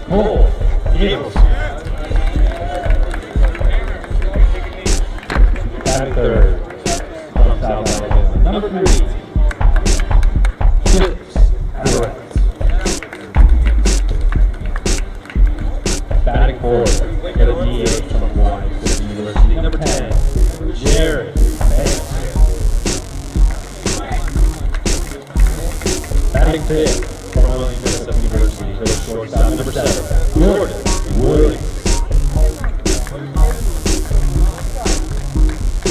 Cole, Seagulls. Batting third from South Alabama. Number 3, Chips Alouettes. Batting fourth, get a DH from Hawaii State University. Number 10, Jared Banks. Batting fifth, from William Minnesota University. Shortstop, number 7, Jordan Williams.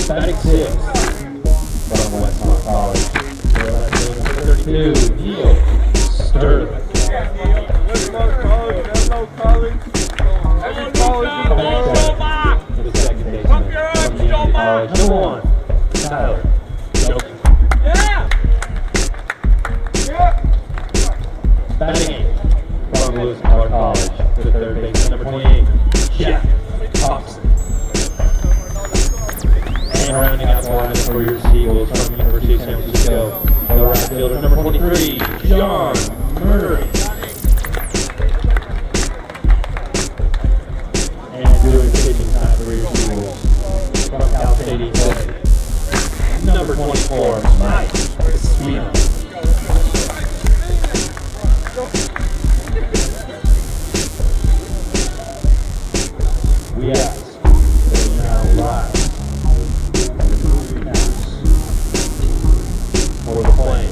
Batting sixth, from Westmont College. Number 32, Neil Sterling. Westmont College, Menlo College. Every college in the world. To the second baseman from Union College. Number 1, Tyler Jokic. Yeah! Batting eighth, from Lewis Miller College. To the third baseman, number 28, Jeff Thompson. And rounding out the lineup for your Seagulls from the University of San Francisco, the right fielder, number 23, John Murray. And doing pitching time for your Seagulls from Cal State East, number 24, Mike Espino. We ask that you now rise for the flame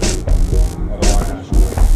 of our national anthem.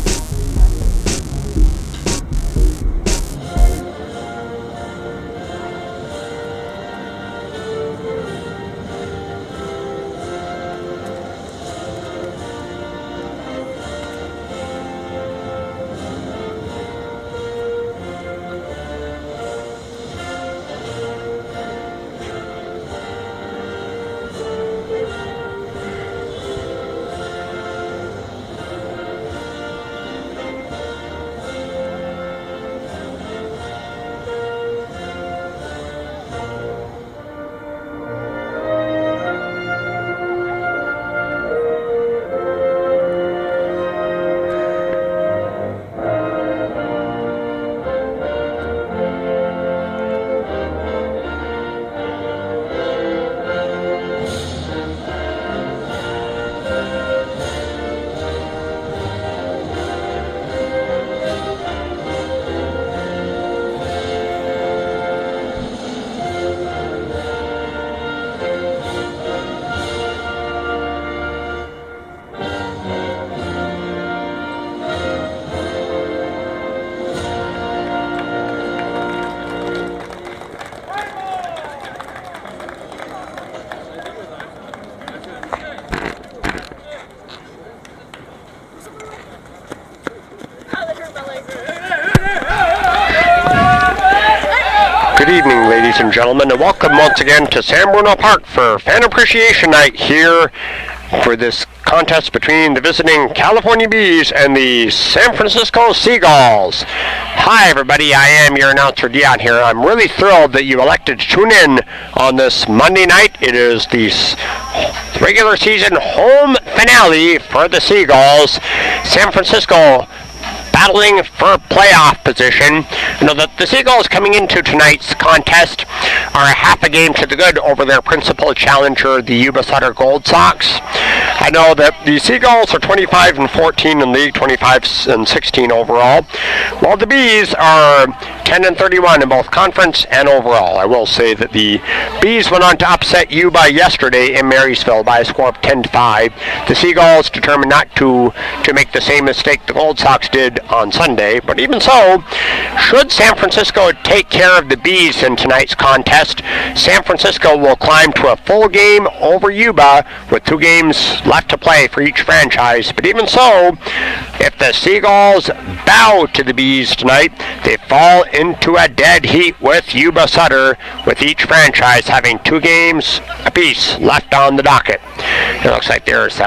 Good evening, ladies and gentlemen, and welcome once again to San Bruno Park for Fan Appreciation Night here for this contest between the visiting California Bees and the San Francisco Seagulls. Hi everybody, I am your announcer Dion here. I'm really thrilled that you elected to tune in on this Monday night. It is the regular season home finale for the Seagulls. San Francisco battling for playoff position. You know, the Seagulls coming into tonight's contest are a half a game to the good over their principal challenger, the Yuba Sutter Gold Sox. I know that the Seagulls are 25-14 in league, 25-16 overall, while the Bees are 10-31 in both conference and overall. I will say that the Bees went on to upset Yuba yesterday in Marysville by a score of 10-5. The Seagulls determined not to make the same mistake the Gold Sox did on Sunday, but even so, should San Francisco take care of the Bees in tonight's contest, San Francisco will climb to a full game over Yuba with 2 games left to play for each franchise. But even so, if the Seagulls bow to the Bees tonight, they fall into a dead heat with Yuba Sutter, with each franchise having 2 games apiece left on the docket. It looks like there's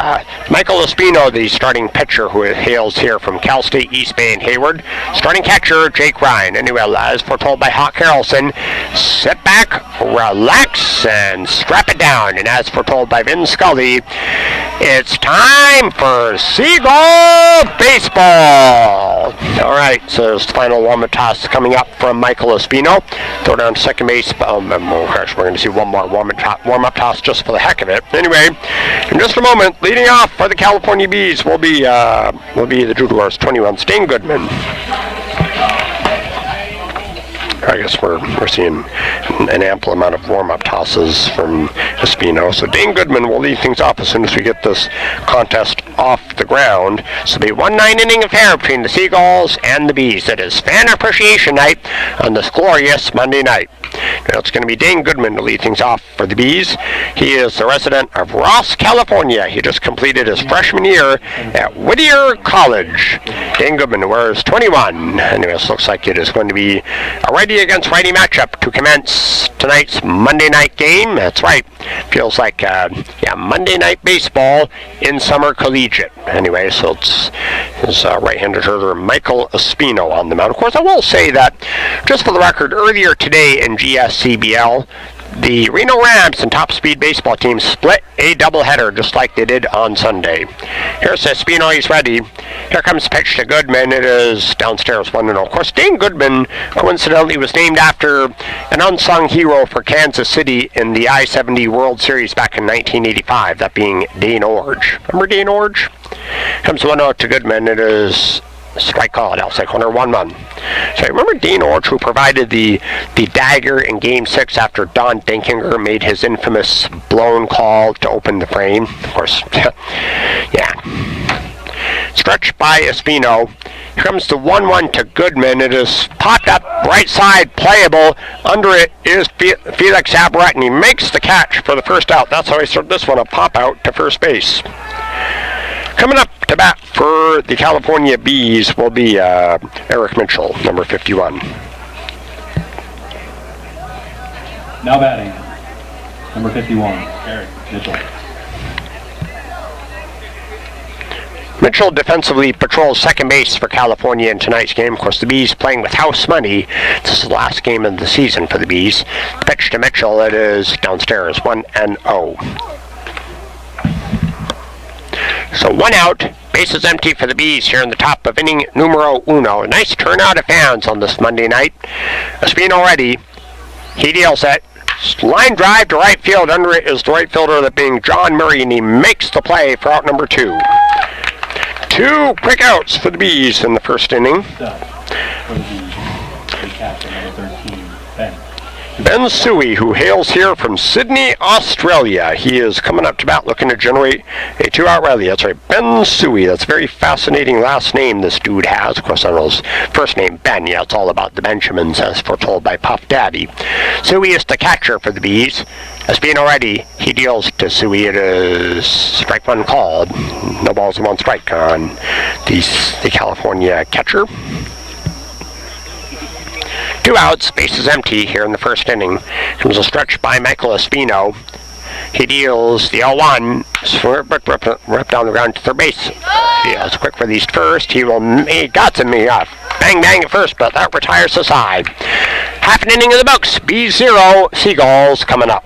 Michael Espino, the starting pitcher, who hails here from Cal State East Bay and Hayward. Starting catcher, Jake Ryan. line. Anyway, as foretold by Hawk Harrelson, sit back, relax, and strap it down. And as foretold by Vin Scully, it's time for Seagull baseball. All right, so there's the final warm-up toss coming up from Michael Espino. Throw down to second base. Oh gosh, we're going to see one more warm-up toss just for the heck of it. Anyway, in just a moment, leading off for the California Bees will be the Judors 21's Dane Goodman. I guess we're seeing an ample amount of warm-up tosses from Espino. So Dane Goodman will lead things off as soon as we get this contest off the ground. So it'll be 1 9-inning affair between the Seagulls and the Bees. It is Fan Appreciation Night on this glorious Monday night. Now it's going to be Dane Goodman to lead things off for the Bees. He is the resident of Ross, California. He just completed his freshman year at Whittier College. Dane Goodman wears 21. Anyway, this looks like it is going to be a righty against righty matchup to commence tonight's Monday night game. That's right. Feels like Monday night baseball in summer collegiate. Anyway, so it's his right-handed hitter Michael Espino on the mound. Of course, I will say that, just for the record, earlier today in GSCBL, the Reno Rams and Top Speed baseball teams split a doubleheader just like they did on Sunday. Here's Espino, he's ready. Here comes the pitch to Goodman. It is downstairs 1-0. Of course, Dane Goodman, coincidentally, was named after an unsung hero for Kansas City in the I-70 World Series back in 1985, that being Dane Orge. Remember Dane Orge? Comes 1-0 to Goodman. It is strike call at outside corner, 1-1. So remember Dane Orge, who provided the dagger in Game 6 after Don Denkinger made his infamous blown call to open the frame? Of course, yeah. Stretched by Espino. Here comes the 1-1 to Goodman. It is popped up right side, playable. Under it is Felix Aberrett, and he makes the catch for the first out. That's how he started this one, a pop out to first base. Coming up to bat for the California Bees will be Eric Mitchell, number 51. Now batting, number 51, Eric Mitchell. Mitchell defensively patrols second base for California in tonight's game. Of course, the Bees playing with house money. This is the last game of the season for the Bees. Pitch to Mitchell, it is downstairs, 1-0. So 1 out, bases empty for the Bees here in the top of inning numero uno. A nice turnout of fans on this Monday night. Espino ready. He deals it. Line drive to right field. Under it is the right fielder, that being John Murray, and he makes the play for out number 2. 2 quick outs for the Bees in the first inning. Ben Suey, who hails here from Sydney, Australia. He is coming up to bat looking to generate a 2-out rally. That's right, Ben Suey. That's a very fascinating last name this dude has. Of course, I don't know his first name, Ben. Yeah, it's all about the Benjamins, as foretold by Puff Daddy. Suey is the catcher for the Bees. Espino ready. He deals to Suey. It is strike one called. No balls and 1 strike on the California catcher. 2 outs, bases empty here in the first inning. Comes a stretch by Michael Espino. He deals the 0-1, rip down the ground to third base. He is quick for these first. He got him bang bang at first, but that retires the side. Half an inning in the books. Bees 0, Seagulls coming up.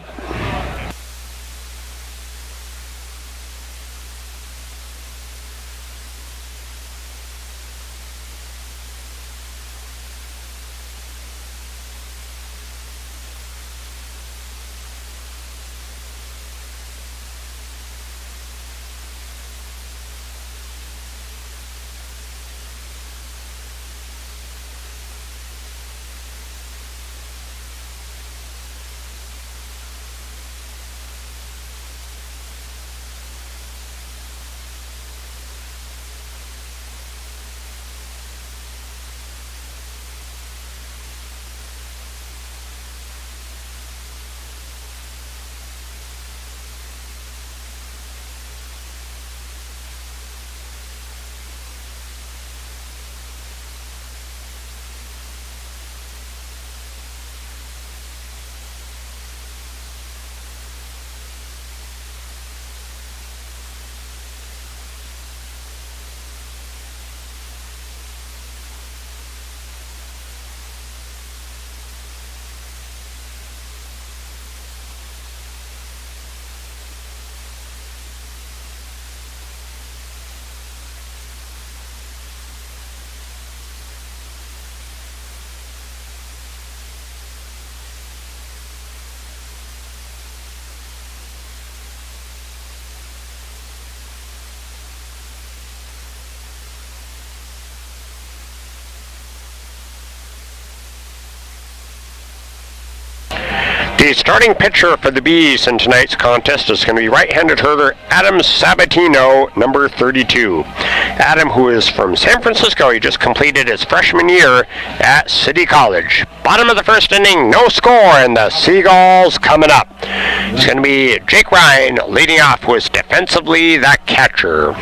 The starting pitcher for the Bees in tonight's contest is going to be right-handed hitter Adam Sabatino, number 32. Adam, who is from San Francisco, he just completed his freshman year at City College. Bottom of the first inning, no score, and the Seagulls coming up. It's going to be Jake Ryan leading off, who is defensively the catcher.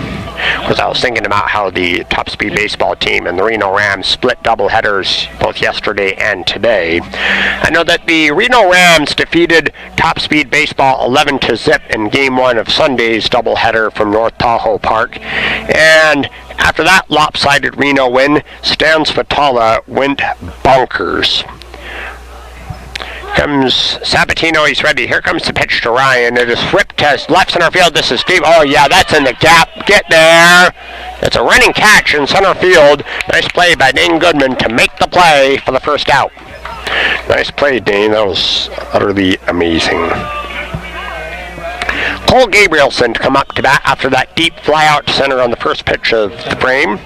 Because I was thinking about how the Top Speed baseball team and the Reno Rams split doubleheaders both yesterday and today. I know that the Reno Rams defeated Top Speed baseball 11-0 in Game 1 of Sunday's doubleheader from North Tahoe Park. And after that lopsided Reno win, Stan Spatala went bonkers. Comes Sabatino, he's ready. Here comes the pitch to Ryan. It is whipped to left center field. This is Steve. Oh, yeah, that's in the gap. Get there. It's a running catch in center field. Nice play by Dane Goodman to make the play for the first out. Nice play, Dane. That was utterly amazing. Cole Gabrielson to come up to bat after that deep fly out to center on the first pitch of the frame.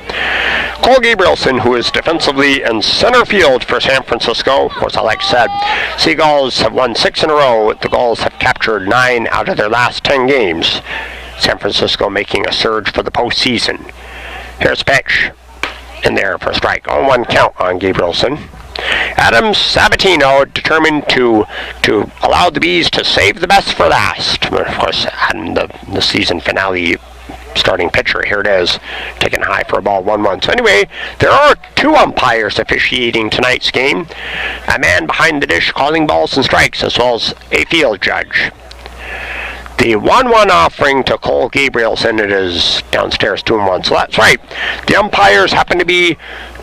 Cole Gabrielson, who is defensively in center field for San Francisco. Of course, like I said, Seagulls have won 6 in a row. The Gulls have captured 9 out of their last 10 games. San Francisco making a surge for the postseason. Here's pitch in there for a strike. 0-1 count on Gabrielson. Adam Sabatino determined to allow the Bees to save the best for last. Of course, Adam, the season finale starting pitcher, here it is, taken high for a ball, 1-1. So anyway, there are 2 umpires officiating tonight's game. A man behind the dish calling balls and strikes, as well as a field judge. The 1-1 offering to Cole Gabrielson, it is downstairs 2-1. So that's right. The umpires happen to be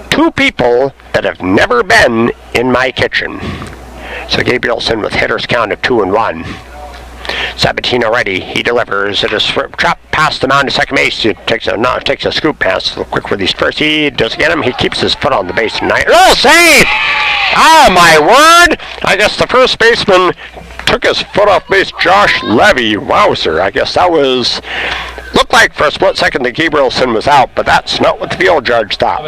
2 people that have never been in my kitchen. So Gabrielson with hitter's count of 2-1. Sabatino ready. He delivers. It is trapped past the mound to second base. He takes a scoop pass. A quick release first. He does get him. He keeps his foot on the base tonight. Oh, save! Oh, my word! I guess the first baseman took his foot off base. Josh Levy. Wowzer. I guess that was... Looked like for a split second that Gabrielson was out, but that's not what the field judge thought.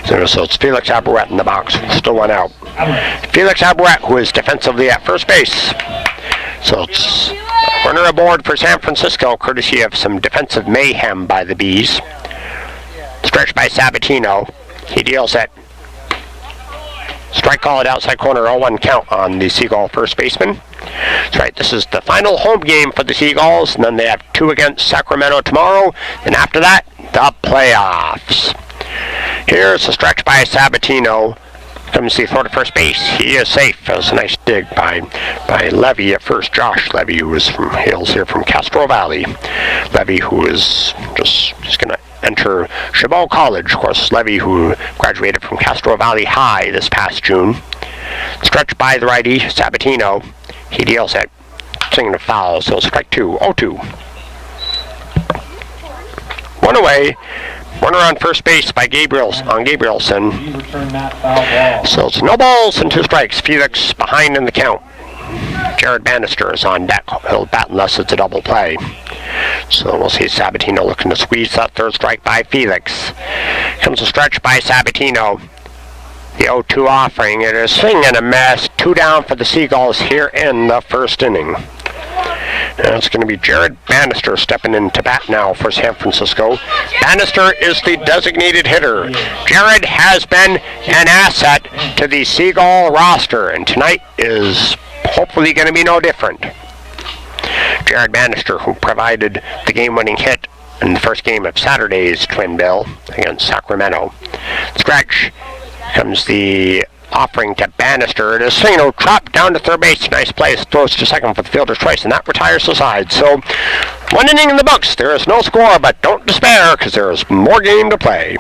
So it's Felix Abaret in the box. Still 1 out. Felix Abaret, who is defensively at first base. So it's runner aboard for San Francisco, courtesy of some defensive mayhem by the Bees. Stretched by Sabatino. He deals it. Strike call at outside corner, 0-1 count on the Seagull first baseman. That's right, this is the final home game for the Seagulls, and then they have 2 against Sacramento tomorrow, and after that, the playoffs. Here's a stretch by Sabatino. Comes the throw to first base. He is safe. That was a nice dig by Levy at first. Josh Levy, who hails here from Castro Valley. Levy, who is just going to enter Chabot College. Of course, Levy, who graduated from Castro Valley High this past June. Stretched by the righty, Sabatino. He deals it. Swinging a foul, so strike 2. 0-2. 1 away. Runner on first base by Gabrielson. So it's no balls and 2 strikes. Felix behind in the count. Jared Bannister is on deck. He'll bat unless it's a double play. So we'll see Sabatino looking to squeeze that third strike by Felix. Comes a stretch by Sabatino. The 0-2 offering. It is swing and a miss. 2 down for the Seagulls here in the first inning. And it's going to be Jared Bannister stepping into bat now for San Francisco. Bannister is the designated hitter. Jared has been an asset to the Seagull roster, and tonight is hopefully going to be no different. Jared Bannister, who provided the game-winning hit in the first game of Saturday's twin bill against Sacramento. Stretch comes the offering to Bannister. It is swing, drop down to third base. Nice play. Throws to second for the fielder's choice, and that retires the side. So, 1 inning in the books. There is no score, but don't despair, because there is more game to play.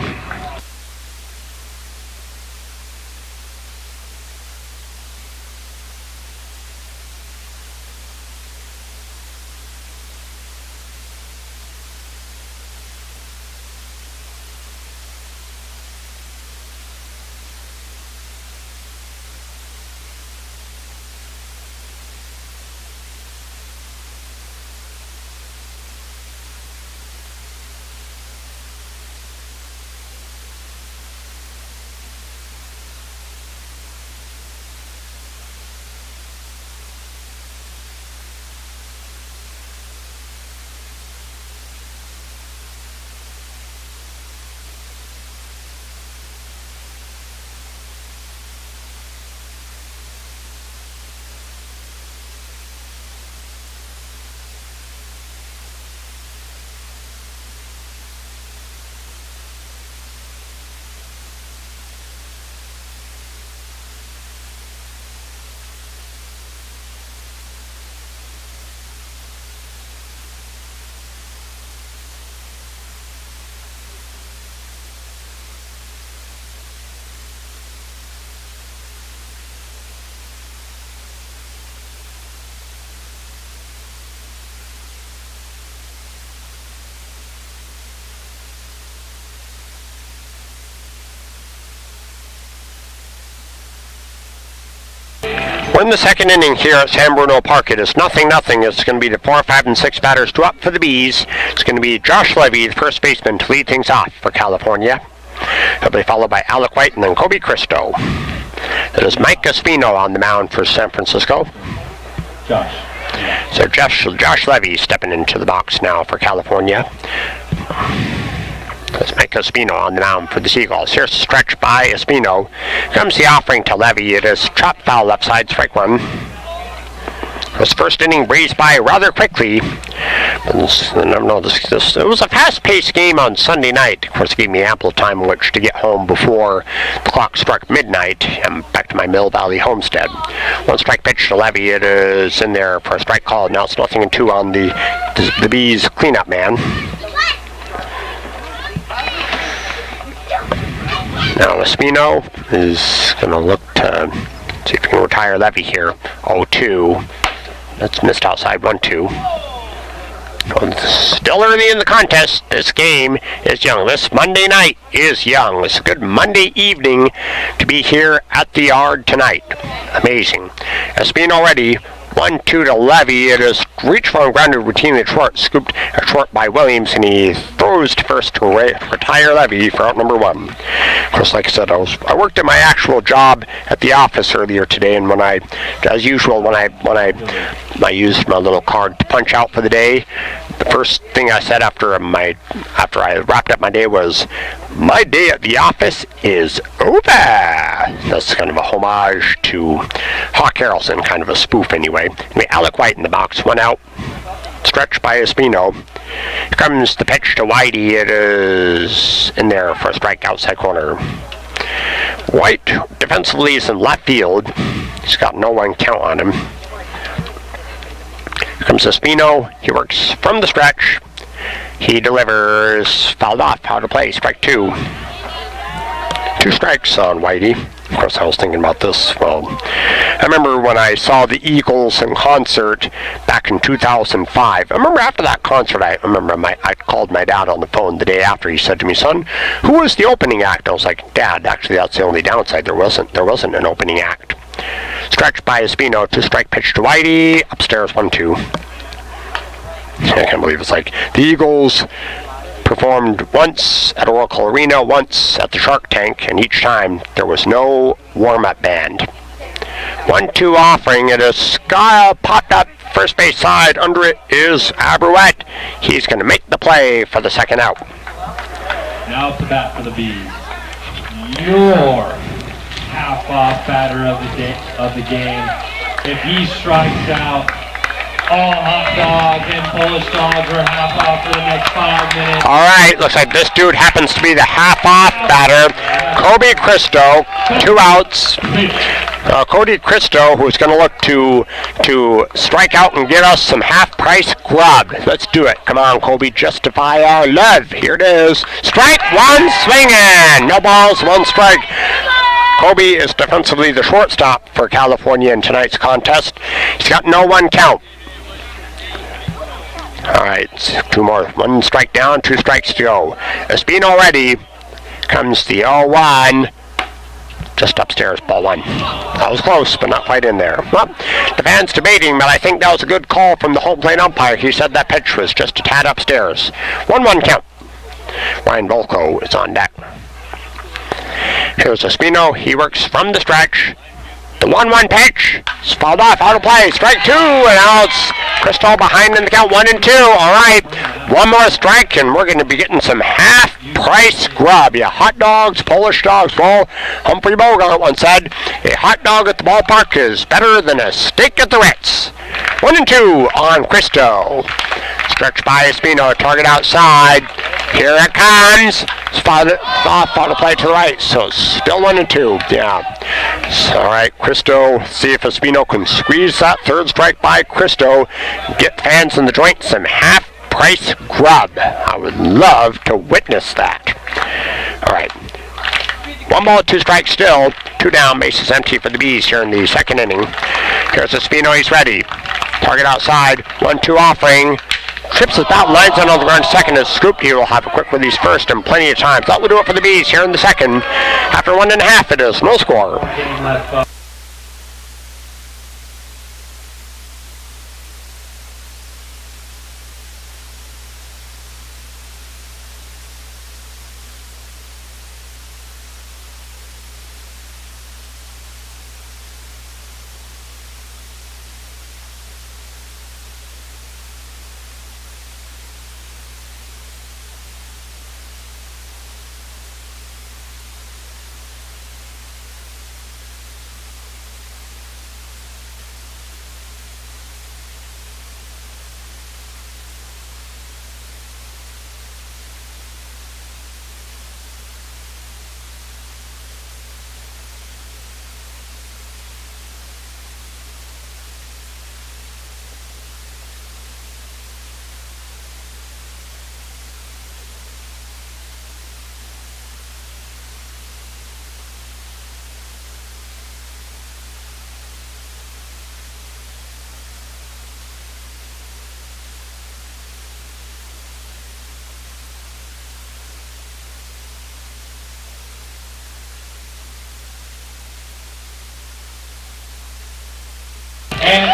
We're in the second inning here at San Bruno Park. It is 0-0. It's going to be the 4, 5, and 6 batters due up for the Bees. It's going to be Josh Levy, the first baseman, to lead things off for California. He'll be followed by Alec White and then Kobe Cristo. It is Mike Espino on the mound for San Francisco. So Josh Levy stepping into the box now for California. That's Mike Espino on the mound for the Seagulls. Here's a stretch by Espino. Comes the offering to Levy. It is chopped foul left side, strike one. This first inning breezed by rather quickly. It was a fast-paced game on Sunday night. Of course, it gave me ample time in which to get home before the clock struck midnight and back to my Mill Valley homestead. One strike pitch to Levy. It is in there for a strike call. Now it's 0-2 on the Bees cleanup man. Now Espino is going to look to see if he can retire Levy here. 0-2. That's missed outside 1-2. Still early in the contest. This game is young. This Monday night is young. It's a good Monday evening to be here at the Yard tonight. Amazing. Espino ready. 1-2 to Levy. It is reached for and grounded routinely at short. Scooped at short by Williams, and he throws to first to retire Levy for out number one. Of course, like I said, I worked at my actual job at the office earlier today, and as usual, when I used my little card to punch out for the day, the first thing I said after I wrapped up my day was, "My day at the office is over." That's kind of a homage to Hawk Harrelson, kind of a spoof anyway. Alec White in the box, one out. Stretched by Espino. Here comes the pitch to Whitey. It is in there for a strike outside corner. White defensively is in left field. He's got no one count on him. Here comes Espino. He works from the stretch. He delivers, fouled off, out of play, strike two. 2 strikes on Whitey. Of course, I was thinking about this. Well, I remember when I saw the Eagles in concert back in 2005. I remember after that concert, I called my dad on the phone the day after. He said to me, "Son, who was the opening act?" I was like, "Dad, actually, that's the only downside. There wasn't an opening act." Stretched by Espino, 2-strike pitch to Whitey. Upstairs, 1-2. I can't believe it's like the Eagles performed once at Oracle Arena, once at the Shark Tank, and each time there was no warm-up band. 1-2 offering. It is Kyle popped up first base side. Under it is Aberouette. He's going to make the play for the second out. Now up to bat for the Bees. Your half-off batter of the game. If he strikes out, all hot dogs and Polish dogs are half off for the next 5 minutes. All right, looks like this dude happens to be the half-off batter, Kobe Cristo. 2 outs. Cody Cristo, who's going to look to strike out and get us some half-price grub. Let's do it. Come on, Kobe, justify our love. Here it is. Strike one, swinging. No balls, 1 strike. Kobe is defensively the shortstop for California in tonight's contest. He's got no one count. All right, 2 more. 1 strike down, 2 strikes to go. Espino ready. Comes the 0-1. Just upstairs, ball 1. That was close, but not quite in there. Well, the fans debating, but I think that was a good call from the home plate umpire. He said that pitch was just a tad upstairs. 1-1 count. Ryan Volko is on deck. Here's Espino. He works from the stretch. The 1-1 pitch is fouled off, out of play. Strike 2, and now it's Cristo behind in the count, 1-2. All right, 1 more strike, and we're going to be getting some half-price grub. Yeah, hot dogs, Polish dogs. Well, Humphrey Bogart once said, a hot dog at the ballpark is better than a steak at the Ritz. 1-2 on Cristo. Stretch by Espino, target outside. Here it comes. It's fouled off, out of play to the right, so still 1-2. Yeah. So, all right, Cristo, see if Espino can squeeze that 3rd strike by Cristo. Get fans in the joint some half-price grub. I would love to witness that. All right. 1 ball, 2 strikes still. 2 down, bases empty for the Bees here in the second inning. Here's Espino, he's ready. Target outside, 1-2 offering. Trips it out, lines on the ground. Second is scooped. He will have a quick release first and plenty of time. That will do it for the Bees here in the second. After 1.5, it is no score.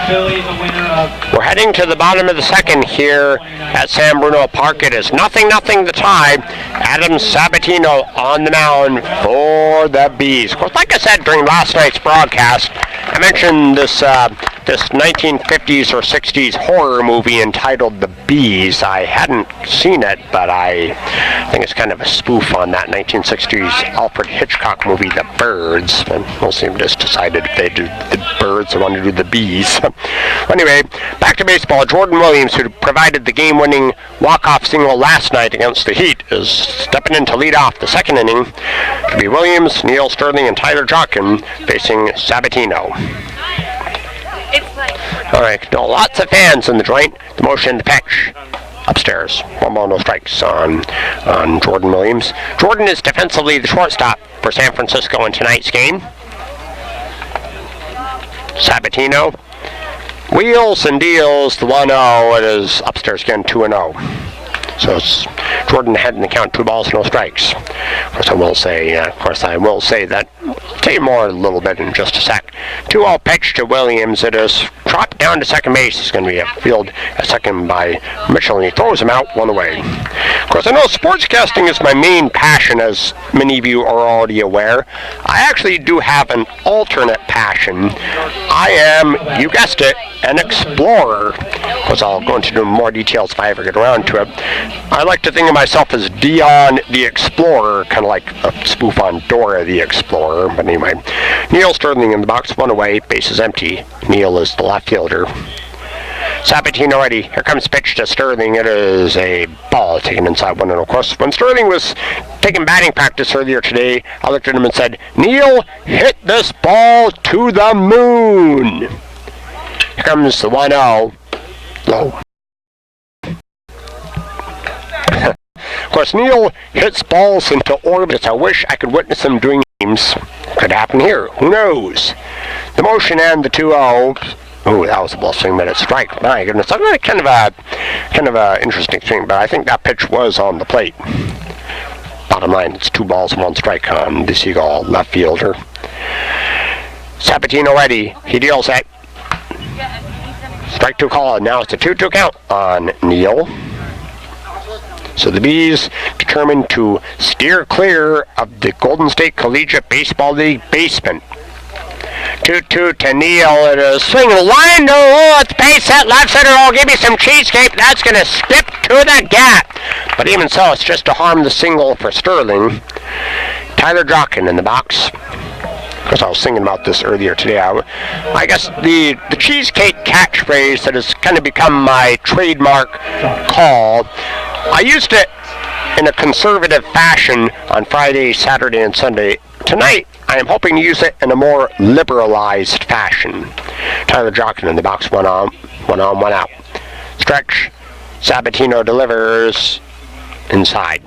Billy, the winner of... We're heading to the bottom of the second here at San Bruno Park. It is 0-0 the tie. Adam Sabatino on the mound for the Bees. Of course, like I said during last night's broadcast, I mentioned this 1950s or 60s horror movie entitled The Bees. I hadn't seen it, but I think it's kind of a spoof on that 1960s Alfred Hitchcock movie, The Birds. And most of them just decided if they do the birds, they want to do the bees. Anyway, back to baseball. Jordan Williams, who provided the game-winning walk-off single last night against the Heat, is stepping in to lead off the second inning. To be Williams, Neil Sterling, and Tyler Jockin facing Sabatino. All right, no, lots of fans in the joint. The motion to pitch. Upstairs. 1 ball, no strikes on Jordan Williams. Jordan is defensively the shortstop for San Francisco in tonight's game. Sabatino. Wheels and deals the 1-0. It is upstairs again, 2-0. So it's Jordan ahead in the count, 2 balls, no strikes. Of course, I will say that. I'll tell you more a little bit in just a sec. 2-0 pitch to Williams. It is dropped down to second base. It's going to be a field at second by Mitchell, and he throws him out, 1 away. Of course, I know sportscasting is my main passion, as many of you are already aware. I actually do have an alternate passion. I am, you guessed it, an explorer. Of course, I'll go into more details if I ever get around to it. I like to think of myself as Dion the Explorer, kind of like a spoof on Dora the Explorer. But anyway, Neil Sterling in the box, 1 away, base is empty. Neil is the left fielder. Sabatino ready. Here comes pitch to Sterling. It is a ball taken inside 1. And of course, when Sterling was taking batting practice earlier today, I looked at him and said, "Neil, hit this ball to the moon." Here comes the 1-0. Low. Of course, Neil hits balls into orbits. I wish I could witness him doing games. Could happen here. Who knows? The motion and the 2-0. Oh, that was a ball swing, but a strike. My goodness, that's kind of a interesting thing. But I think that pitch was on the plate. Bottom line, it's 2 balls and 1 strike on the Seagull left fielder. Sabatino ready. He deals it. Strike 2 call. Now it's a 2-2 count on Neil. So the Bees determined to steer clear of the Golden State Collegiate Baseball League basement. 2-2 to Neil. It is swinging line to it's base hit left center. Oh, give me some cheesecake. That's going to skip to the gap. But even so, it's just to harm the single for Sterling. Tyler Jockin in the box. Of course, I was thinking about this earlier today. I guess the cheesecake catchphrase that has kind of become my trademark call, I used it in a conservative fashion on Friday, Saturday, and Sunday. Tonight, I am hoping to use it in a more liberalized fashion. Tyler Jockin in the box, 1 on, 1 out. Stretch. Sabatino delivers inside.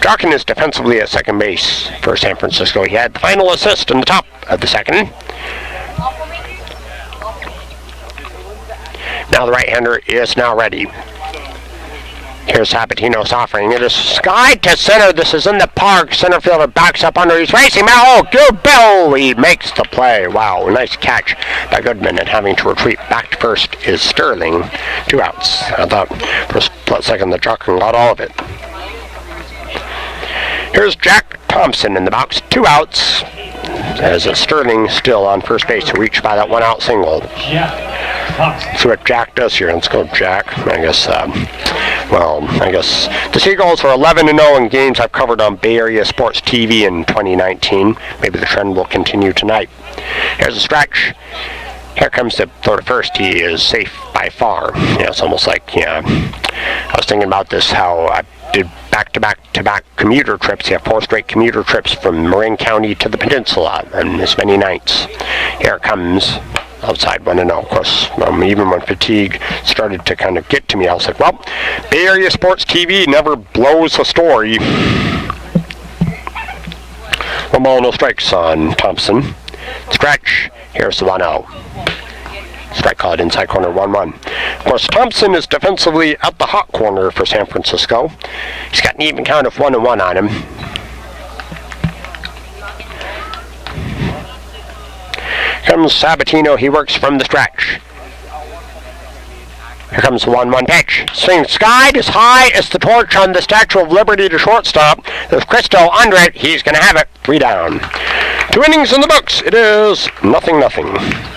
Jockin is defensively at second base for San Francisco. He had the final assist in the top of the second. Now the right-hander is now ready. Here's Sabatino's offering. It is skied to center. This is in the park. Center fielder backs up under. He's racing now. Oh, good Bill. He makes the play. Wow, nice catch by Goodman, and having to retreat back to first is Sterling. 2 outs. I thought for a split second that Jockin got all of it. Here's Jack Thompson in the box. 2 outs. As Sterling still on first base, to reach by that 1-out single. See what Jack does here. Let's go, Jack. I guess the Seagulls are 11-0 in games I've covered on Bay Area Sports TV in 2019. Maybe the trend will continue tonight. Here's a stretch. Here comes the throw to first. He is safe by far. Yeah, it's almost like, I was thinking about this, how I did back-to-back commuter trips. You have 4 straight commuter trips from Marin County to the Peninsula on this many nights. Here it comes. Outside 1-0, of course. Even when fatigue started to kind of get to me, I was like, well, Bay Area Sports TV never blows a story. 1 ball, no strikes on Thompson. Stretch. Here's the 1-0. Strike called inside corner, 1-1. Of course, Thompson is defensively at the hot corner for San Francisco. He's got an even count of 1-1 on him. comes Sabatino. He works from the stretch. Here comes the 1-1 pitch. Swing skied as high as the torch on the Statue of Liberty to shortstop. There's Cristo under it. He's going to have it. 3 down. 2 innings in the books. It is 0-0.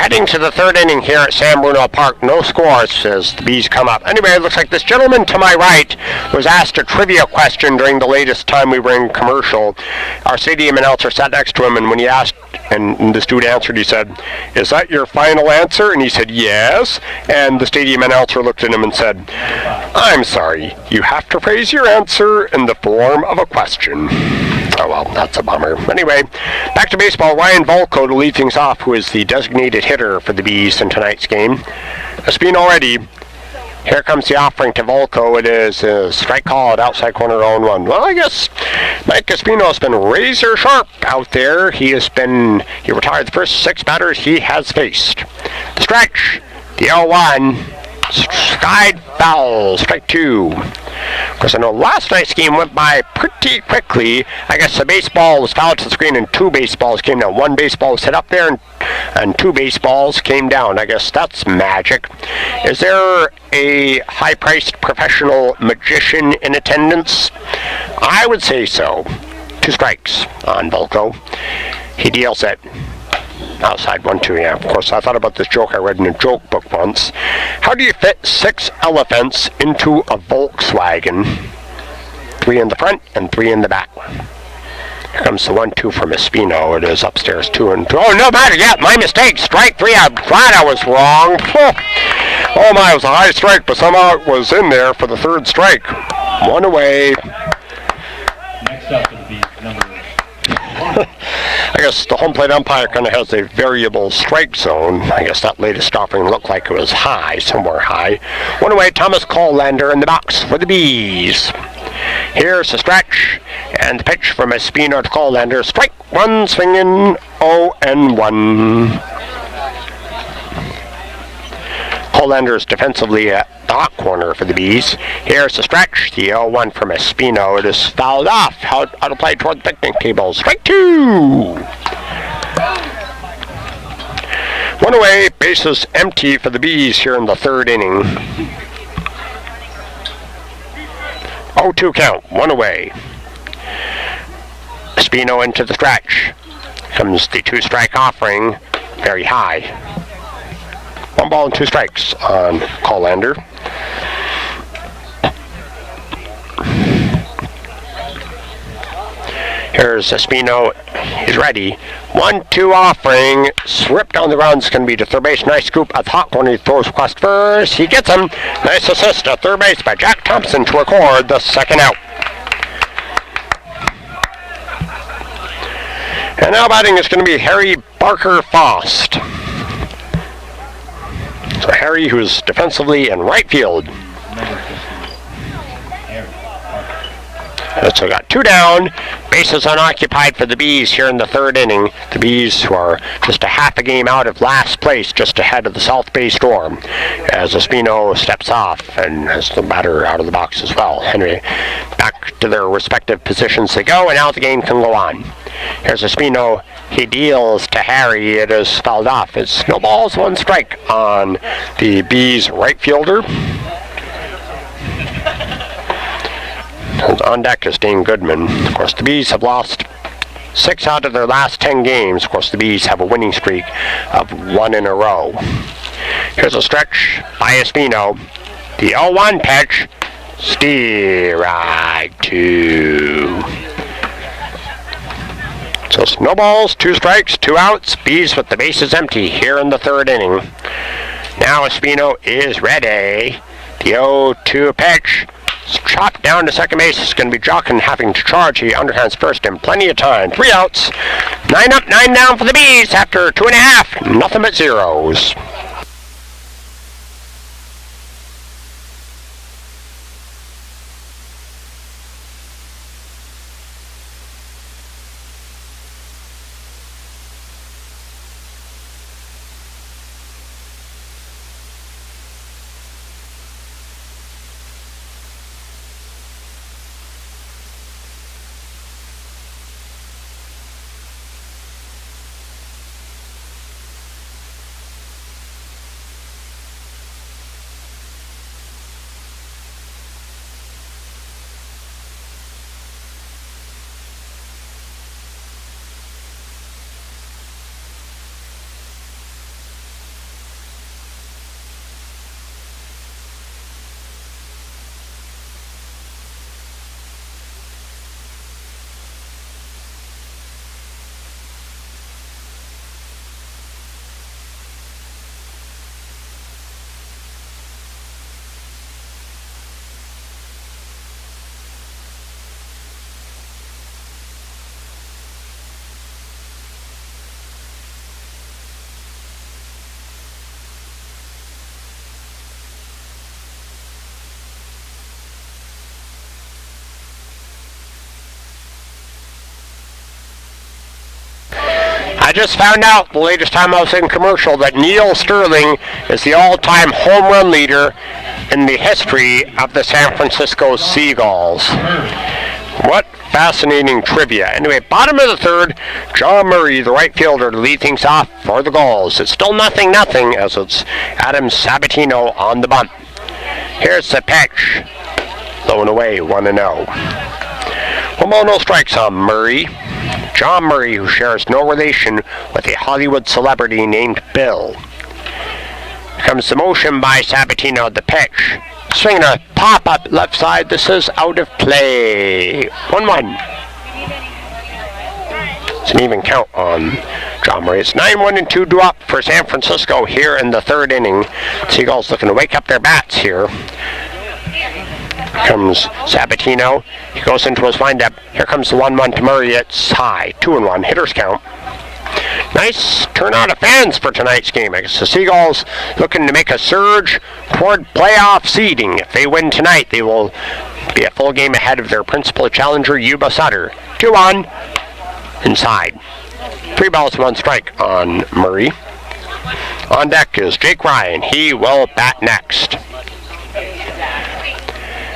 Heading to the 3rd inning here at San Bruno Park. No scores as the Bees come up. Anyway, it looks like this gentleman to my right was asked a trivia question during the latest time we were in commercial. Our stadium announcer sat next to him, and when he asked, and this dude answered, he said, "Is that your final answer?" And he said, "Yes." And the stadium announcer looked at him and said, "I'm sorry, you have to phrase your answer in the form of a question." Oh well, that's a bummer. Anyway, back to baseball. Ryan Volko to lead things off, who is the designated hitter for the Bees in tonight's game. Espino ready. Here comes the offering to Volko. It is a strike call at outside corner 0-1. Well, I guess Mike Espino has been razor sharp out there. He retired the first 6 batters he has faced. The stretch, the 0-1. Skied foul, strike 2. Of course, I know last night's game went by pretty quickly. I guess the baseball was fouled to the screen and 2 baseballs came down. 1 baseball was hit up there and 2 baseballs came down. I guess that's magic. Is there a high-priced professional magician in attendance? I would say so. 2 strikes on Volko. He deals it. Outside 1-2, yeah. Of course, I thought about this joke I read in a joke book once. How do you fit 6 elephants into a Volkswagen? 3 in the front and 3 in the back. Here comes the 1-2 from Espino. It is upstairs 2-2. Oh, no matter. Yeah, my mistake. Strike 3. I'm glad I was wrong. Oh my, it was a high strike, but somehow it was in there for the 3rd strike. 1 away. Next up will be number I guess the home plate umpire kind of has a variable strike zone. I guess that latest offering looked like it was high, somewhere high. 1 away, Thomas Colander in the box for the Bees. Here's the stretch, and the pitch from Espino to Colander. Strike 1, swinging 0-1. Colander's defensively at the hot corner for the Bees. Here's the stretch, the 0-1 from Espino. It is fouled off, out of play toward the picnic table. Strike 2! 1 away, bases empty for the Bees here in the 3rd inning. 0-2 count, 1 away. Espino into the stretch. Comes the 2-strike offering, very high. 1 ball and 2 strikes on Colander. Here's Espino. He's ready. 1-2 offering. Slipped on the ground. It's going to be to third base. Nice scoop at the hot corner. He throws across first. He gets him. Nice assist at third base by Jack Thompson to record the 2nd out. And now batting is going to be Harry Barker Faust. So Harry, who's defensively in right field. So we got 2 down, bases unoccupied for the Bees here in the 3rd inning. The Bees, who are just a half a game out of last place, just ahead of the South Bay Storm, as Espino steps off and has the batter out of the box as well. Henry back to their respective positions they go, and now the game can go on. Here's Espino. He deals to Harry. It is fouled off. It's no balls, 1 strike on the Bees right fielder. On deck is Dane Goodman. Of course, the Bees have lost 6 out of their last 10 games. Of course, the Bees have a winning streak of 1 in a row. Here's a stretch by Espino. The 0-1 pitch. Strike 2. So it's no balls, 2 strikes, 2 outs. Bees with the bases empty here in the 3rd inning. Now Espino is ready. The 0-2 pitch. Chopped down to second base. It's going to be Jochen having to charge. He underhands first in plenty of time. 3 outs. 9 up, 9 down for the Bees after 2.5. Nothing but zeros. I just found out the latest time I was in commercial that Neil Sterling is the all-time home run leader in the history of the San Francisco Seagulls. What fascinating trivia. Anyway, bottom of the 3rd, John Murray, the right fielder, to lead things off for the Gulls. It's still 0-0 as it's Adam Sabatino on the bunt. Here's the pitch. Low and away, 1-0. 1 ball, no strikes on Murray. John Murray, who shares no relation with a Hollywood celebrity named Bill. Here comes the motion by Sabatino, the pitch. Swinging a pop-up left side. This is out of play. 1-1. It's an even count on John Murray. It's 9-1 due up for San Francisco here in the 3rd inning. Seagulls looking to wake up their bats here. Comes Sabatino. He goes into his windup. Here comes the 1-1 to Murray. It's high. 2-1. Hitters count. Nice turnout of fans for tonight's game. I guess the Seagulls looking to make a surge toward playoff seeding. If they win tonight, they will be a full game ahead of their principal challenger, Yuba Sutter. 2-1. Inside. 3 balls, 1 strike on Murray. On deck is Jake Ryan. He will bat next.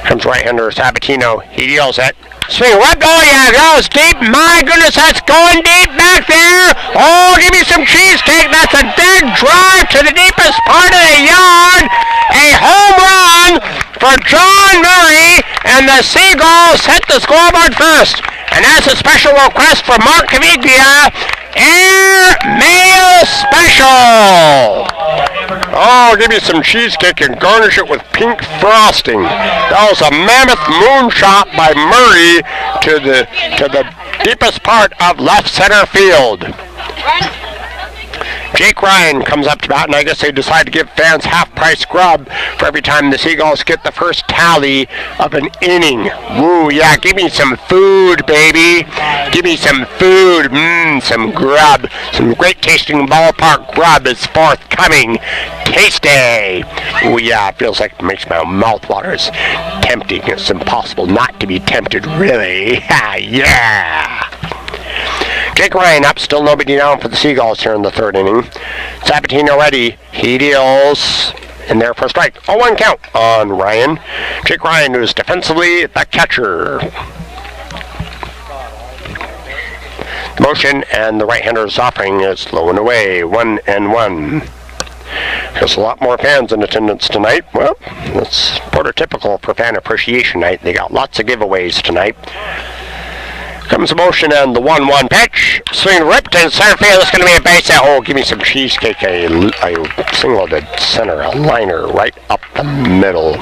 Comes right-hander Sabatino. He deals it. Swing left. Oh, yeah, goes deep. My goodness, that's going deep back there. Oh, give me some cheesecake. That's a dead drive to the deepest part of the yard. A home run for John Murray, and the Seagulls hit the scoreboard first. And that's a special request for Mark Caviglia. Air Mail Special. Oh, give me some cheesecake and garnish it with pink frosting. That was a mammoth moonshot by Murray to the deepest part of left center field. Jake Ryan comes up to bat, and I guess they decide to give fans half-price grub for every time the Seagulls get the first tally of an inning. Woo, yeah, give me some food, baby. Give me some food. Some grub. Some great-tasting ballpark grub is forthcoming. Tasty. Ooh, yeah, it feels like it makes my mouth water. It's tempting. It's impossible not to be tempted, really. Yeah. Jake Ryan up, still nobody down for the Seagulls here in the third inning. Sabatino ready. He deals in there for a strike. 0-1 count on Ryan. Jake Ryan, who's defensively the catcher. The motion and the right-hander's offering is low and away. 1-1. There's a lot more fans in attendance tonight. Well, that's prototypical for Fan Appreciation Night. They got lots of giveaways tonight. Comes the motion and the 1-1 pitch. Swing ripped in center field. It's going to be a base hit. Oh, give me some cheesecake. A single to center, a liner right up the middle.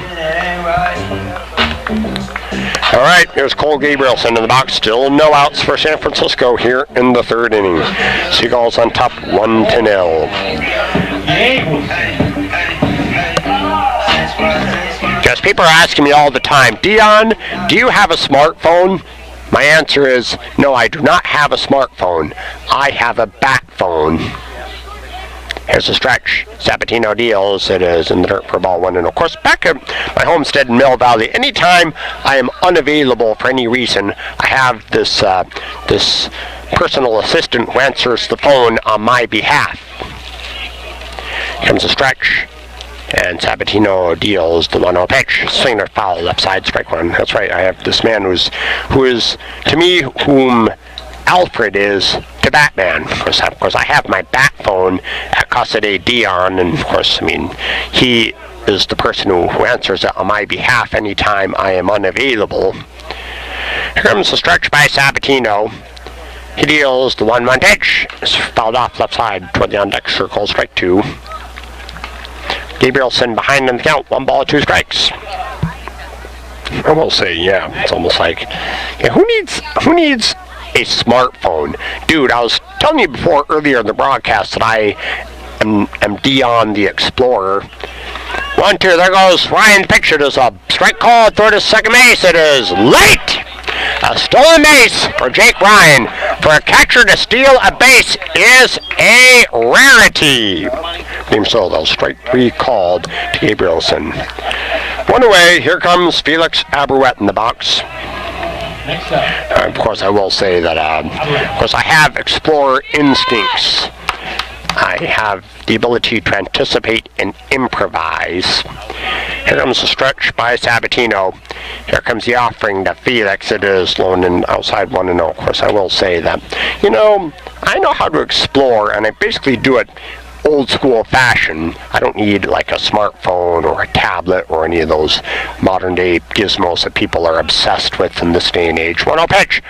All right, here's Cole Gabrielson in the box. Still no outs for San Francisco here in the third inning. Seagulls on top, 1-0. Just people are asking me all the time, Dion, do you have a smartphone? My answer is, no, I do not have a smartphone. I have a bat phone. Here's a stretch. Sabatino deals. It is in the dirt for ball 1. And of course, back at my homestead in Mill Valley, anytime I am unavailable for any reason, I have this this personal assistant who answers the phone on my behalf. Here comes a stretch. And Sabatino deals the 1-0 pitch. Swing or foul, left side, strike 1. That's right, I have this man who is to me whom Alfred is to Batman. Of course, I have my bat phone at Casa de Dion, and of course, I mean, he is the person who answers it on my behalf anytime I am unavailable. Here comes the stretch by Sabatino. He deals the 1-1 pitch. It's fouled off left side toward the on-deck circle, strike 2. Gabrielson behind in the count, 1 ball, 2 strikes. I will say, yeah, it's almost like, yeah, who needs a smartphone? Dude, I was telling you before earlier in the broadcast that I am Dion the Explorer. 1-2, there goes Ryan. Pictured as a strike call, third to second base. It is late. A stolen base for Jake Ryan. For a catcher to steal a base is a rarity. Team so they'll strike 3 called to Gabrielson. 1 away. Here comes Felix Abarouette in the box. Next up. Of course, I will say that, of course, I have explorer instincts. I have the ability to anticipate and improvise. Here comes the stretch by Sabatino. Here comes the offering to Felix. It is low and outside 1-0. Of course, I will say that, you know, I know how to explore, and I basically do it old school fashion. I don't need like a smartphone or a tablet or any of those modern day gizmos that people are obsessed with in this day and age. 1-0 pitch.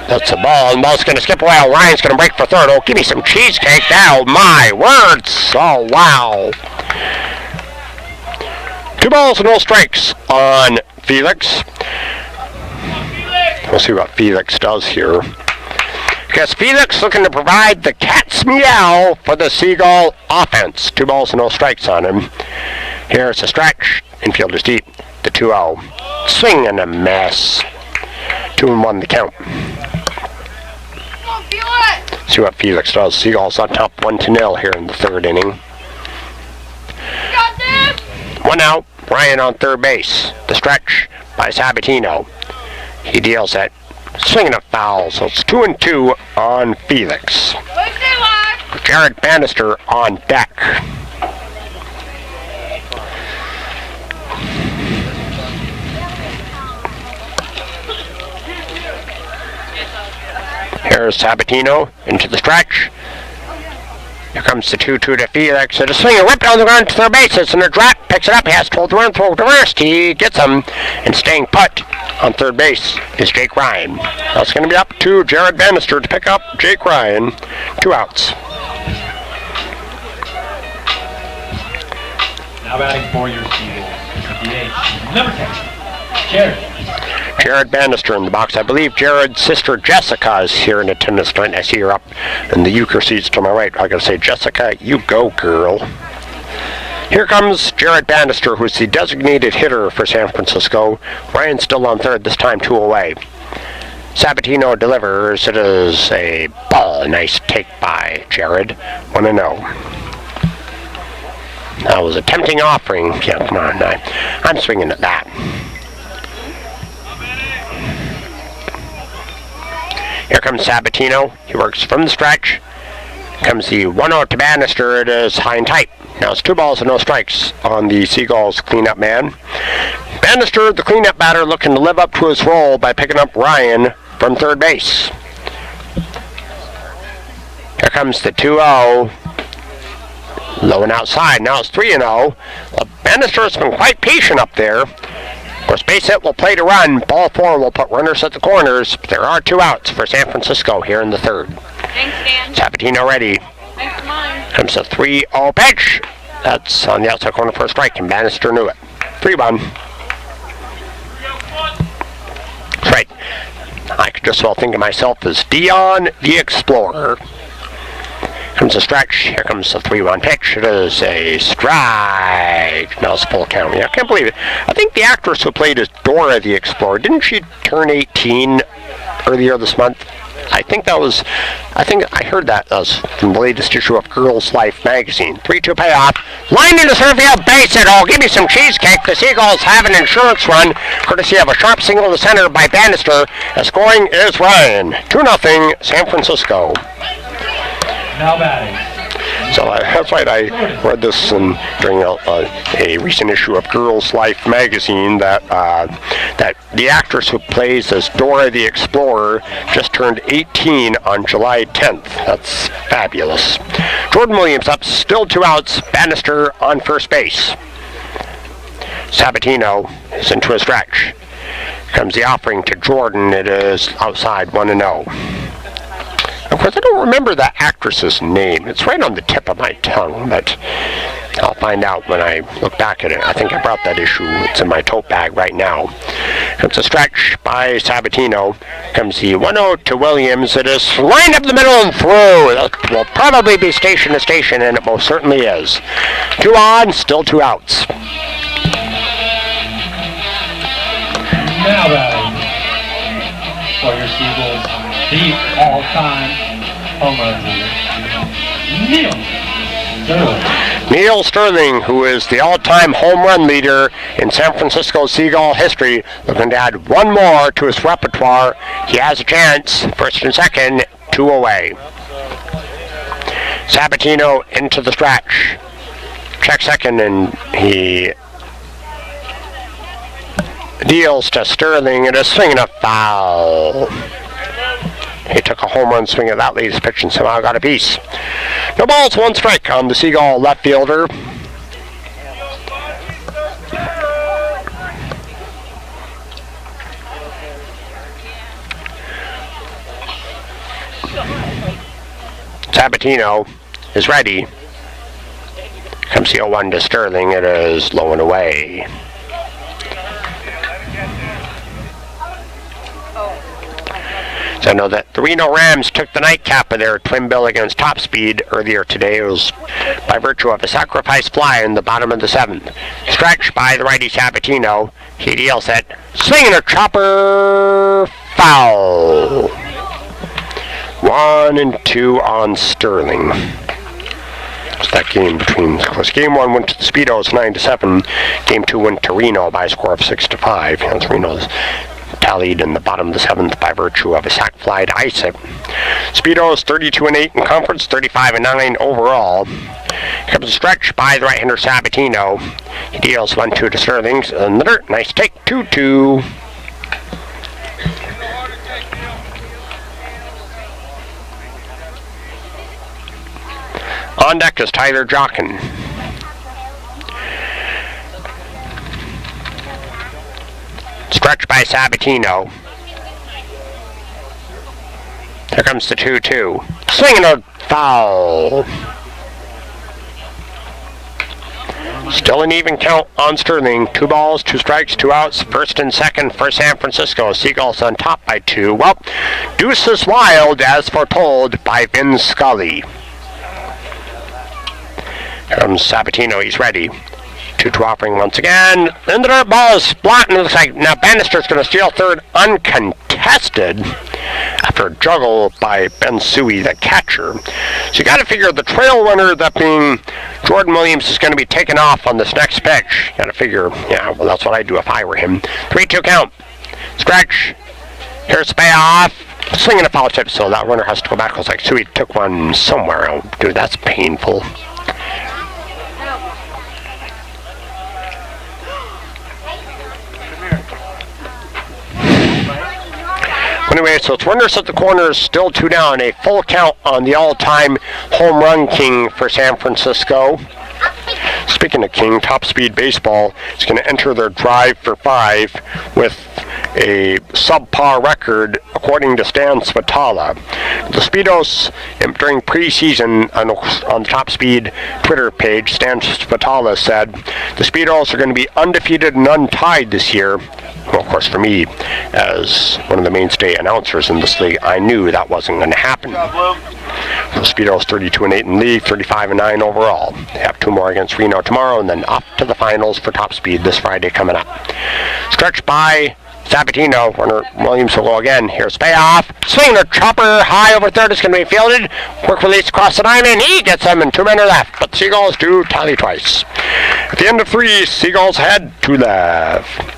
That's the ball, and the ball's going to skip away. Ryan's going to break for third. Oh, give me some cheesecake. Oh, my words. Oh, wow. 2 balls and no strikes on Felix. We'll see what Felix does here. Because Felix looking to provide the cat's meow for the Seagull offense. 2 balls and no strikes on him. Here's a stretch. Infield is deep. The 2-0. Swing and a miss. 2-1 the count. See what Felix does. Seagulls on top 1-0 here in the third inning. 1 out. Ryan on third base. The stretch by Sabatino. He deals it. Swinging a foul, so it's 2-2 on Felix. Jared Bannister on deck. Here's Sabatino into the stretch. Here comes the 2-2 to Felix. And a swing and whip down the ground to third base. It's in a drop. Picks it up. He has to hold the run. Throw reversed. He gets him. And staying put on third base is Jake Ryan. That's going to be up to Jared Bannister to pick up Jake Ryan. 2 outs. Now batting for your Seagulls. DH number 10, Jared. Jared Bannister in the box. I believe Jared's sister Jessica is here in attendance tonight. I see her up in the euchre seats to my right. I gotta say, Jessica, you go, girl. Here comes Jared Bannister, who's the designated hitter for San Francisco. Ryan still on third, this time 2 away. Sabatino delivers. It is a ball. Nice take by Jared. 1-0. That was a tempting offering. Yeah, come on. I'm swinging at that. Here comes Sabatino. He works from the stretch. Comes the 1-0 to Bannister. It is high and tight. Now it's 2 balls and no strikes on the Seagulls cleanup man. Bannister, the cleanup batter, looking to live up to his role by picking up Ryan from third base. Here comes the 2-0. Low and outside. Now it's 3-0. Well, Bannister has been quite patient up there. Of course, base hit will play to run. Ball 4 will put runners at the corners. But there are 2 outs for San Francisco here in the third. Thanks, Dan. Sabatino ready. Thanks for mine. Comes a 3-0 pitch. That's on the outside corner for a strike, and Bannister knew it. 3-1. That's right. I could just well think of myself as Dion the Explorer. Comes a stretch. Here comes the 3-1 pitch. It is a strike. Now it's full count. Yeah, I can't believe it. I think the actress who played as Dora the Explorer, didn't she turn 18 earlier this month? I think I heard that from the latest issue of Girls Life magazine. 3-2 payoff. Line into center field, base hit. Oh, give me some cheesecake. The Seagulls have an insurance run, courtesy of a sharp single to center by Bannister. The scoring is Ryan. 2-0 San Francisco. Now batting. So that's right, I read this during a recent issue of Girls Life magazine that the actress who plays as Dora the Explorer just turned 18 on July 10th. That's fabulous. Jordan Williams up, still 2 outs. Bannister on first base. Sabatino is into a stretch. Comes the offering to Jordan. It is outside 1-0. Of course, I don't remember that actress's name. It's right on the tip of my tongue, but I'll find out when I look back at it. I think I brought that issue. It's in my tote bag right now. Comes a stretch by Sabatino. Comes the 1-0 to Williams. It is lined up the middle and through. That will probably be station to station, and it most certainly is. 2 on, still 2 outs. Now batting for your Seagulls, the all-time home run leader, Neil Sterling. Neil Sterling, who is the all-time home run leader in San Francisco Seagull history, looking to add 1 more to his repertoire. He has a chance. First and second, 2 away. Sabatino into the stretch. Check second, and he deals to Sterling. It is swinging a foul. He took a home run swing at that latest pitch and somehow got a piece. No balls, 1 strike on the Seagull left fielder. Sabatino is ready. Comes the 0-1 to Sterling. It is low and away. So I know that the Reno Rams took the nightcap of their twin bill against Top Speed earlier today. It was by virtue of a sacrifice fly in the bottom of the 7th. Stretch by the righty Sabatino. He deals it. Swinging a chopper. Foul. 1-2 on Sterling. It's that game between, of course, game 1 went to the Speedos 9-7. Game 2 went to Reno by a score of 6-5. That's Reno's tallied in the bottom of the 7th by virtue of a sac fly to ice it. Speedos 32-8 in conference, 35-9 overall. Here comes a stretch by the right-hander Sabatino. He deals 1-2 to Sterling. Another nice take, 2-2. On deck is Tyler Jockin. Stretch by Sabatino. Here comes the 2-2. Swinging a foul. Still an even count on Sterling. 2 balls, 2 strikes, 2 outs. First and second for San Francisco. Seagulls on top by 2. Well, deuce is wild as foretold by Vin Scully. Here comes Sabatino. He's ready. 2-2 offering once again. And the dirt ball is blocked. And it looks like now Bannister's going to steal third uncontested after a juggle by Ben Suey, the catcher. So you got to figure the trail runner, that being Jordan Williams, is going to be taken off on this next pitch. You got to figure, yeah, well, that's what I'd do if I were him. 3-2 count. Stretch. Here's the payoff. Swinging a foul tip, so that runner has to go back. It was like Suey took one somewhere. Oh, dude, that's painful. Anyway, so it's runners at the corners, still 2 down. A full count on the all-time home run king for San Francisco. Speaking of king, Top Speed Baseball is going to enter their drive for 5 with a subpar record, according to Stan Spatala. The Speedos, during preseason on the Top Speed Twitter page, Stan Spatala said, the Speedos are going to be undefeated and untied this year. Well, of course, for me, as one of the mainstay announcers in this league, I knew that wasn't going to happen. The Speedos 32-8 in league, 35-9 overall. They have 2 more against Reno tomorrow, and then up to the finals for Top Speed this Friday coming up. Stretched by Sabatino. Runner Williams will go again. Here's payoff. Swinging a chopper high over third. It's going to be fielded. Quick release across the diamond. He gets him, and 2 men are left. But Seagulls do tally twice. At the end of 3, Seagulls had 2 left.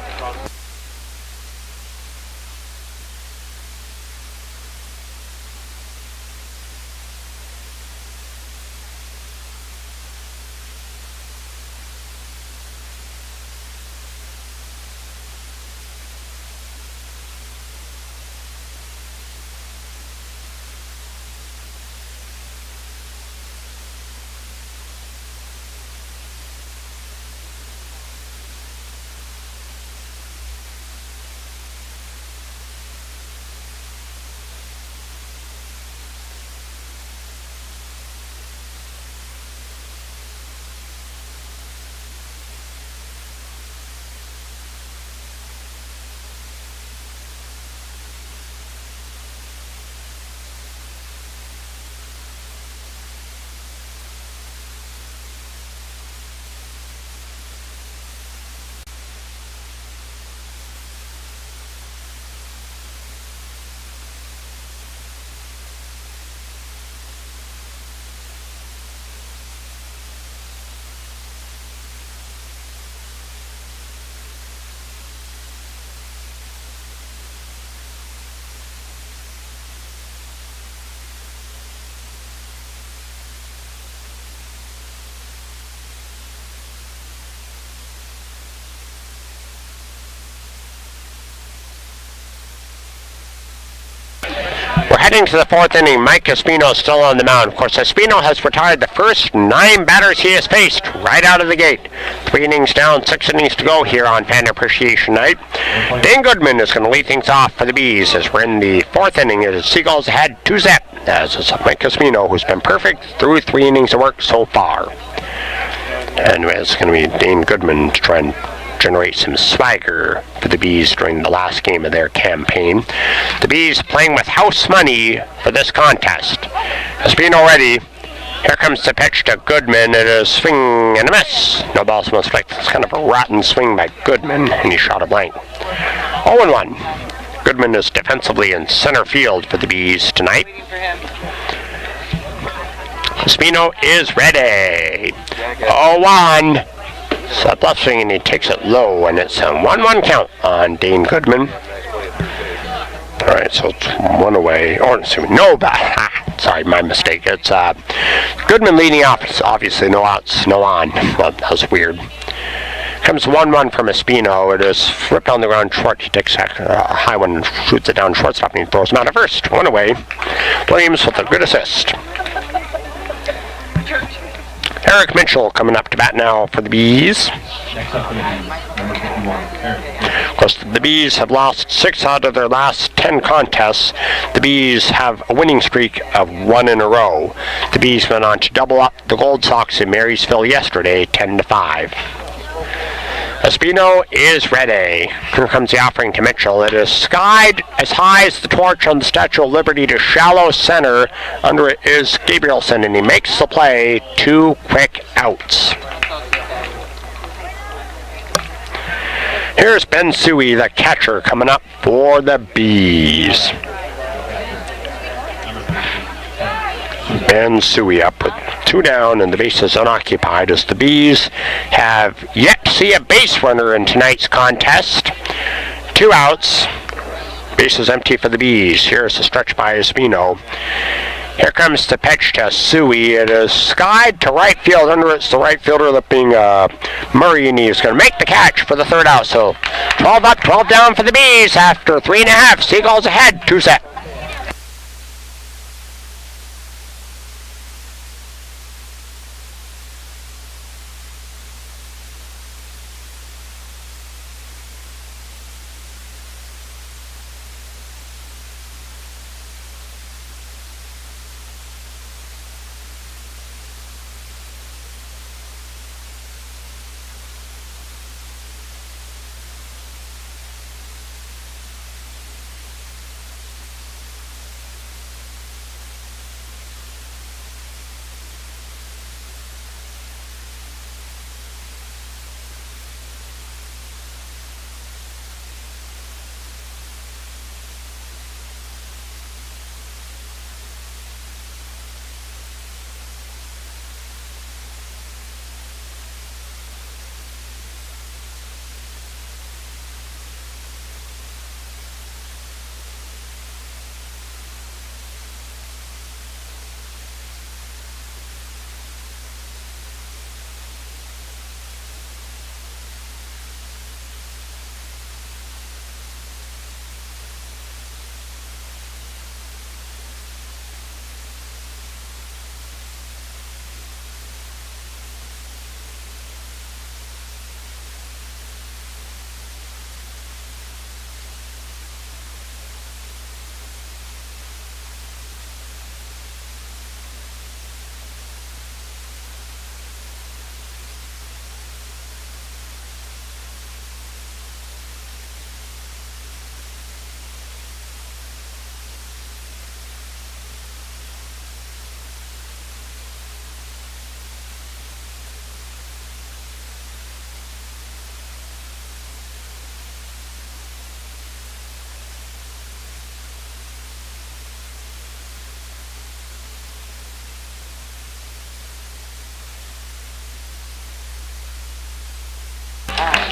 We're heading to the 4th inning. Mike Espino is still on the mound. Of course, Espino has retired the first 9 batters he has faced right out of the gate. 3 innings down, 6 innings to go here on Fan Appreciation Night. Dane Goodman is going to lead things off for the Bees as we're in the 4th inning. The Seagulls ahead 2-0. As it's Mike Espino, who's been perfect through 3 innings of work so far. Anyway, it's going to be Dane Goodman to try and generate some swagger for the Bees during the last game of their campaign. The Bees playing with house money for this contest. Espino ready. Here comes the pitch to Goodman. It is swing and a miss. No balls, no strikes. It's kind of a rotten swing by Goodman, and he shot a blank. 0-1. Goodman is defensively in center field for the Bees tonight. Espino is ready. 0-1. Set left swing, and he takes it low, and it's a 1-1 count on Dane Goodman. All right, so it's 1 away. Or no, sorry, my mistake. It's Goodman leading off. It's obviously no outs, no on. Well, that was weird. Comes 1-1 from Espino. It is flipped on the ground short. He takes a high one and shoots it down shortstop, and he throws him out at first. 1 away. Williams with a good assist. Eric Mitchell coming up to bat now for the Bees. Next up for the Bees, number 51, Eric. Of course, the Bees have lost 6 out of their last 10 contests. The Bees have a winning streak of 1 in a row. The Bees went on to double up the Gold Sox in Marysville yesterday, 10-5. Espino is ready. Here comes the offering to Mitchell. It is skied as high as the torch on the Statue of Liberty to shallow center. Under it is Gabrielson, and he makes the play. 2 quick outs. Here's Ben Suey, the catcher, coming up for the Bees. Ben Suey up with 2 down and the bases unoccupied as the Bees have yet to see a base runner in tonight's contest. 2 outs. Bases empty for the Bees. Here's a stretch by Espino. Here comes the pitch to Suey. It is skied to right field. Under it's the right fielder, that being Murray, and he's going to make the catch for the 3rd out. So 12 up, 12 down for the Bees after 3.5. Seagulls ahead, 2 set.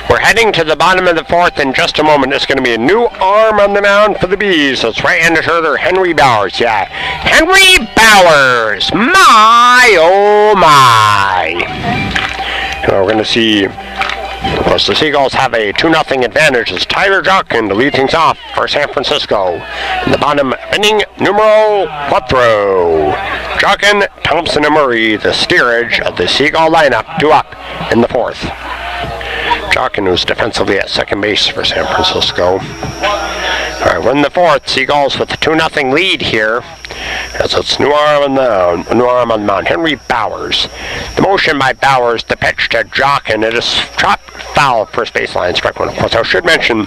We're heading to the bottom of the 4th in just a moment. It's going to be a new arm on the mound for the Bees. So it's right-handed hitter Henry Bowers. Yeah, Henry Bowers. My, oh my. And we're going to see, of course, the Seagulls have a 2-0 advantage as Tyler Jochen to lead things off for San Francisco. In the bottom, inning numero 4. Jochen, Thompson, and Murray, the steerage of the Seagull lineup, 2 up in the 4th. Jochen, who's defensively at second base for San Francisco. All right, we're in the 4th. Seagulls with a 2-0 lead here. As it's new arm on the mound. Henry Bowers. The motion by Bowers, the pitch to Jochen. It is chopped foul, first baseline, strike 1. Of course, I should mention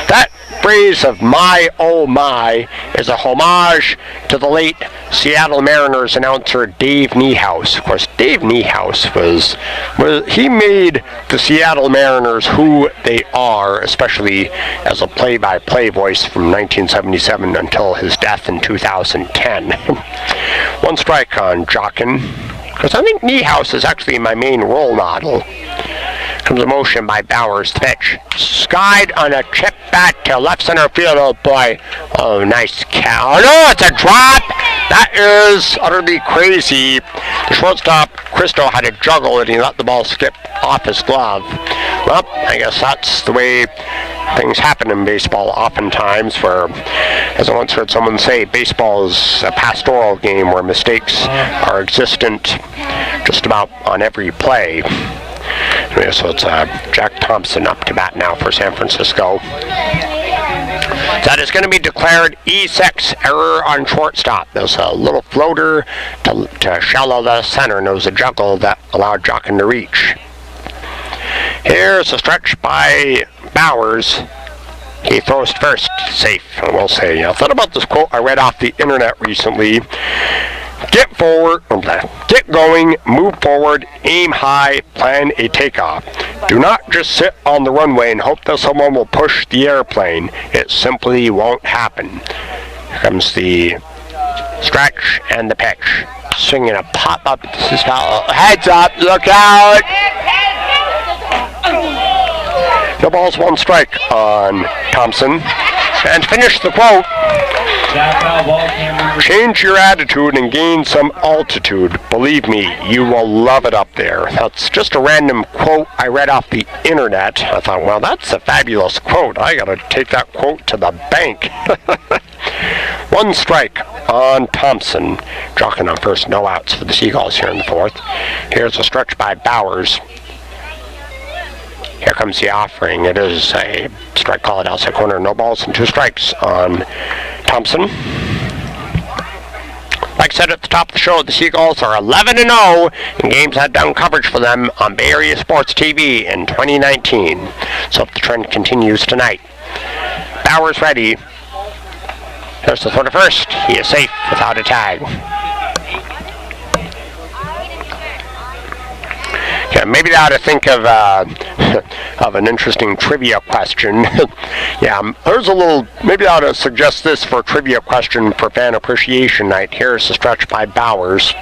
that phrase of my oh my is a homage to the late Seattle Mariners announcer Dave Niehaus. Of course, Dave Niehaus he made the Seattle Mariners who they are, especially as a play-by-play voice from 1977 until his death in 2010. 1 strike on Jochen, because I think Niehaus is actually my main role model. Comes a motion by Bowers. The pitch skied on a chip bat to left center field. Oh boy. Oh, nice cow. Oh no, it's a drop. That is utterly crazy. The shortstop, Cristo, had to juggle it and he let the ball skip off his glove. Well, I guess that's the way things happen in baseball oftentimes where, as I once heard someone say, baseball is a pastoral game where mistakes are existent just about on every play. Anyway, so it's Jack Thompson up to bat now for San Francisco. That is going to be declared E6, error on shortstop. There's a little floater to shallow the center, and there was a juggle that allowed Jockin to reach. Here's a stretch by Bowers. He throws first, safe, I will say. I thought about this quote I read off the internet recently. Get forward, get going, move forward, aim high, plan a takeoff. Do not just sit on the runway and hope that someone will push the airplane. It simply won't happen. Here comes the stretch and the pitch. Swinging a pop-up. Heads up, look out! No balls, one strike on Thompson. And finish the quote. Change your attitude and gain some altitude. Believe me, you will love it up there. That's just a random quote I read off the internet. I thought, well, that's a fabulous quote. I gotta take that quote to the bank. One strike on Thompson. Jockin on first, no outs for the Seagulls here in the fourth. Here's a stretch by Bowers. Here comes the offering. It is a strike call at outside corner. No balls and two strikes on Thompson. Like I said at the top of the show, the Seagulls are 11-0 in games had down coverage for them on Bay Area Sports TV in 2019. So if the trend continues tonight. Bowers ready. Here's the throw to first. He is safe without a tag. Yeah, maybe I ought to think of an interesting trivia question. Yeah, there's a little, maybe I ought to suggest this for a trivia question for Fan Appreciation Night. Here's the stretch by Bowers.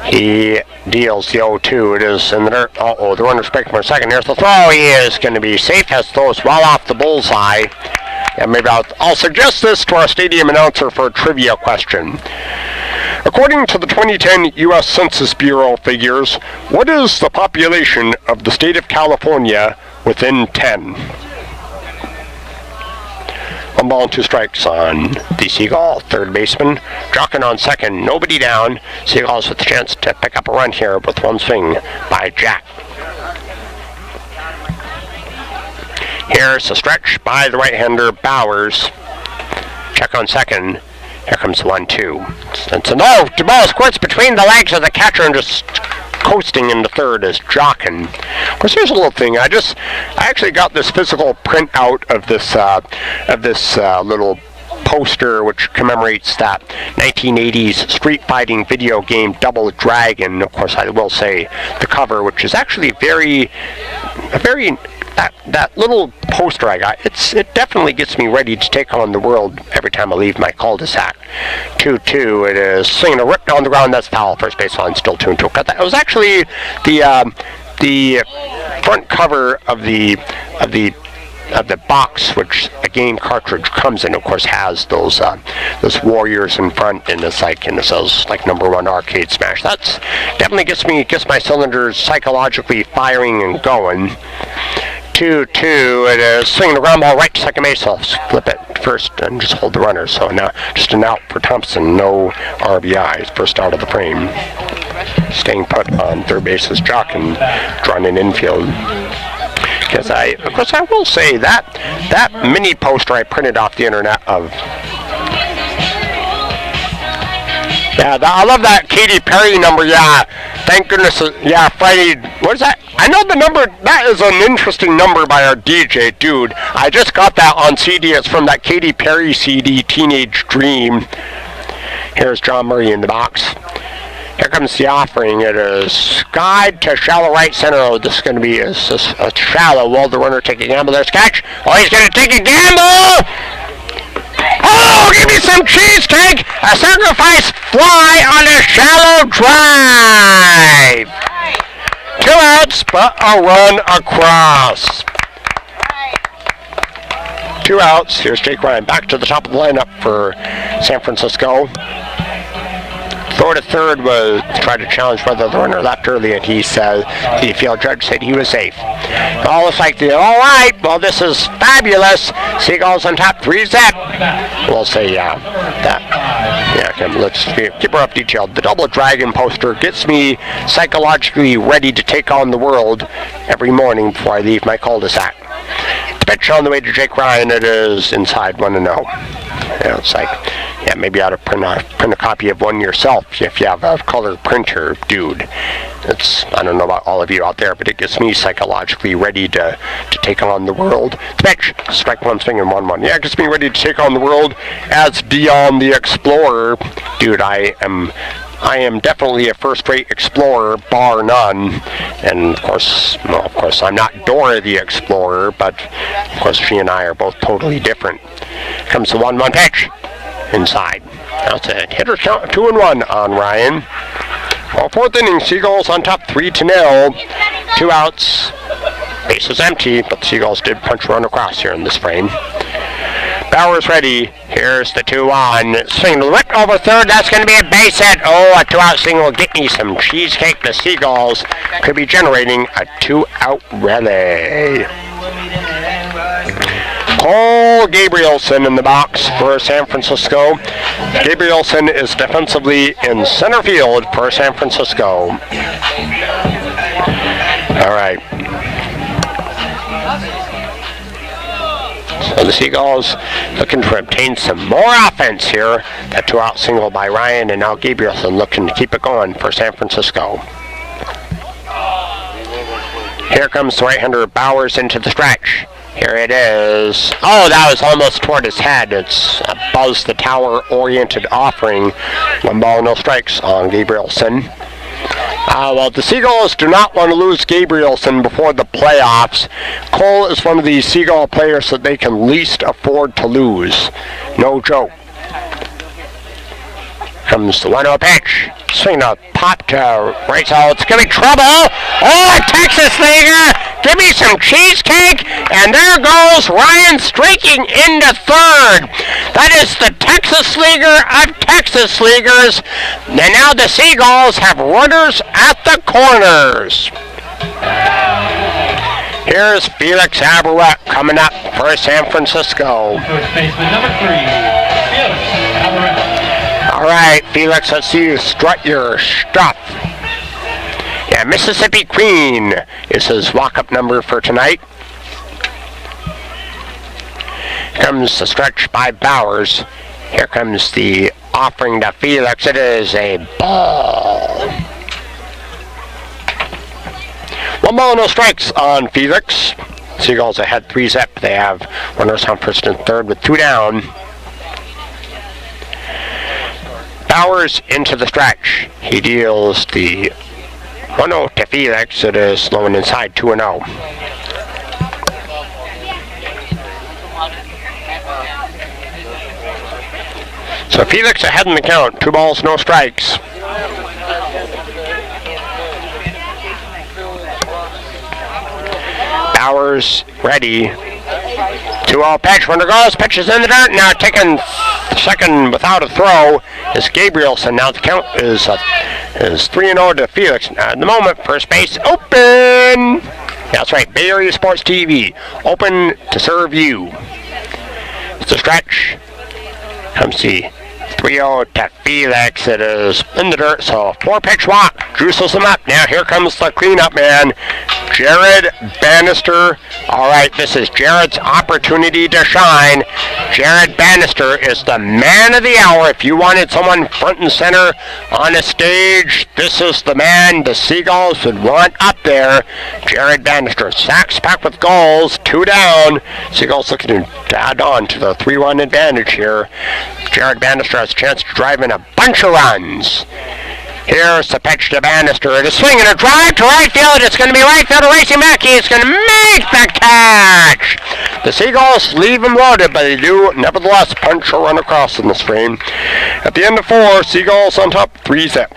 He deals the 0-2. It is in the dirt. The runner's breaking for a second. Here's the throw. He is going to be safe. Has throws well off the bullseye. Yeah, maybe I'll suggest this to our stadium announcer for a trivia question. According to the 2010 U.S. Census Bureau figures, what is the population of the state of California within 10? One ball and two strikes on the Seagull, third baseman. Jockin on second, nobody down. Seagulls with the chance to pick up a run here with one swing by Jack. Here's a stretch by the right-hander, Bowers. Check on second. Here comes 1-2. It's a no. The ball squirts between the legs of the catcher and just coasting into third is Jockin. Of course, here's a little thing. I actually got this physical printout of this little poster which commemorates that 1980s street fighting video game Double Dragon. Of course, I will say the cover, which is actually very that little poster I got, it definitely gets me ready to take on the world every time I leave my cul-de-sac. 2-2, it is swinging a rip down the ground, that's foul. First baseline still 2-2. Cut that. It was actually the front cover of the box, which a game cartridge comes in, of course, has those warriors in front, and it's like, and it says like #1 arcade smash. That's definitely gets my cylinders psychologically firing and going. 2-2, it is swinging the ground ball right to second base. I'll flip it first and just hold the runner. So now just an out for Thompson, no RBIs, first out of the frame. Staying put on third base is Jockin, drawn in infield. Because I will say that mini poster I printed off the internet of. Yeah, I love that Katy Perry number. Yeah, thank goodness. Yeah, Friday. What is that? I know the number. That is an interesting number by our DJ, dude. I just got that on CD. It's from that Katy Perry CD, Teenage Dream. Here's John Murray in the box. Here comes the offering. It is guide to shallow right center. Oh, this is going to be a shallow. Will the runner take a gamble? There's catch. Oh, he's going to take a gamble. Oh, give me some cheesecake. A sacrifice fly on a shallow drive. 2 outs, but a run across. 2 outs. Here's Jake Ryan back to the top of the lineup for San Francisco. Throw to third was to try to challenge whether the runner left early, and he said the field judge said he was safe. All looks like all right. Well, this is fabulous. Seagulls on top, 3-zip. We'll say that. Yeah, okay, let's keep her up detailed. The double dragon poster gets me psychologically ready to take on the world every morning before I leave my cul-de-sac. The pitch on the way to Jake Ryan, it is inside 1-0. Yeah, it's like, yeah, maybe you ought to print a copy of one yourself if you have a color printer, dude. It's, I don't know about all of you out there, but it gets me psychologically ready to take on the world. The pitch, strike one swing and 1-1. Yeah, it gets me ready to take on the world as Dion the Explorer. Dude, I am definitely a first-rate explorer, bar none. And of course, I'm not Dora the Explorer, but of course she and I are both totally different. Comes the 1-1 pitch. Inside. That's a hitter count 2-1 on Ryan. Well, fourth inning, Seagulls on top 3-0. 2 outs. Base is empty, but the Seagulls did punch run across here in this frame. Bauer's ready. Here's the 2-1. Swing to the left over third. That's going to be a base hit. Oh, a 2-out single will get me some cheesecake. The Seagulls could be generating a 2-out rally. Cole Gabrielson in the box for San Francisco. Gabrielson is defensively in center field for San Francisco. All right. So the Seagulls looking to obtain some more offense here. That 2-out single by Ryan, and now Gabrielson looking to keep it going for San Francisco. Here comes the right-hander Bowers into the stretch. Here it is. Oh, that was almost toward his head. It's a Buzz the Tower-oriented offering. 1 ball, no strikes on Gabrielson. Well, the Seagulls do not want to lose Gabrielson before the playoffs. Cole is one of the Seagull players that they can least afford to lose. No joke. Comes the 1-0 pitch. Swing a pop to right side. It's going to be trouble. Oh, a Texas Leaguer. Give me some cheesecake. And there goes Ryan streaking into third. That is the Texas Leaguer of Texas Leaguers. And now the Seagulls have runners at the corners. Here's Felix Averett coming up for San Francisco. First baseman number 3, Felix Averett. All right, Felix, let's see you strut your stuff. Yeah, Mississippi Queen is his walk-up number for tonight. Comes the stretch by Bowers. Here comes the offering to Felix. It is a ball. 1 ball, no strikes on Felix. Seagulls ahead 3-zip. They have runners on first and third with 2 down. Bowers into the stretch. He deals the 1-0 to Felix. It is low and inside 2-0. So Felix ahead in the count. 2 balls, no strikes. Bowers ready. 2-0 pitch. Runner goes. Pitches in the dirt. Now taking second without a throw is Gabrielson. Now the count is 3-0 to Felix. Now at the moment, first base open. That's right. Bay Area Sports TV. Open to serve you. It's a stretch. Come see. 3-0 to Felix. It is in the dirt, so 4-pitch walk. Juices him up. Now here comes the cleanup man, Jared Bannister. All right, this is Jared's opportunity to shine. Jared Bannister is the man of the hour. If you wanted someone front and center on a stage, this is the man the Seagulls would want up there. Jared Bannister. Sacks packed with goals. 2 down. Seagulls looking to add on to the 3-1 advantage here. Jared Bannister has a chance to drive in a bunch of runs. Here's the pitch to Bannister. It is swinging a drive to right field. It's going to be right fielder racing back. He's going to make the catch. The Seagulls leave him loaded, but they do nevertheless punch a run across in this frame. At the end of 4, Seagulls on top, 3-zip.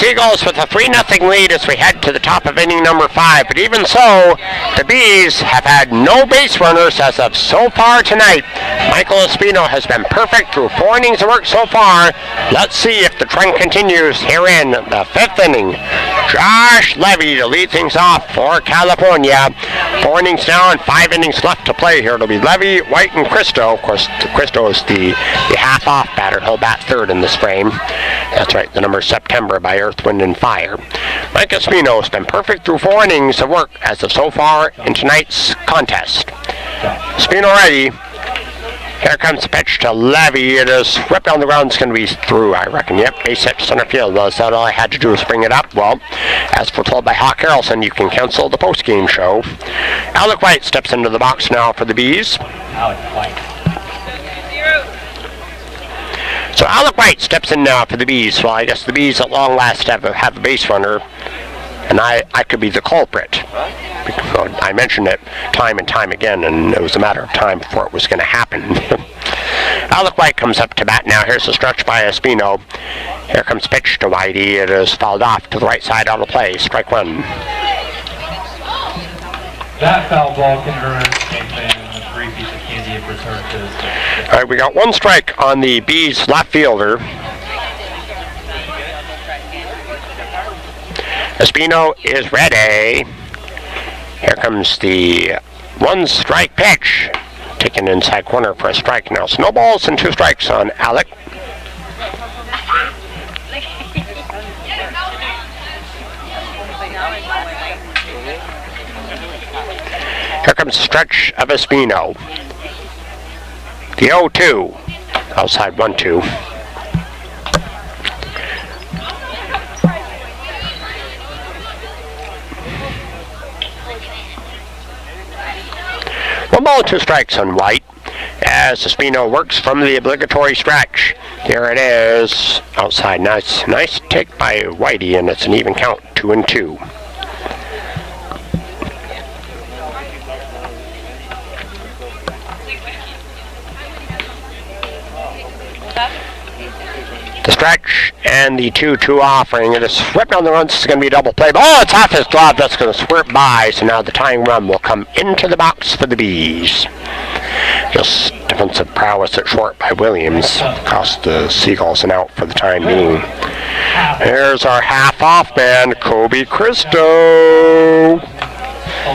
Seagulls with a 3-0 lead as we head to the top of inning number 5. But even so, the Bees have had no base runners as of so far tonight. Michael Espino has been perfect through 4 innings of work so far. Let's see if the trend continues here in the 5th inning. Josh Levy to lead things off for California. 4 innings now and 5 innings left to play here. It'll be Levy, White, and Cristo. Of course, Cristo is the half-off batter. He'll bat 3rd in this frame. That's right, the number September by Earth, Wind, and Fire. Mike Espino has been perfect through 4 innings of work as of so far in tonight's contest. Espino ready. Here comes the pitch to Levy. It is ripped down the ground. It's going to be through, I reckon. Yep, base hit to center field. That's all I had to do was bring it up. Well, as foretold by Hawk Harrelson, you can cancel the post-game show. Alec White steps into the box now for the Bees. Alec White. So Alec White steps in now for the Bees. Well, I guess the Bees at long last have a base runner, and I could be the culprit. Because I mentioned it time and time again, and it was a matter of time before it was going to happen. Alec White comes up to bat now. Here's the stretch by Espino. Here comes pitch to Whitey. It is fouled off to the right side out of play. Strike 1. That foul ball can earn a fan a free piece of candy if returned to the... All right, we got 1 strike on the Bees left fielder. Espino is ready. Here comes the 1-strike pitch. Taken inside corner for a strike now. So no balls and 2 strikes on Alec. Here comes the stretch of Espino. The 0-2. Outside 1-2. One ball, 2 strikes on White as Espino works from the obligatory stretch. There it is. Outside. Nice take by Whitey, and it's an even count, 2-2. The stretch and the 2-2 offering. It is ripped on the runs. It's going to be a double play. Oh, it's off his glove. That's going to squirt by. So now the tying run will come into the box for the Bees. Just defensive prowess at short by Williams. Cost the Seagulls an out for the time being. Here's our half-off man, Kobe Cristo.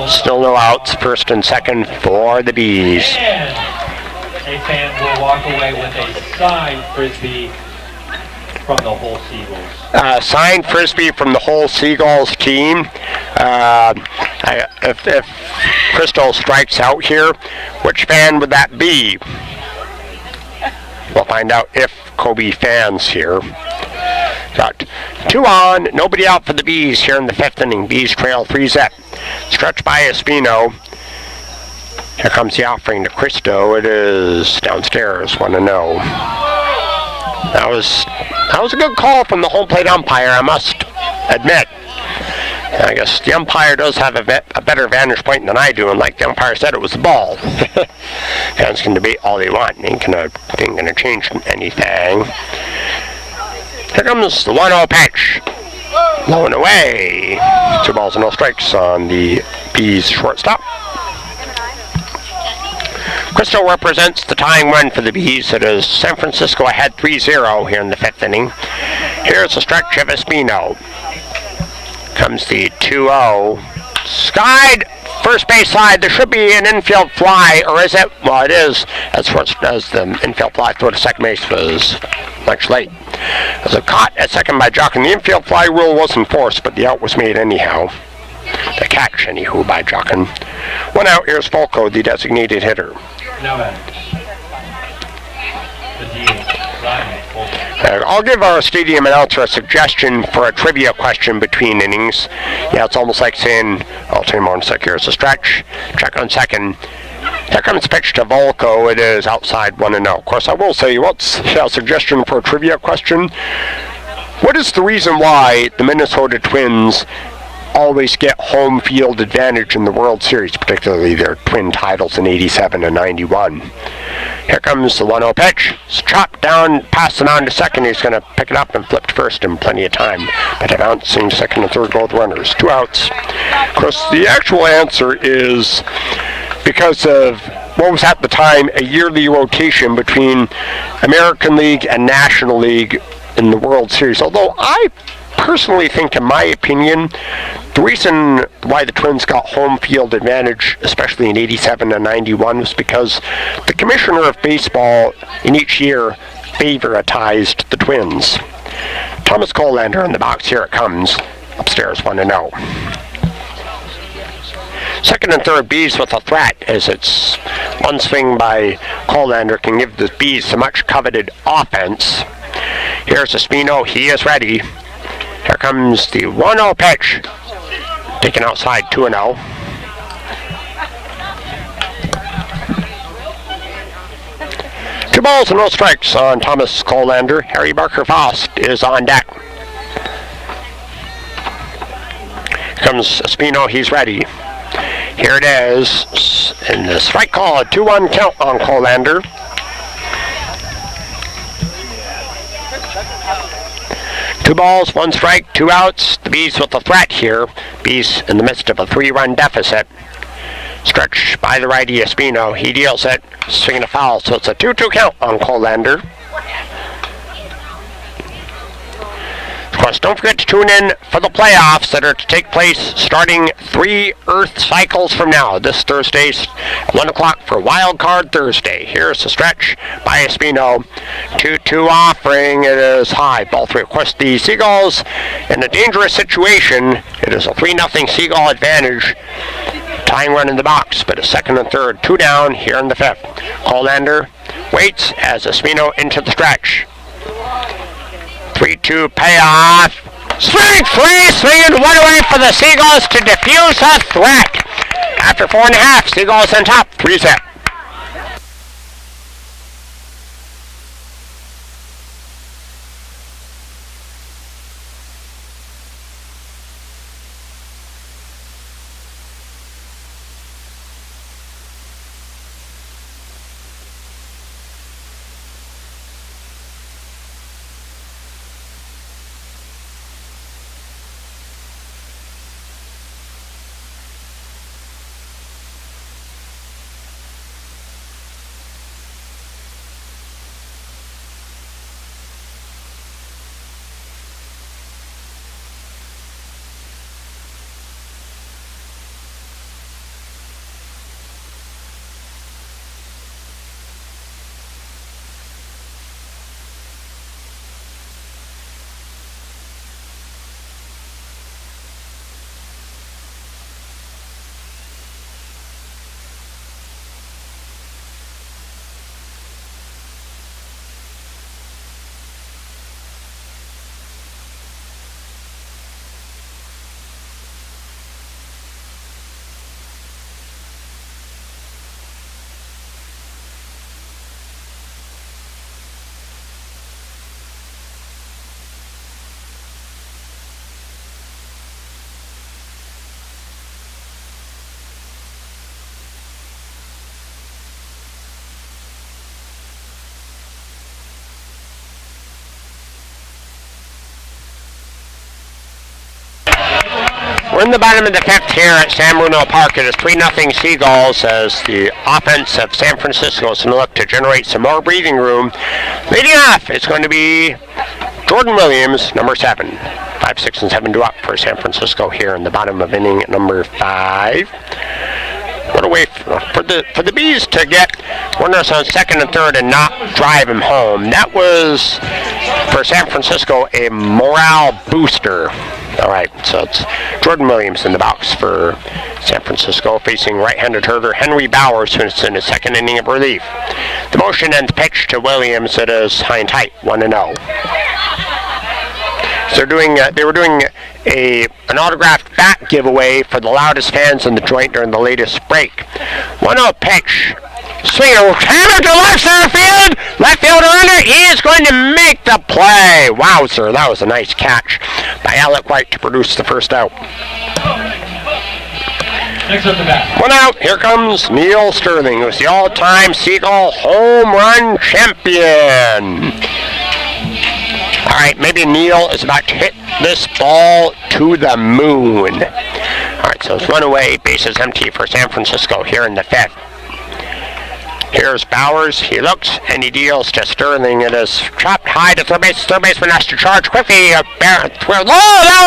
Still no outs. 1st and 2nd for the Bees. A fan will walk away with a signed Frisbee from the whole Seagulls. Signed Frisbee from the whole Seagulls team. If Crystal strikes out here, which fan would that be? We'll find out if Kobe fans here. Got 2 on, nobody out for the Bees here in the 5th inning. Bees trail 3-0. Stretch by Espino. Here comes the offering to Cristo. It is downstairs, 1-0. That was a good call from the home plate umpire, I must admit. I guess the umpire does have a better vantage point than I do, and like the umpire said, it was the ball. Fans can debate all they want. Ain't gonna change anything. Here comes the 1-0 pitch. Low and away. 2 balls and no strikes on the Bees shortstop. Cristo represents the tying run for the Bees. It is San Francisco ahead 3-0 here in the 5th inning. Here's the stretch of Espino. Comes the 2-0. Skied first base side. There should be an infield fly, or is it? Well, it is. As far as the infield fly throw to second base was much late. As a caught at second by Jock, and the infield fly rule was enforced, but the out was made anyhow. The catch, anywho, by Jockin. 1 out. Here's Folco, the designated hitter. No man. The DH. I'll give our stadium announcer a suggestion for a trivia question between innings. Yeah, it's almost like saying, I'll tell you more in a sec. Here's a stretch. Check on second. Here comes pitch to Volko. It is outside 1-0. Of course, I will say, what's a suggestion for a trivia question? What is the reason why the Minnesota Twins always get home field advantage in the World Series, particularly their twin titles in 87 and 91? Here comes the 1-0 pitch. It's chopped down past the mound to second. He's going to pick it up and flip to first in plenty of time. But a bouncing second and third go with runners. 2 outs. Of course, the actual answer is because of what was at the time a yearly rotation between American League and National League in the World Series. Although I personally think, in my opinion, the reason why the Twins got home field advantage, especially in 87 and 91, was because the commissioner of baseball in each year favoritized the Twins. Thomas Colander in the box. Here it comes. Upstairs, 1-0. Second and third, Bees with a threat, as it's one swing by Colander can give the Bees the much coveted offense. Here's Espino. He is ready. Here comes the 1-0 pitch. Taken outside, 2-0. Two balls and no strikes on Thomas Colander. Harry Barker Faust is on deck. Here comes Espino. He's ready. Here it is. And the strike call, a 2-1 count on Colander. Two balls, 1 strike, 2 outs. The Bees with a threat here. Bees in the midst of a 3-run deficit. Stretch by the righty Espino. He deals it. Swinging a foul, so it's a 2-2 count on Colander. Of course, don't forget to tune in for the playoffs that are to take place starting 3 Earth cycles from now. This Thursday, 1 o'clock for Wild Card Thursday. Here's the stretch by Espino. 2-2 offering. It is high. Ball 3. Of course, the Seagulls in a dangerous situation. It is a 3-0 Seagull advantage. Tying run in the box, but a second and third. 2 down here in the 5th. Colander waits as Espino into the stretch. 3-2 payoff. Swing 3, swinging 1 away for the Seagulls to defuse a threat. After 4.5, Seagulls on top, 3-0. We're in the bottom of the 5th here at San Bruno Park. It is 3-0 Seagulls as the offense of San Francisco is going to look to generate some more breathing room. Leading off, it's going to be Jordan Williams, number 7. 5, 6, and 7 to up for San Francisco here in the bottom of inning number 5. What a way for the Bees to get runners on second and third and not drive him home. That was, for San Francisco, a morale booster. All right, so it's Jordan Williams in the box for San Francisco, facing right-handed hitter Henry Bowers, who's in his second inning of relief. The motion and the pitch to Williams. It is high and tight, 1-0. So they were doing an autographed bat giveaway for the loudest fans in the joint during the latest break. 1-0 pitch. Swinger, hammer to left center field. Left fielder under. He is going to make the play. Wowzer, that was a nice catch by Alec White to produce the first out. Next up the bat. One out. Here comes Neil Sterling, who's the all-time Seagull home run champion. All right, maybe Neil is about to hit this ball to the moon. All right, so it's one away, bases empty for San Francisco here in the fifth. Here's Bowers. He looks and he deals to Sterling. It is chopped high to third base. Third baseman has to charge quickly. Oh, that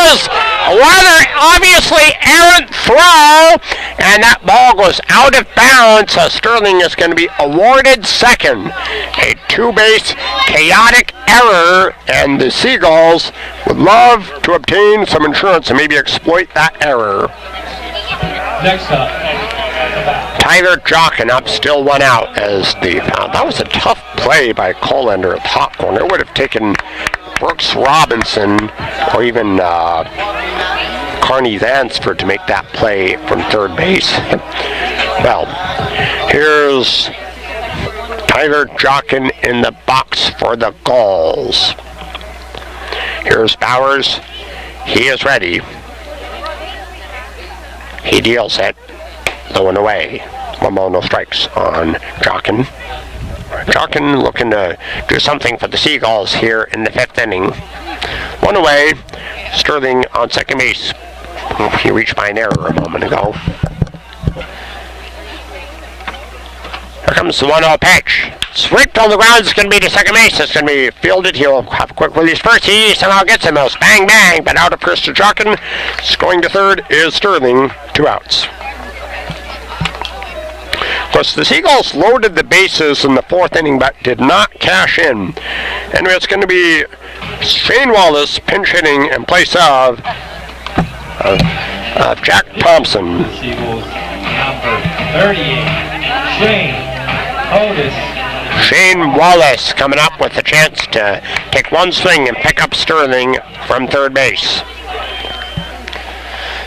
was a rather obviously errant throw, and that ball goes out of bounds. So Sterling is going to be awarded second. A two-base chaotic error, and the Seagulls would love to obtain some insurance and maybe exploit that error. Next up. Tyler Jockin up, still one out as that was a tough play by Colander at the hot corner. It would have taken Brooks Robinson or even Carney Vansford to make that play from third base. Well, here's Tyler Jockin in the box for the Gulls. Here's Bowers. He is ready. He deals it. Low and away. 1 ball, no strikes on Jockin. Jockin looking to do something for the Seagulls here in the fifth inning. One away. Sterling on second base. He reached by an error a moment ago. Here comes the 1-0 pitch. Swept on the ground. It's going to be to second base. It's going to be fielded. He'll have a quick release first. He somehow gets him. It's bang, bang. But out of first to Jockin. Going to third is Sterling. 2 outs. Of course, the Seagulls loaded the bases in the fourth inning, but did not cash in. And it's going to be Shane Wallace pinch hitting in place of Jack Thompson. Seagulls number 38. Shane Wallace coming up with a chance to take one swing and pick up Sterling from third base.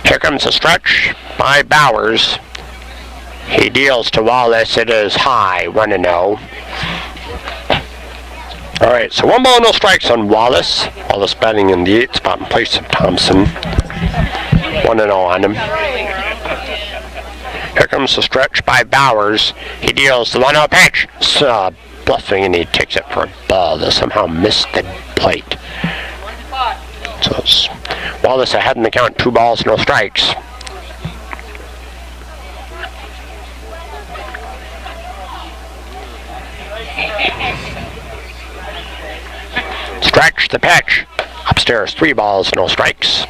Here comes a stretch by Bowers. He deals to Wallace. It is high, 1-0. All right, so 1 ball, no strikes on Wallace. Wallace batting in the 8th spot in place of Thompson. 1-0 on him. Here comes the stretch by Bowers. He deals the 1-0 pitch. Bluffing, and he takes it for a ball that somehow missed the plate. So it's Wallace ahead in the count, 2 balls, no strikes. Stretch the pitch. Upstairs, 3 balls, no strikes.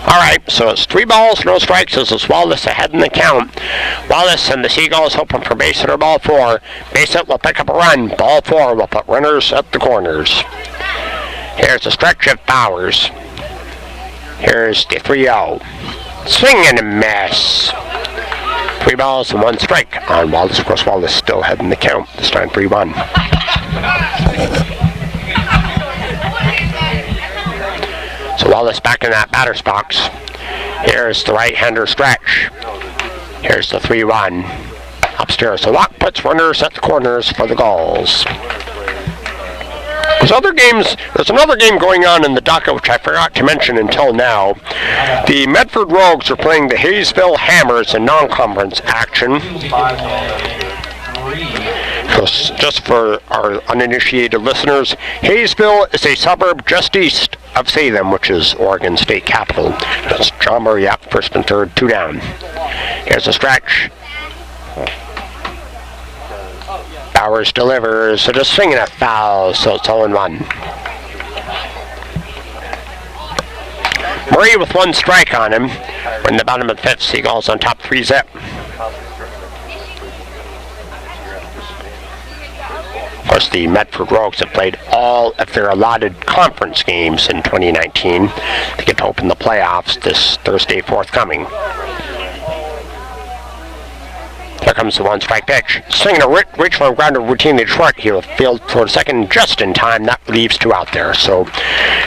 All right, so it's 3 balls, no strikes. This is Wallace ahead in the count. Wallace and the Seagulls hoping for base hit or ball 4. Base hit will pick up a run. Ball 4 will put runners at the corners. Here's a stretch of Bowers. Here's the 3-0. Swing and a miss. 3 balls and 1 strike on Wallace. Of course, Wallace still heading the count. This time 3-1. So Wallace back in that batter's box. Here's the right-hander stretch. Here's the 3-1. Upstairs, so Locke puts runners at the corners for the Gulls. There's another game going on in the docket which I forgot to mention until now. The Medford Rogues are playing the Hayesville Hammers in non-conference action. Just for our uninitiated listeners, Hayesville is a suburb just east of Salem, which is Oregon state capital. That's John Murray up, first and third, 2 down. Here's a stretch. Bowers delivers, so just swinging a foul, so it's 0-1. Murray with 1 strike on him. We're in the bottom of the 5th. Seagulls on top 3-zip. Of course, the Medford Rogues have played all of their allotted conference games in 2019. They get to open the playoffs this Thursday forthcoming. Here comes the 1-strike pitch. Swinging a reach for a grounder routinely short. He'll field for second just in time. That leaves 2 out there. So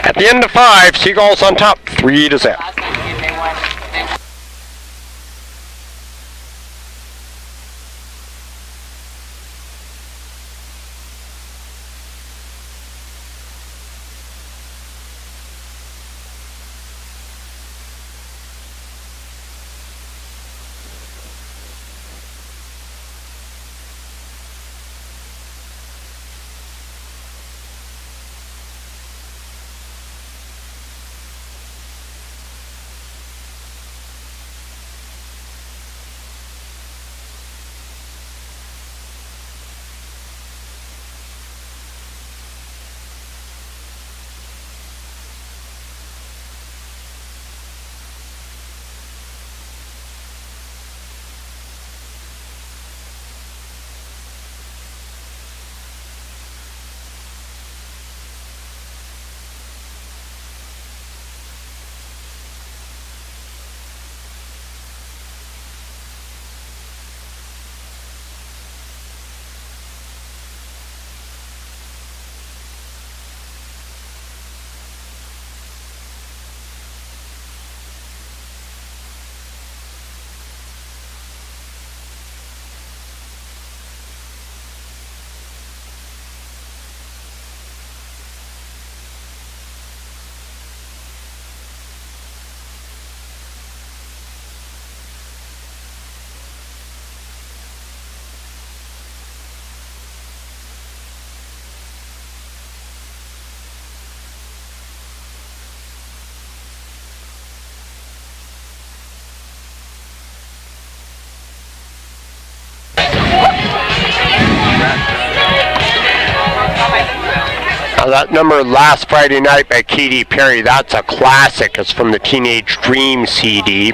at the end of 5, Seagulls on top 3-0. That number last Friday night by Katy Perry, that's a classic. It's from the Teenage Dream CD.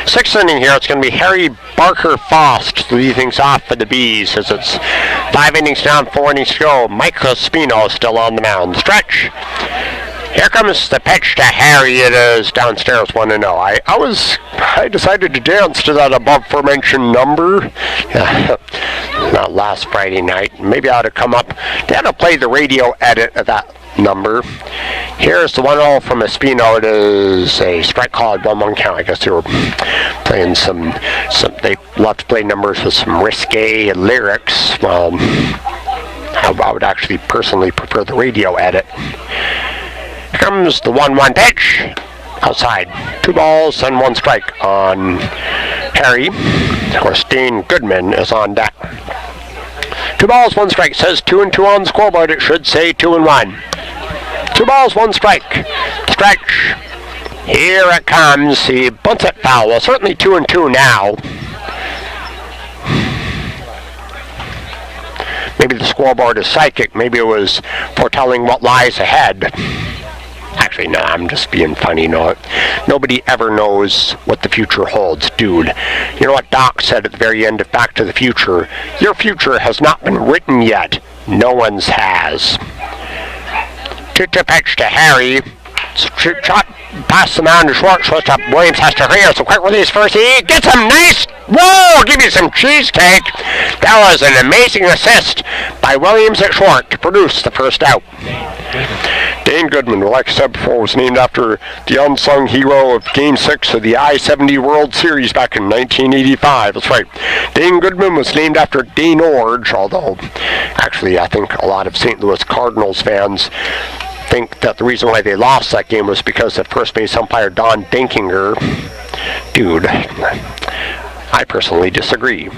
Sixth inning here, it's going to be Harry Barker Faust to lead things off for the Bees as it's 5 innings down, 4 innings to go. Michael Spino still on the mound. Stretch. Here comes the pitch to Harry. It is downstairs 1-0. I decided to dance to that above aforementioned number. Not last Friday night. Maybe I ought to come up. They had to play the radio edit of that number. Here's the 1-0 from Espino. It is a strike call at 1-1 count. I guess they were playing some they love to play numbers with some risque lyrics. I would actually personally prefer the radio edit. Here comes the 1-1 pitch. Outside. 2 balls and 1 strike on Harry. Of course, Dane Goodman is on deck. 2 balls, 1 strike. Says 2-2 on the scoreboard. It should say 2-1. 2 balls, 1 strike. Stretch. Here it comes. He bunts it foul. Well, certainly 2-2 now. Maybe the scoreboard is psychic. Maybe it was foretelling what lies ahead. Actually, no, I'm just being funny. No, nobody ever knows what the future holds, dude. You know what Doc said at the very end of Back to the Future? Your future has not been written yet. No one's has. 2-2 pitch to Harry. Shot past the mound to short. Shortstop Williams has to hurry. So quick release first. He gets him nice. Whoa! Give you some cheesecake. That was an amazing assist by Williams at short to produce the first out. Dane Goodman, like I said before, was named after the unsung hero of Game 6 of the I-70 World Series back in 1985. That's right. Dane Goodman was named after Dane Orge, although actually I think a lot of St. Louis Cardinals fans think that the reason why they lost that game was because of first base umpire Don Denkinger. Dude, I personally disagree.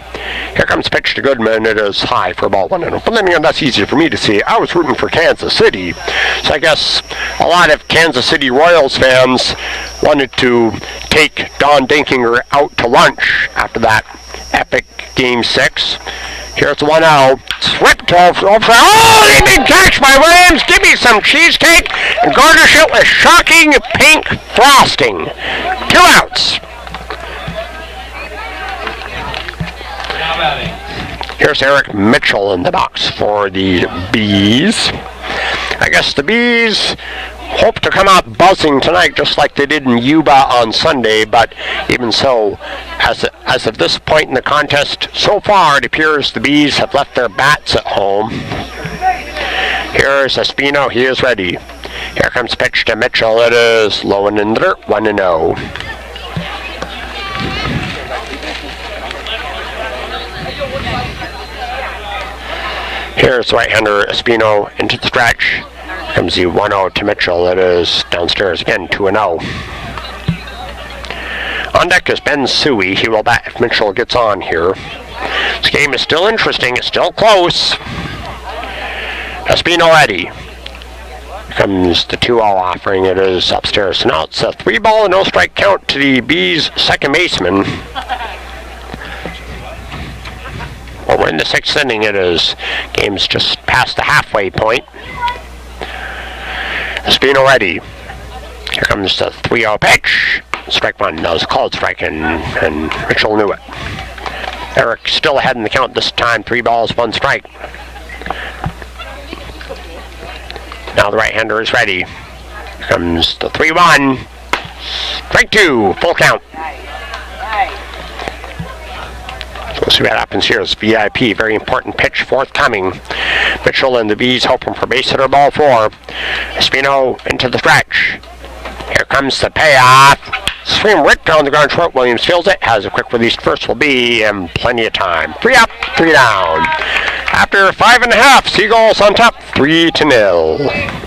Here comes pitch to Goodman. It is high for ball 1-0. But then again, that's easy for me to see. I was rooting for Kansas City. So I guess a lot of Kansas City Royals fans wanted to take Don Denkinger out to lunch after that epic Game 6. Here's the 1-0. Swept off. Oh, a big catch by Williams. Give me some cheesecake. And garnish it with shocking pink frosting. 2 outs. Here's Eric Mitchell in the box for the Bees. I guess the Bees hope to come out buzzing tonight just like they did in Yuba on Sunday, but even so, as of this point in the contest, so far it appears the Bees have left their bats at home. Here's Espino. He is ready. Here comes pitch to Mitchell. It is low and in the dirt, 1-0. Here's right-hander Espino into the stretch. Comes the 1-0 to Mitchell. It is downstairs again, 2-0. On deck is Ben Suey. He will bat if Mitchell gets on here. This game is still interesting. It's still close. Espino ready. Here comes the 2-0 offering. It is upstairs. Now it's a 3-ball and no strike count to the Bees' second baseman. Well, we're in the 6th inning. It is. Game's just past the halfway point. Espino ready. Here comes the 3-0 pitch. Strike 1. That was a called strike, and Mitchell knew it. Eric still ahead in the count this time. 3 balls, 1 strike. Now the right-hander is ready. Here comes the 3-1. Strike 2. Full count. We'll see what happens here. It's VIP. Very important pitch forthcoming. Mitchell and the Bees hoping for base hitter ball 4. Espino into the stretch. Here comes the payoff. Swing right down the ground short. Williams fields it. Has a quick release first will be and plenty of time. 3 up, 3 down. After 5.5, Seagulls on top, 3-0.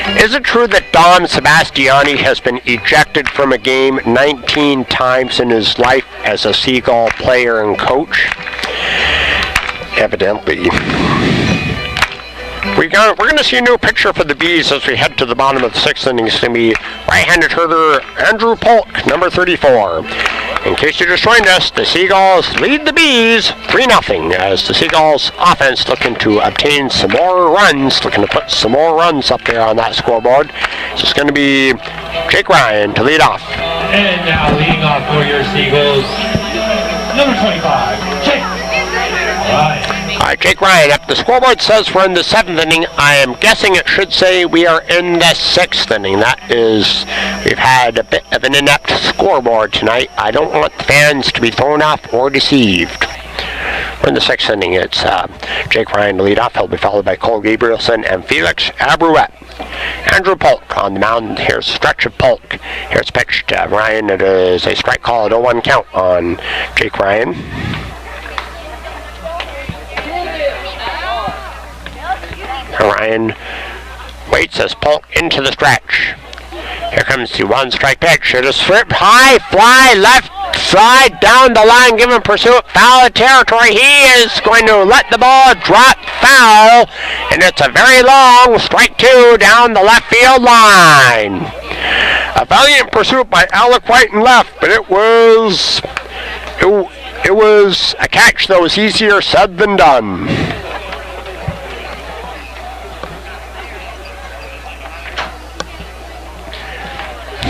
Is it true that Dom Sebastiani has been ejected from a game 19 times in his life as a Seagull player and coach? Evidently. We're going to see a new picture for the Bees as we head to the bottom of the 6th inning. It's going to be right-handed hitter Andrew Polk, number 34. In case you just joined us, the Seagulls lead the Bees 3-0 as the Seagulls offense looking to obtain some more runs, looking to put some more runs up there on that scoreboard. So it's going to be Jake Ryan to lead off. And now leading off for your Seagulls, number 25, Jake Ryan. All right, Jake Ryan up. The scoreboard says we're in the 7th inning. I am guessing it should say we are in the 6th inning. That is, we've had a bit of an inept scoreboard tonight. I don't want the fans to be thrown off or deceived. We're in the 6th inning. It's Jake Ryan to lead off. He'll be followed by Cole Gabrielson and Felix Abrouette. Andrew Polk on the mound. Here's a stretch of Polk. Here's pitch to Ryan. It is a strike call at 0-1 count on Jake Ryan. Ryan waits as Polk into the stretch. Here comes the 1-strike pitch. It is slipped high, fly, left side, down the line, given pursuit, foul territory. He is going to let the ball drop foul, and it's a very long strike 2 down the left field line. A valiant pursuit by Alec White and left, but it was a catch that was easier said than done.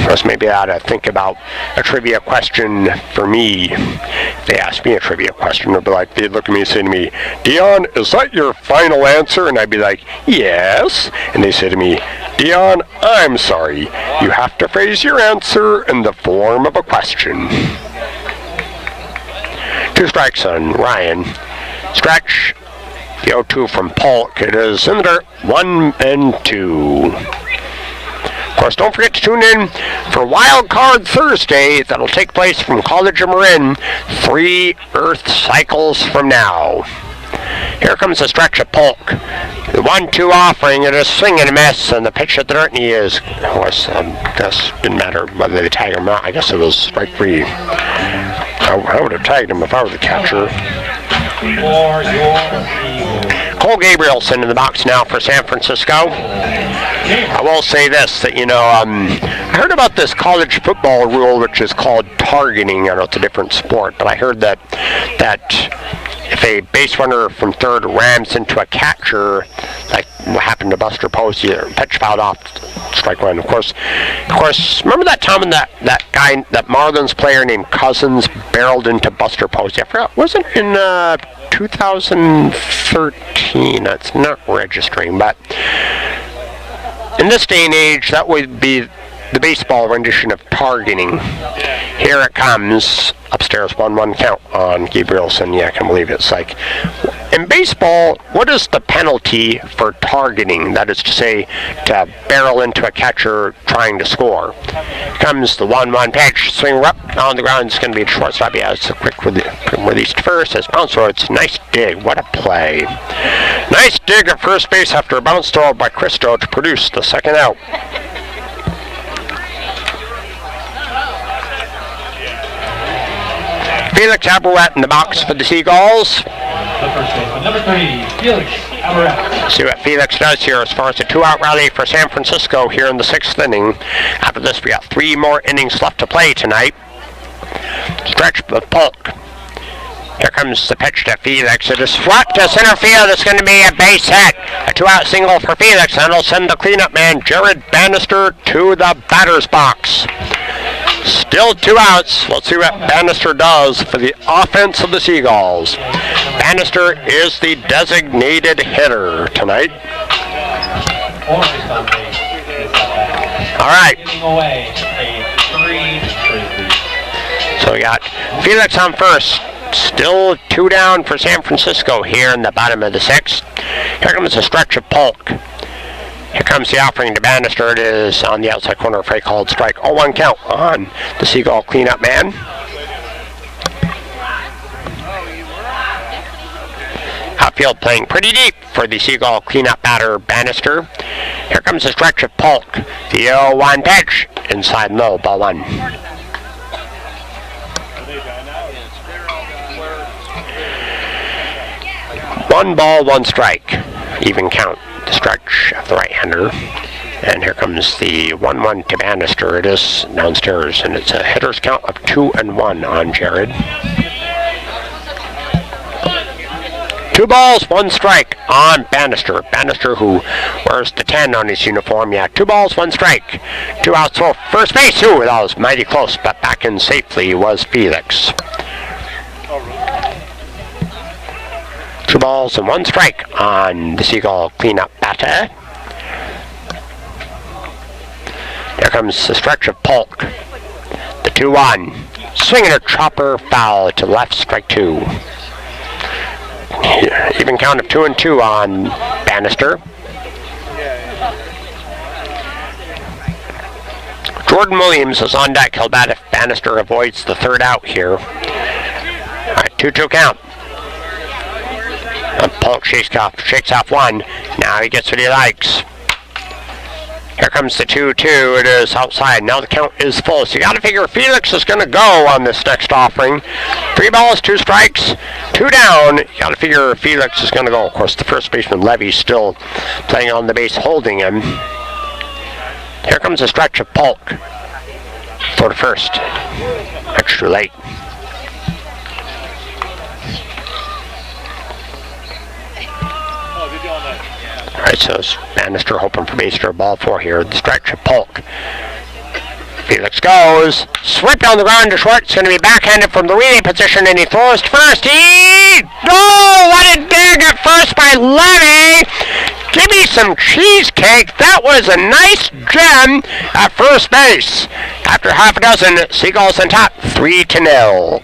First, maybe I ought to think about a trivia question for me. If they ask me a trivia question, they'd look at me and say to me, Dion, is that your final answer? And I'd be like, yes. And they say to me, Dion, I'm sorry. You have to phrase your answer in the form of a question. 2 strikes on Ryan. Stretch. The 0-2 from Polk. It is in the dirt. 1-2. Of course, don't forget to tune in for Wild Card Thursday. That'll take place from College of Marin 3 Earth cycles from now. Here comes the stretch of Polk. The 1-2 offering, it is swing and a miss, and the pitch at the dirt, and he is, of course, this didn't matter whether they tagged him or not. I guess it was strike 3. I would have tagged him if I were the catcher. Cole Gabrielson in the box now for San Francisco. I will say this, that, I heard about this college football rule which is called targeting. I know it's a different sport, but I heard that if a base runner from third rams into a catcher, like what happened to Buster Posey, pitch fouled off, strike 1. Of course, remember that time when that Marlins player named Cousins barreled into Buster Posey? I forgot, was it in 2013? That's not registering, but in this day and age, that would be the baseball rendition of targeting. Here it comes. Upstairs, 1-1 count on Gabrielson. Yeah, I can believe it. It's like, in baseball, what is the penalty for targeting? That is to say, to barrel into a catcher trying to score. Here comes the 1-1 pitch. Swing up on the ground. It's going to be a shortstop. Yeah, it's a quick release to first. As bounce throw, it's a nice dig. What a play. Nice dig at first base after a bounce throw by Cristo to produce the second out. Felix Abrouette in the box for the Seagulls. The first baseman, number 3, Felix Abrouette. See what Felix does here as far as the 2-out rally for San Francisco here in the 6th inning. After this, we got 3 more innings left to play tonight. Stretch with Polk. Here comes the pitch to Felix. It is swept to center field. It's going to be a base hit. A 2-out single for Felix, and it'll send the cleanup man, Jared Bannister, to the batter's box. Still 2 outs. Let's see what Bannister does for the offense of the Seagulls. Bannister is the designated hitter tonight. All right. So we got Felix on first. Still 2 down for San Francisco here in the bottom of the 6th. Here comes a stretch of Polk. Here comes the offering to Bannister. It is on the outside corner of a called strike. 0-1 count on the Seagull cleanup man. Outfield playing pretty deep for the Seagull cleanup batter Bannister. Here comes the stretch of Polk. The 0-1 pitch. Inside low, ball 1. One ball, 1 strike. Even count. The stretch of the right-hander. And here comes the 1-1 to Bannister. It is downstairs, and it's a hitter's count of 2-1 on Jared. 2 balls, 1 strike on Bannister. Bannister, who wears the 10 on his uniform. Yeah, 2 balls, 1 strike. 2 outs for first base. Ooh, that was mighty close, but back in safely was Felix. 2 balls and 1 strike on the Seagull cleanup batter. Here comes the stretch of Polk. The 2-1. Swinging a chopper foul to left, strike 2. Even count of 2-2 on Bannister. Jordan Williams is on deck. He'll bat if Bannister avoids the 3rd out here. All right, 2-2 count. Polk shakes off 1. Now he gets what he likes. Here comes the 2-2. It is outside. Now the count is full. So you got to figure Felix is going to go on this next offering. 3 balls, 2 strikes, 2 down. You got to figure Felix is going to go. Of course, the first baseman Levy still playing on the base, holding him. Here comes a stretch of Polk for the first. Extra late. Alright, so it's Bannister hoping for base or ball 4 here. The stretch of Polk. Felix goes. Swept down the ground to short. It's going to be backhanded from the relay position, and he throws to first. Oh, what a dig at first by Levy! Give me some cheesecake. That was a nice gem at first base. After half a dozen, Seagulls on top, 3-0.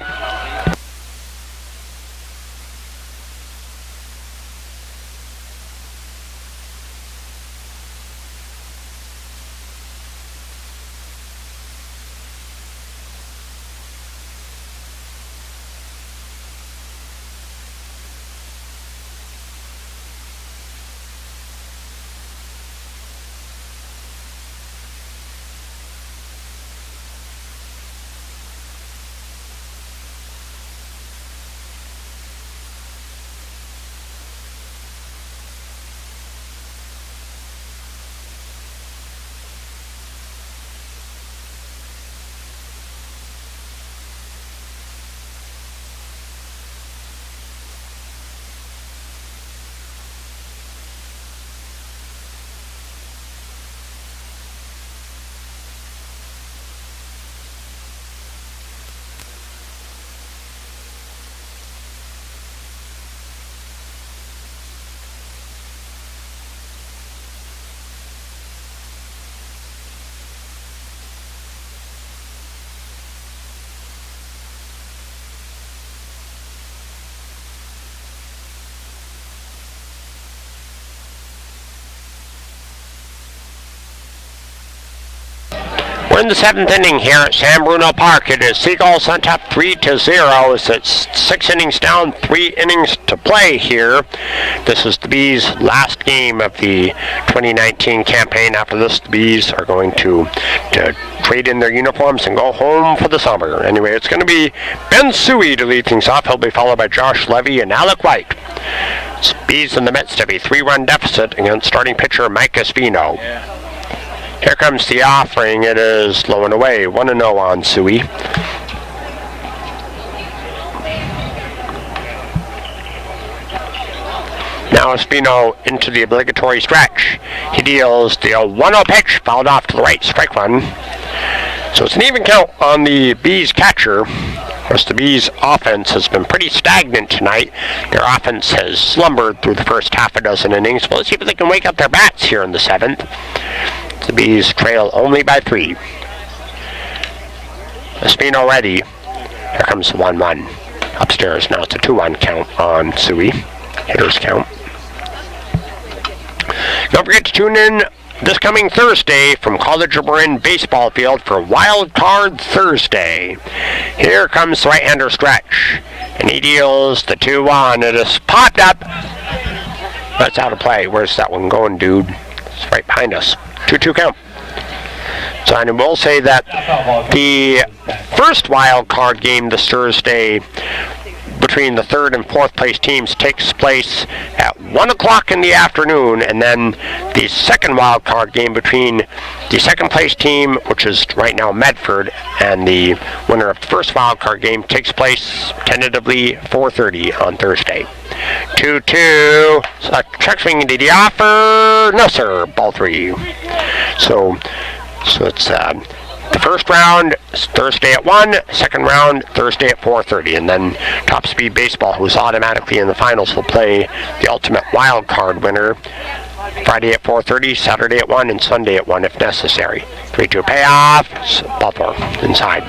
We're in the 7th inning here at San Bruno Park. It is Seagulls on top 3-0 as it's 6 innings down, 3 innings to play here. This is the Bees' last game of the 2019 campaign. After this, the Bees are going to trade in their uniforms and go home for the summer. Anyway, it's going to be Ben Suey to lead things off. He'll be followed by Josh Levy and Alec White. It's Bees in the midst of a 3-run deficit against starting pitcher Mike Espino. Here comes the offering. It is low and away. 1-0 on Suey. Now Espino into the obligatory stretch. He deals the 1-0 pitch, fouled off to the right, strike 1. So it's an even count on the Bees catcher. Of course, the Bees offense has been pretty stagnant tonight. Their offense has slumbered through the first half a dozen innings. Well, let's see if they can wake up their bats here in the 7th. The Bees trail only by 3. Espino ready. Here comes the 1-1. Upstairs now it's a 2-1 count on Suey. Hitter's count. Don't forget to tune in this coming Thursday from College of Marin Baseball Field for Wild Card Thursday. Here comes the right-hander stretch. And he deals the 2-1. It is popped up. But it's out of play. Where's that one going, dude? It's right behind us. 2-2 count. So I will say that the first wild card game this Thursday between the third and fourth place teams takes place at 1 o'clock in the afternoon, and then the second wild card game between the second place team, which is right now Medford, and the winner of the first wild card game takes place tentatively 4:30 on Thursday. 2-2. Check swing, did he offer? No, sir. Ball 3. So it's the first round is Thursday at 1, second round Thursday at 4:30, and then Top Speed Baseball, who's automatically in the finals, will play the ultimate wild card winner Friday at 4:30, Saturday at 1, and Sunday at 1 if necessary. 3-2 payoff. Ball 4 inside.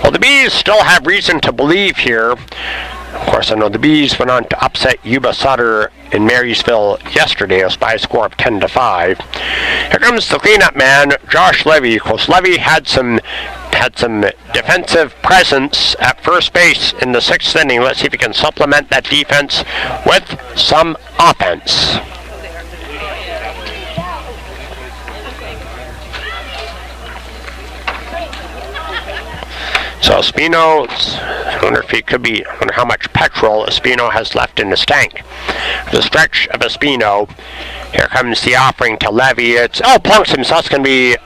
Well, the Bees still have reason to believe here. Of course, I know the Bees went on to upset Yuba Sutter in Marysville yesterday by a score of 10-5. Here comes the cleanup man, Josh Levy. Of course, Levy had some defensive presence at first base in the 6th inning. Let's see if he can supplement that defense with some offense. So Espino, I wonder how much petrol Espino has left in his tank. The stretch of Espino. Here comes the offering to Levy. It's plunks him, so that's going to be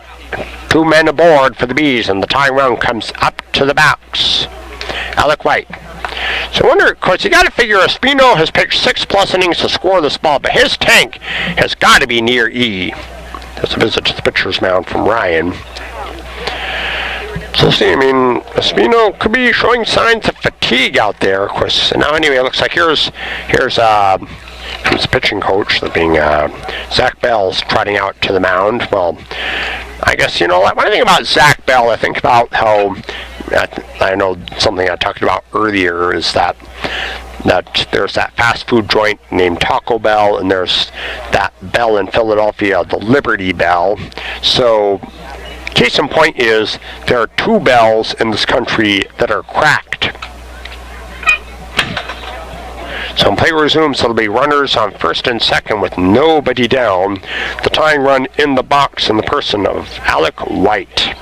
2 men aboard for the Bees, and the tying run comes up to the box. Alec White. So I wonder, of course, you got to figure Espino has pitched 6+ innings to score this ball, but his tank has got to be near E. That's a visit to the pitcher's mound from Ryan. So see, I mean, Espino could be showing signs of fatigue out there, of course. And now anyway, it looks like here's the pitching coach, that being Zach Bell's trotting out to the mound. Well, I guess, when I think about Zach Bell, I think about how, I know something I talked about earlier is that there's that fast food joint named Taco Bell, and there's that Bell in Philadelphia, the Liberty Bell. So case in point is there are 2 bells in this country that are cracked. So when play resumes, it'll be runners on first and second with nobody down. The tying run in the box in the person of Alec White.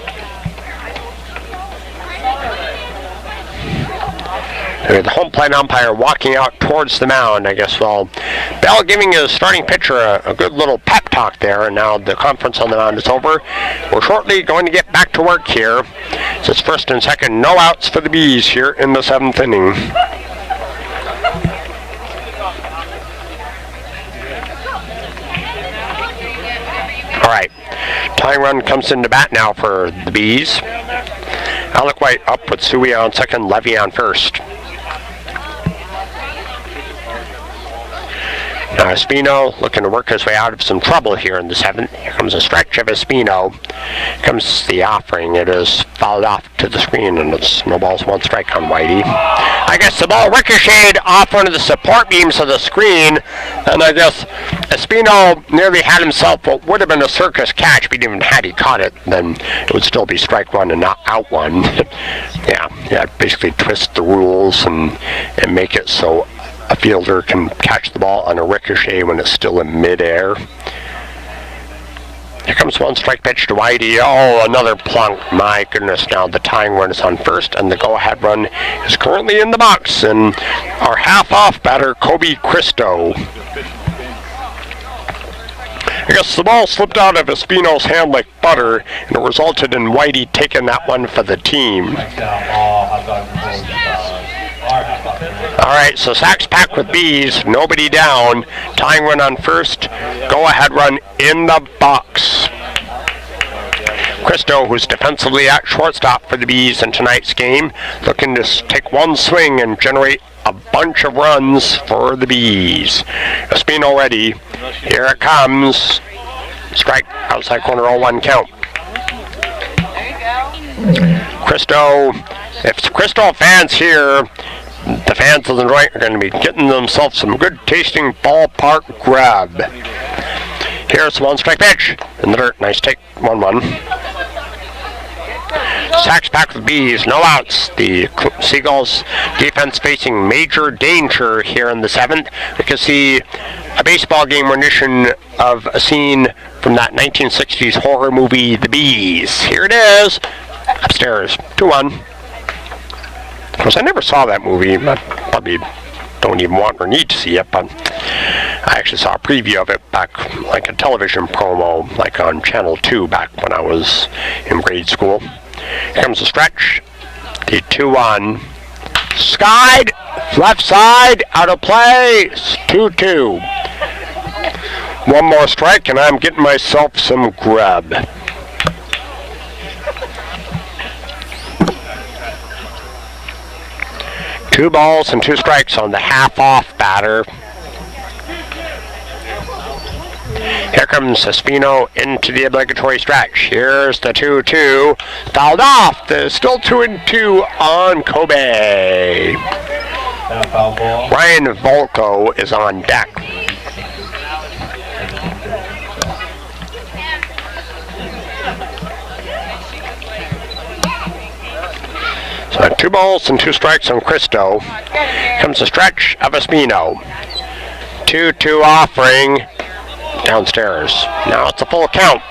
The home plate umpire walking out towards the mound. I guess, Bell giving his starting pitcher a good little pep talk there, and now the conference on the mound is over. We're shortly going to get back to work here. So it's first and second, no outs for the Bees here in the 7th inning. All right, tying run comes into bat now for the Bees. Alec White up with Suey on second, Levy on first. Now Espino looking to work his way out of some trouble here in the 7th. Here comes a stretch of Espino. Here comes the offering. It is fouled off to the screen, and it's no balls, 1 strike on Whitey. I guess the ball ricocheted off one of the support beams of the screen, and I guess Espino nearly had himself what would have been a circus catch, but even had he caught it, then it would still be strike 1 and not out 1. yeah, basically twist the rules and make it so a fielder can catch the ball on a ricochet when it's still in midair. Here comes 1 strike pitch to Whitey. Oh, another plunk. My goodness, now the tying run is on first, and the go-ahead run is currently in the box. And our half-off batter, Kobe Christo. I guess the ball slipped out of Espino's hand like butter, and it resulted in Whitey taking that one for the team. All right, so sacks packed with Bees, nobody down. Tying run on first, go-ahead run in the box. Christo, who's defensively at shortstop for the Bees in tonight's game, looking to take 1 swing and generate a bunch of runs for the Bees. Espino ready. Here it comes. Strike, outside corner, 0-1 count. Christo, if Christo fans here, the fans of the joint are going to be getting themselves some good tasting ballpark grub. Here's the 1 strike pitch in the dirt. Nice take, 1-1. Sacks back with the Bees, no outs. The Seagulls defense facing major danger here in the 7th. We can see a baseball game rendition of a scene from that 1960s horror movie, The Bees. Here it is. Upstairs, 2-1. Of course, I never saw that movie. I probably don't even want or need to see it, but I actually saw a preview of it back, like a television promo, like on Channel 2 back when I was in grade school. Here comes the stretch. The 2-1. Skied, left side, out of play, 2-2. One more strike, and I'm getting myself some grub. Two balls and 2 strikes on the half-off batter. Here comes Espino into the obligatory stretch. Here's the 2-2. Fouled off. There's still 2-2 on Kobe. Foul ball. Ryan Volko is on deck. So 2 balls and 2 strikes on Cristo. Comes the stretch of Espino. 2-2 offering downstairs. Now it's a full count.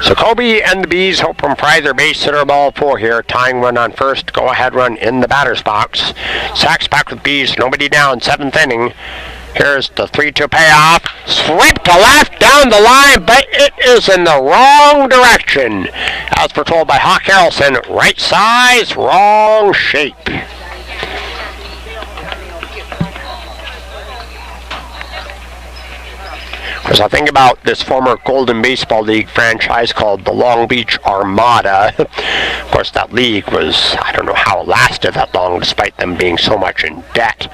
So Kobe and the Bees hope from Fry their base hitter ball 4 here. Tying run on first. Go ahead run in the batter's box. Sacks back with Bees. Nobody down. 7th inning. Here's the 3-2 payoff. Sweep to left down the line, but it is in the wrong direction. As foretold by Hawk Harrelson, right size, wrong shape. Because I think about this former Golden Baseball League franchise called the Long Beach Armada. Of course, that league was, I don't know how it lasted that long despite them being so much in debt.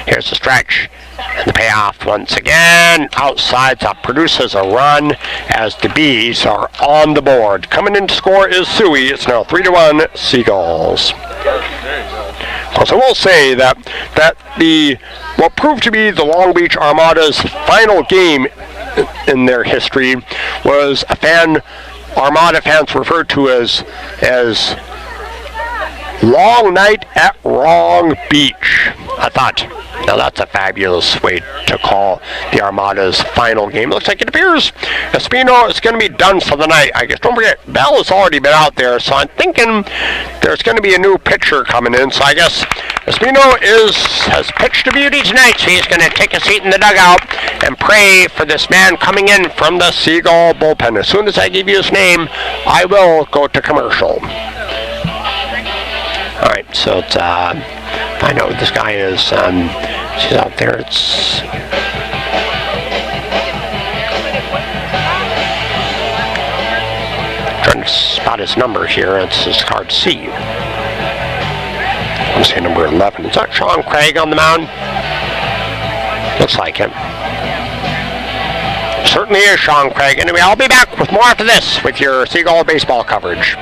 Here's the stretch. And the payoff once again. Outside, that produces a run as the Bees are on the board. Coming in to score is Suey. It's now 3-1 Seagulls. Of course, I will say that what proved to be the Long Beach Armada's final game in their history was Armada fans referred to as Long Night at Wrong Beach. I thought, now that's a fabulous way to call the Armada's final game. Looks like it appears Espino is going to be done for the night. I guess, don't forget, Bell has already been out there, so I'm thinking there's going to be a new pitcher coming in. So I guess Espino has pitched to beauty tonight, so he's going to take a seat in the dugout and pray for this man coming in from the Seagull bullpen. As soon as I give you his name, I will go to commercial. All right, so it's, I know this guy is, she's out there, it's, trying to spot his number here, it's his card C. I'm saying number 11. Is that Sean Craig on the mound? Looks like it. Certainly is Sean Craig. Anyway, I'll be back with more after this with your Seagull baseball coverage.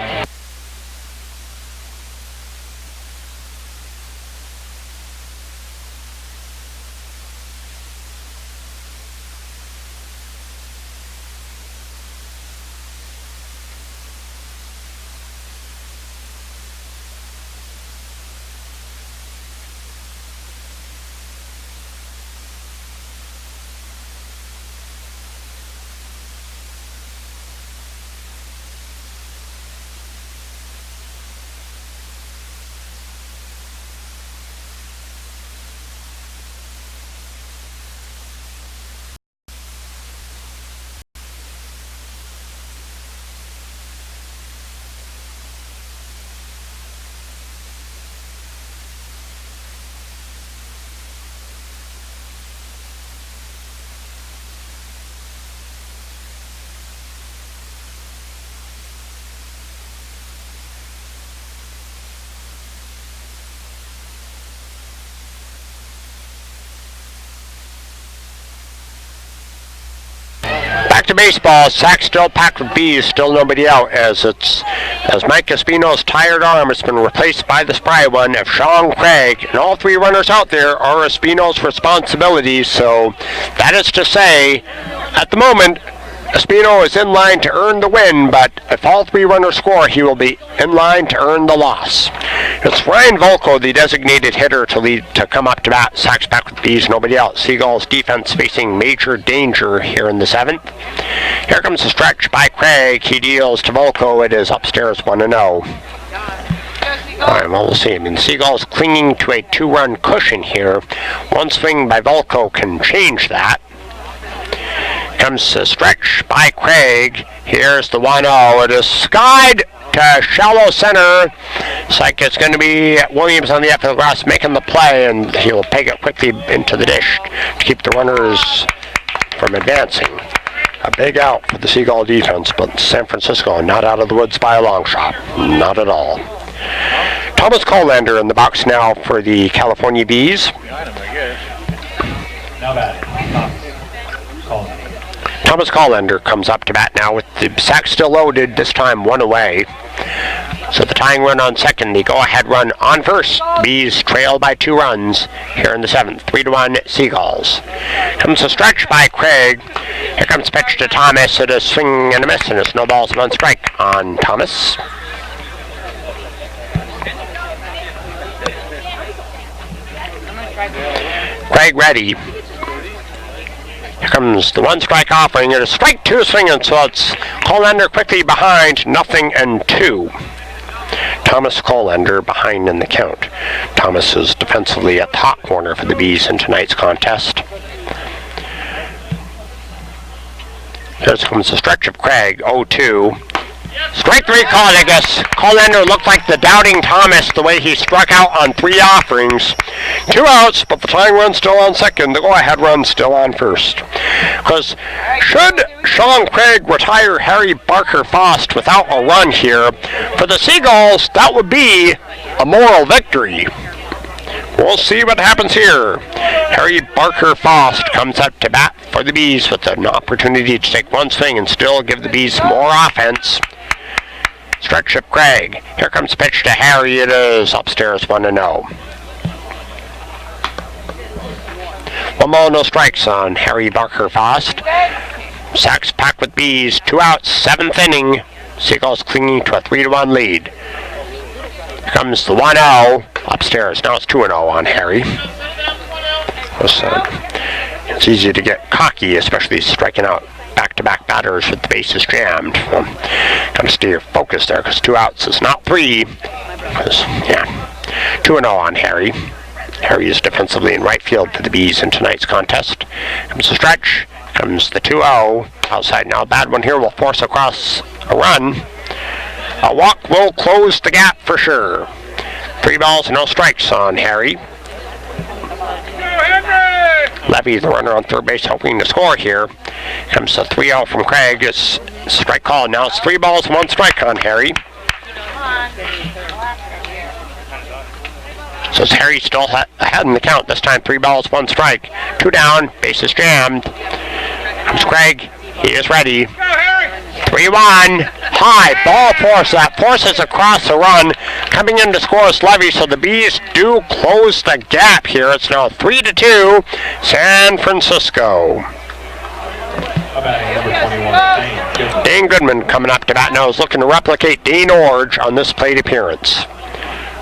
Back to baseball. Sack still packed with bees. Still nobody out as Mike Espino's tired arm has been replaced by the spry one of Sean Craig. And all three runners out there are Espino's responsibility. So that is to say, at the moment, Espino is in line to earn the win, but if all three runners score, he will be in line to earn the loss. It's Ryan Volko, the designated hitter, to come up to bat. Sacks back with bees, nobody else. Seagulls defense facing major danger here in the 7th. Here comes the stretch by Craig. He deals to Volko. It is upstairs 1-0. All right, well, we'll see. I mean, Seagulls clinging to a 2-run cushion here. One swing by Volko can change that. Comes the stretch by Craig. Here's the 1-0. It is skied to shallow center. It's like it's going to be Williams on the outfield grass making the play, and he'll peg it quickly into the dish to keep the runners from advancing. A big out for the Seagull defense, but San Francisco not out of the woods by a long shot. Not at all. Thomas Colander in the box now for the California Bees. Now batting. Colander. Thomas Colander comes up to bat now with the sack still loaded, this time one away. So the tying run on second, the go-ahead run on first. The Bees trail by 2 runs here in the 7th. 3-1 Seagulls. Comes a stretch by Craig. Here comes pitch to Thomas. It is swing and a miss, and it's no balls, 1 strike on Thomas. Craig ready. Here comes the 1 strike offering. It is strike 2 swinging, so it's Colander quickly behind, 0-2. Thomas Colander behind in the count. Thomas is defensively at the hot corner for the Bees in tonight's contest. Here comes the stretch of Craig, 0-2. Strike 3 call, I guess. Colander looked like the doubting Thomas the way he struck out on 3 offerings. 2 outs, but the tying run still on second. The go-ahead run still on first. Because should Sean Craig retire Harry Barker Fost without a run here, for the Seagulls, that would be a moral victory. We'll see what happens here. Harry Barker Fost comes up to bat for the Bees with an opportunity to take 1 swing and still give the Bees more offense. Stretch of Craig. Here comes pitch to Harry. It is upstairs 1-0. 1 ball, no strikes on Harry Barker Fost. Sacks packed with Bees. 2 outs, 7th inning. Seagulls clinging to a 3-1 lead. Here comes the 1-0 upstairs. Now it's 2-0 on Harry. It's easy to get cocky, especially striking out back-to-back batters with the bases jammed. Got to stay focused there because 2 outs is not 3. 2-0 on Harry. Harry is defensively in right field for the Bees in tonight's contest. Comes the stretch. Comes the 2-0. Outside now. Bad one here will force across a run. A walk will close the gap for sure. 3 balls, no strikes on Harry. Levy, the runner on third base, hoping to score here. Comes the 3-0 from Craig. It's strike call. Now it's 3 balls, 1 strike on Harry. So it's Harry still ahead in the count. This time 3 balls, 1 strike. 2 down, bases jammed. Comes Craig. He is ready. 3-1. High ball force. That forces across the run. Coming in to score is Levy, so the Bees do close the gap here. It's now 3-2. San Francisco. Dane Goodman coming up to bat now is looking to replicate Dane Orge on this plate appearance.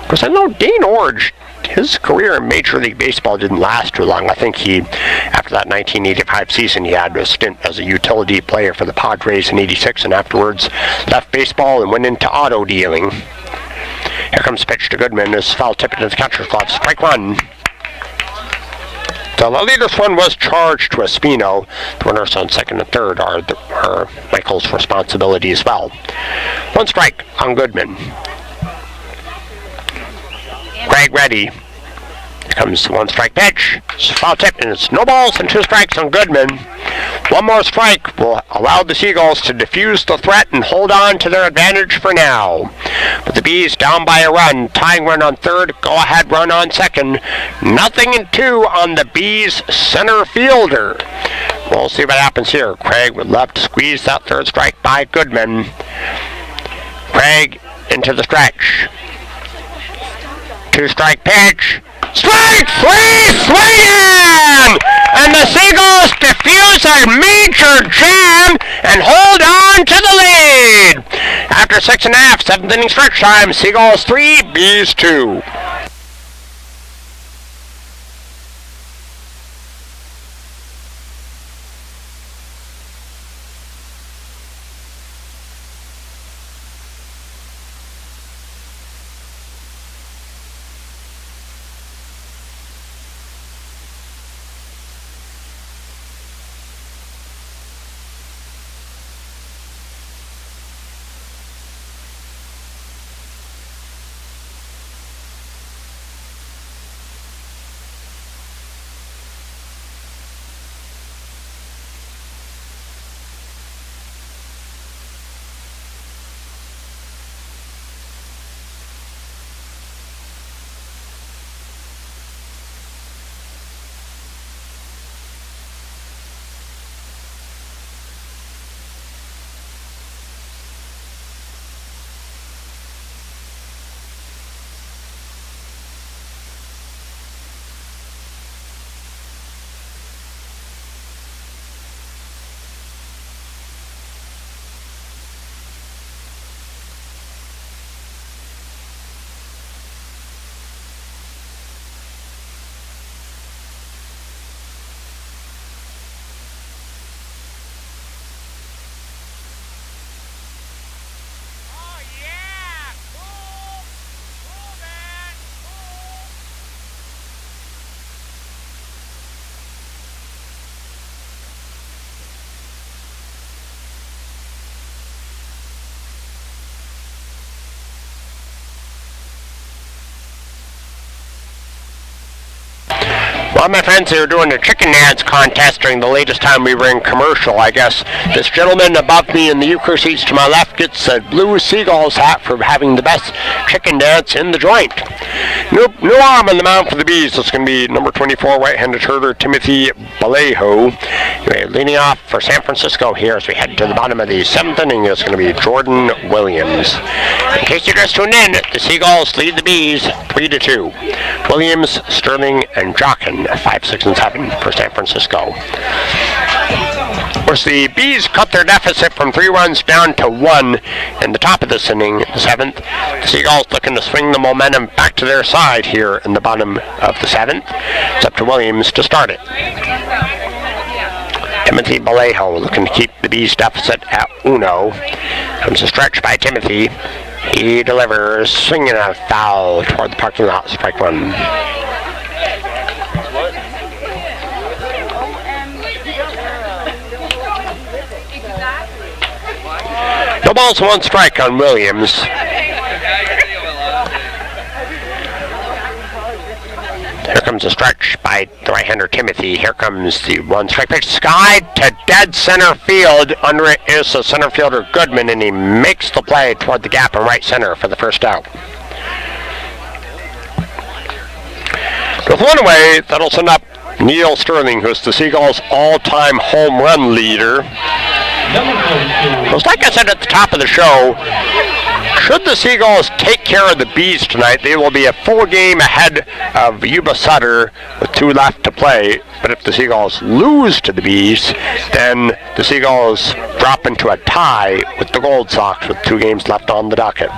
Because I know Dane Orge, his career in Major League Baseball didn't last too long. I think after that 1985 season, he had a stint as a utility player for the Padres in '86, and afterwards left baseball and went into auto dealing. Here comes pitch to Goodman. This foul tip into the catcher's glove. Strike 1. The latest one was charged to Espino. The runners on second and third are Michael's responsibility as well. 1 strike on Goodman. Craig ready. Here comes the 1 strike pitch. It's a foul tip, and it's no balls and 2 strikes on Goodman. 1 more strike will allow the Seagulls to defuse the threat and hold on to their advantage for now. But the Bees down by a run. Tying run on third. Go-ahead run on second. 0-2 on the Bees center fielder. We'll see what happens here. Craig would love to squeeze that third strike by Goodman. Craig into the stretch. 2-strike pitch. Strike 3, swinging! And the Seagulls defuse a major jam and hold on to the lead. After 6.5, 7th inning stretch time, Seagulls 3, Bees 2. Well, my friends, they were doing a chicken dance contest during the latest time we were in commercial, I guess. This gentleman above me in the euchre seats to my left gets a blue Seagulls hat for having the best chicken dance in the joint. New arm on the mound for the Bees. It's going to be number 24 right-handed hurler Timothy Vallejo. Leading off for San Francisco here as we head to the bottom of the 7th inning. It's going to be Jordan Williams. In case you just tuned in, the Seagulls lead the Bees 3-2. Williams, Sterling, and Jockin 5, 6, and 7 for San Francisco. Of course, the Bees cut their deficit from 3 runs down to 1 in the top of this inning, the 7th. The Seagulls looking to swing the momentum back to their side here in the bottom of the 7th. It's up to Williams to start it. Timothy Vallejo looking to keep the Bees deficit at 1. Comes a stretch by Timothy. He delivers, swinging a foul toward the parking lot, strike 1. No balls, 1 strike on Williams. Here comes a stretch by the right-hander Timothy. Here comes the 1-strike pitch. Sky to dead center field. Under it is the center fielder Goodman, and he makes the play toward the gap in right center for the first out. With 1 away, that'll send up Neil Sterling, who's the Seagulls' all-time home run leader. Because like I said at the top of the show, should the Seagulls take care of the Bees tonight, they will be a full game ahead of Yuba Sutter with 2 left to play. But if the Seagulls lose to the Bees, then the Seagulls drop into a tie with the Gold Sox with 2 games left on the docket.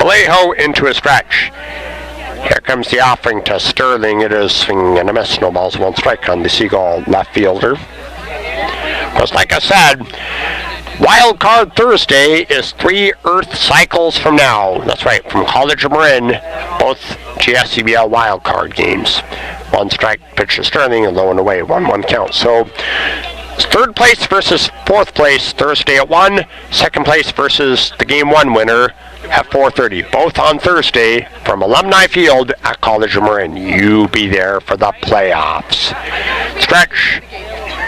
Vallejo into a stretch. Here comes the offering to Sterling. It is swing and a miss. No balls, 1 strike on the Seagull left fielder. Because like I said, Wild Card Thursday is 3 Earth cycles from now. That's right, from College of Marin, both GSCBL Wild Card games. 1 strike pitch to Sterling, and low and away, 1-1 count. So, 3rd place versus 4th place Thursday at 1. 2nd place versus the Game 1 winner at 4:30. Both on Thursday from Alumni Field at College of Marin. You be there for the playoffs. Stretch.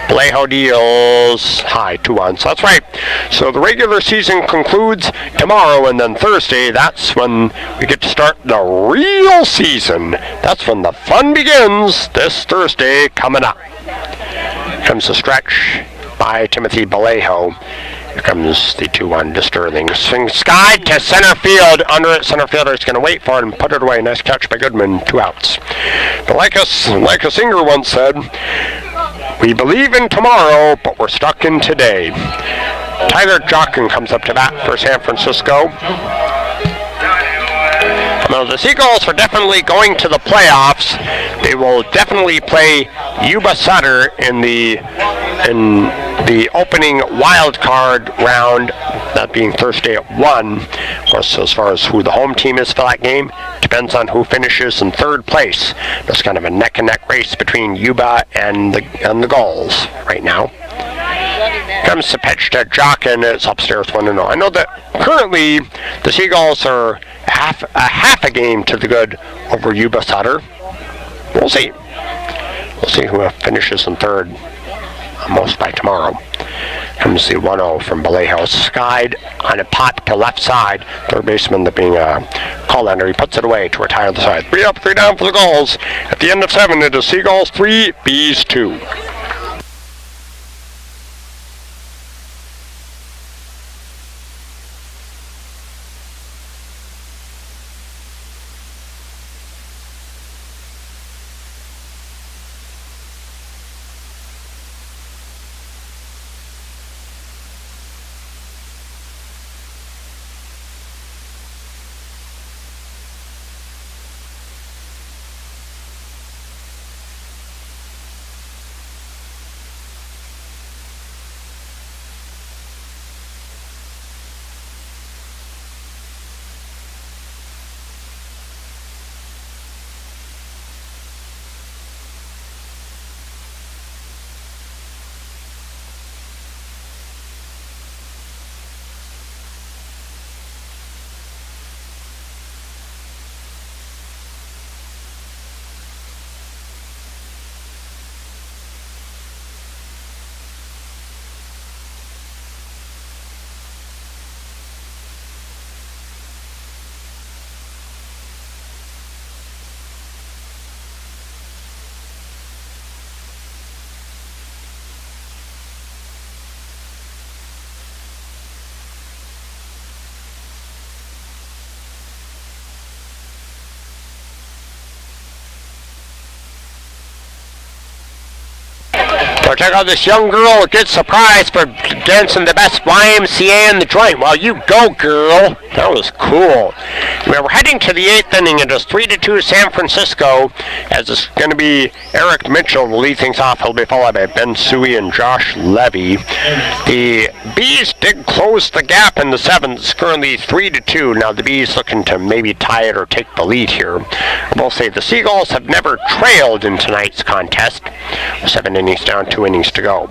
Vallejo deals high 2-1. So that's right. So the regular season concludes tomorrow, and then Thursday, that's when we get to start the real season. That's when the fun begins this Thursday coming up. Comes the stretch by Timothy Vallejo. Here comes the 2-1 to Sterling. Swing sky to center field. Under it, center fielder is going to wait for it and put it away. Nice catch by Goodman. 2 outs. But like a singer once said, we believe in tomorrow, but we're stuck in today. Tyler Jochen comes up to bat for San Francisco. Now, the Seagulls are definitely going to the playoffs. They will definitely play Yuba Sutter in the opening wild card round, that being Thursday at 1. Of course, as far as who the home team is for that game, depends on who finishes in third place. There's kind of a neck-and-neck race between Yuba and the Gulls right now. Comes the pitch to Jochen. It's upstairs 1-0. I know that currently the Seagulls are half a game to the good over Yuba Sutter. We'll see. We'll see who finishes in third most by tomorrow. Comes the 1-0 from Vallejo. Skied on a pop to left side. Third baseman, that being a call-ender, he puts it away to retire the side. 3 up, 3 down for the Gulls. At the end of 7, it is Seagulls 3, Bees 2. So check out this young girl. Good surprise for dancing the best YMCA in the joint. Well, you go, girl. That was cool. We're heading to the 8th inning. It is 3-2 San Francisco, as it's going to be Eric Mitchell to lead things off. He'll be followed by Ben Suey and Josh Levy. The Bees did close the gap in the 7th. It's currently 3-2. Now the Bees looking to maybe tie it or take the lead here. We'll say the Seagulls have never trailed in tonight's contest. 7 innings down, 2 innings to go.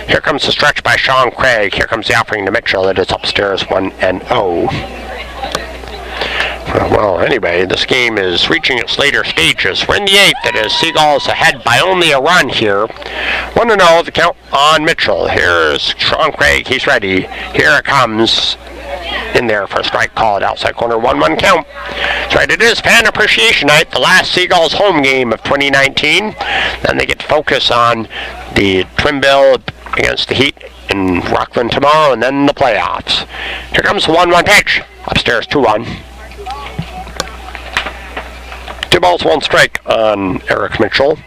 Here comes the stretch by Sean Craig. Here comes the offering to Mitchell. It is upstairs 1-0. Well, anyway, this game is reaching its later stages. We're in the 8th. It is Seagulls ahead by only a run here. 1-0, the count on Mitchell. Here's Sean Craig. He's ready. Here it comes. In there for a strike called outside corner, 1-1 count. That's right, it is Fan Appreciation Night, the last Seagulls home game of 2019. Then they get to focus on the Twin Bill against the Heat in Rockland tomorrow, and then the playoffs. Here comes the 1-1 pitch. Upstairs 2-1. 2 balls, 1 strike on Eric Mitchell.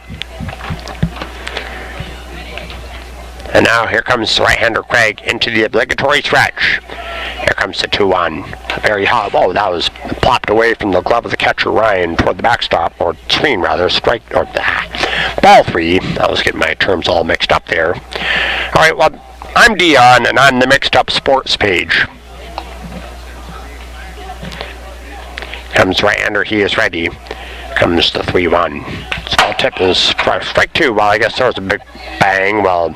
And now here comes the right-hander Craig into the obligatory stretch. Here comes the 2-1. Very hot. Oh, that was plopped away from the glove of the catcher Ryan toward the backstop, or screen rather. Strike, or ball 3. I was getting my terms all mixed up there. All right, well, I'm Dion, and I'm the Mixed Up Sports page. Comes right-hander. He is ready. Comes the 3-1. Small tip is strike 2. Well, I guess there was a big bang. Well,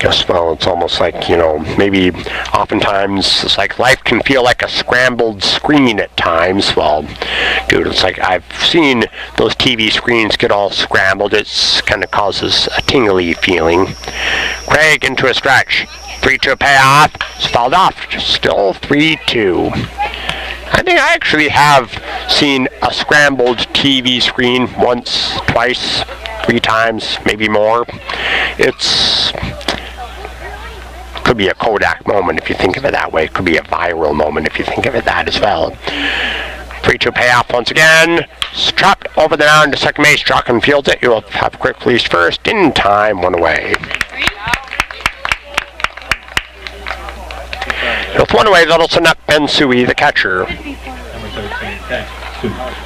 it's almost like, maybe oftentimes it's like life can feel like a scrambled screen at times. Well, dude, it's like I've seen those TV screens get all scrambled. It kind of causes a tingly feeling. Craig into a stretch. 3-2 payoff. It's fouled off. Still 3-2. I think I actually have seen a scrambled TV screen once, twice, 3 times, maybe more. It's could be a Kodak moment if you think of it that way. It could be a viral moment if you think of it that as well. 3-2 payoff once again. Chopped over the mound to second base. Jochen fields it. You'll have a quick release first. In time, one away. With one away, that'll send up Ben Sui, the catcher.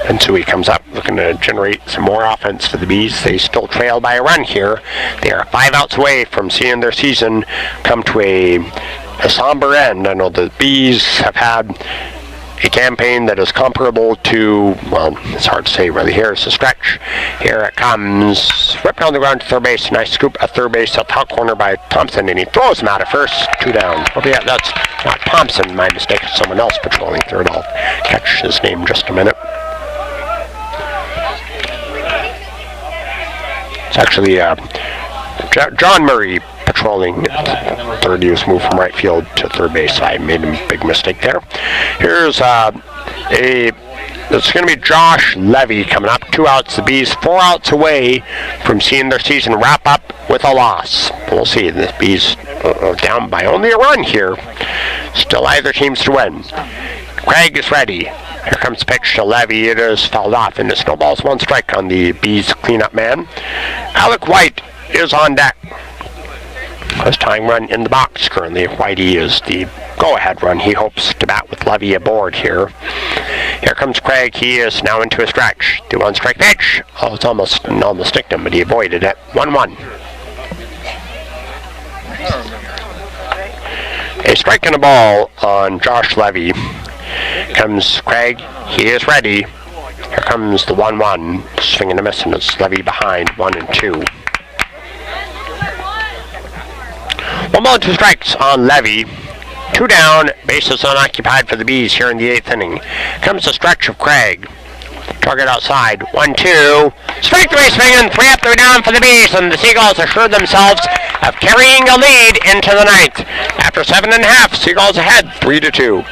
And Sui comes up looking to generate some more offense for the Bees. They still trail by a run here. They are 5 outs away from seeing their season come to a somber end. I know the Bees have had a campaign that is comparable to, well, it's hard to say really. Here's the stretch. Here it comes. Ripped on the ground to third base. Nice scoop at third base at top corner by Thompson, and he throws him out at first. 2 down. Oh, yeah, that's not Thompson. My mistake. It's someone else patrolling third. I'll catch his name in just a minute. It's actually John Murray patrolling third. He was moved from right field to third base. I made a big mistake there. Here's it's going to be Josh Levy coming up. 2 outs. The Bees 4 outs away from seeing their season wrap up with a loss. We'll see. The Bees are down by only a run here. Still either teams to win. Craig is ready. Here comes the pitch to Levy. It is fouled off, and it snowballs 1 strike on the Bees cleanup man. Alec White is on deck. First tying run in the box currently. Whitey is the go-ahead run. He hopes to bat with Levy aboard here. Here comes Craig. He is now into a stretch. The 1 strike pitch. Oh, it's almost nicked him, but he avoided it. 1-1. A strike and a ball on Josh Levy. Comes Craig. He is ready. Here comes the 1-1. Swing and a miss, and it's Levy behind 1-2. 1 ball, 2 strikes on Levy. 2 down, bases unoccupied for the Bees here in the 8th inning. Comes the stretch of Craig. Target outside. 1-2. Strike 3 swinging. 3 up, 3 down for the Bees, and the Seagulls assure themselves of carrying a lead into the 9th. After 7.5, Seagulls ahead 3-2.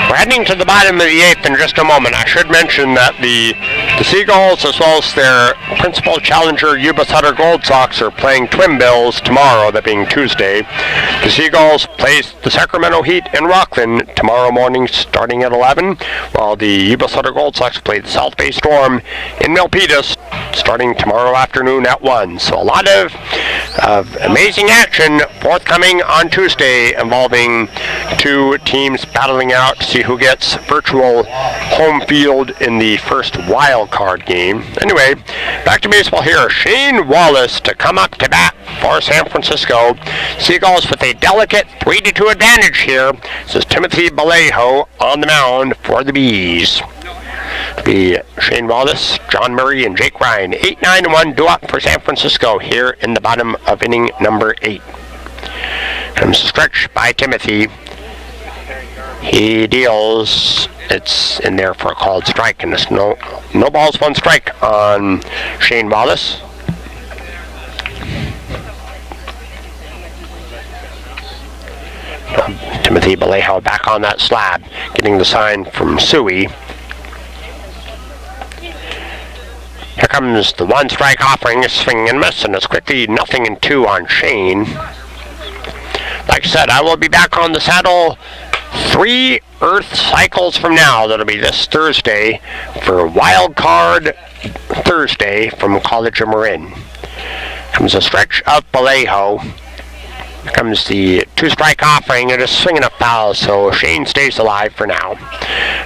We're heading to the bottom of the 8th in just a moment. I should mention that the Seagulls, as well as their principal challenger, Yuba Sutter Gold Sox, are playing Twin Bills tomorrow, that being Tuesday. The Seagulls play the Sacramento Heat in Rockland tomorrow morning starting at 11, while the Yuba Sutter Gold Sox play the South Bay Storm in Milpitas starting tomorrow afternoon at 1. So a lot of amazing action forthcoming on Tuesday involving 2 teams battling out to see who gets virtual home field in the first wild card game. Anyway, back to baseball here. Shane Wallace to come up to bat for San Francisco. Seagulls with a delicate 3-2 advantage here. This is Timothy Vallejo on the mound for the Bees. Be Shane Wallace, John Murray, and Jake Ryan. 8-9-1 due-up for San Francisco here in the bottom of inning number 8. Comes the stretch by Timothy. He deals. It's in there for a called strike, and it's no balls, 1 strike on Shane Wallace. Timothy See Vallejo back on that slab, getting the sign from Suey. Here comes the one strike offering, a swing and miss, and it's quickly 0-2 on Shane. Like I said, I will be back on the saddle 3 Earth cycles from now. That'll be this Thursday for Wild Card Thursday from College of Marin. Comes a stretch of Vallejo. Here comes the 2-strike offering and a swing and a foul, so Shane stays alive for now.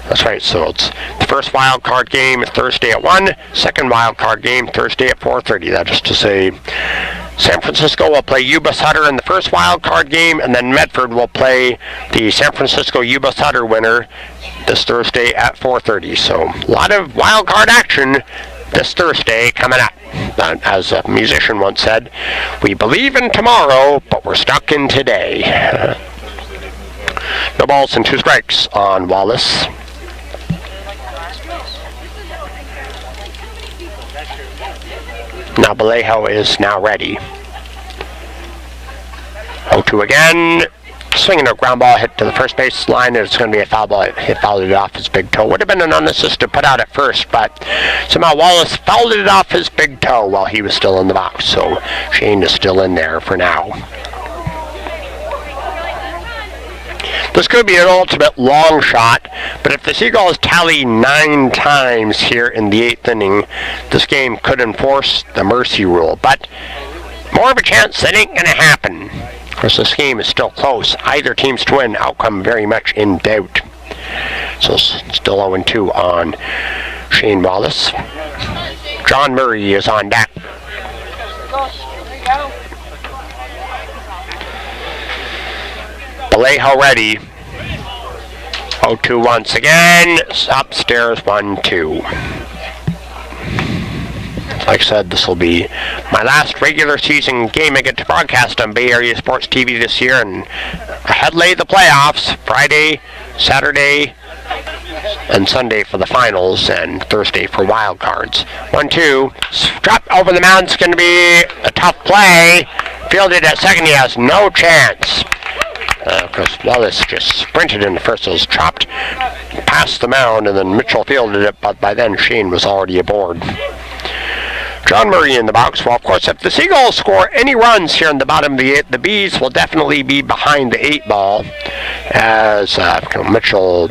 That's right, so it's the first wild card game Thursday at 1, second wild card game Thursday at 4:30. That is to say, San Francisco will play Yuba Sutter in the first wild card game, and then Medford will play the San Francisco Yuba Sutter winner this Thursday at 4:30. So a lot of wild card action this Thursday coming up. As a musician once said, we believe in tomorrow, but we're stuck in today. No balls and 2 strikes on Wallace. Now Vallejo is now ready. 0-2 again. Swinging a ground ball hit to the first base line, and it's going to be a foul ball. He fouled it off his big toe. Would have been an unassisted put out at first, but somehow Wallace fouled it off his big toe while he was still in the box. So Shane is still in there for now. This could be an ultimate long shot, but if the Seagulls tally 9 times here in the 8th inning, this game could enforce the mercy rule. But more of a chance that ain't going to happen. Of course, this game is still close. Either team's to win outcome very much in doubt. So still 0-2 on Shane Wallace. John Murray is on deck. Vallejo ready. 0-2 once again. Upstairs 1-2. Like I said, this will be my last regular season game I get to broadcast on Bay Area Sports TV this year, and ahead lay the playoffs Friday, Saturday, and Sunday for the finals, and Thursday for wild cards. 1-2, drop over the mound. It's going to be a tough play. Fielded at second, he has no chance. Because Wallace just sprinted in the first. It was chopped past the mound, and then Mitchell fielded it, but by then Shane was already aboard. John Murray in the box. Well, of course, if the Seagulls score any runs here in the bottom of the 8th, the Bees will definitely be behind the 8 ball. As Mitchell,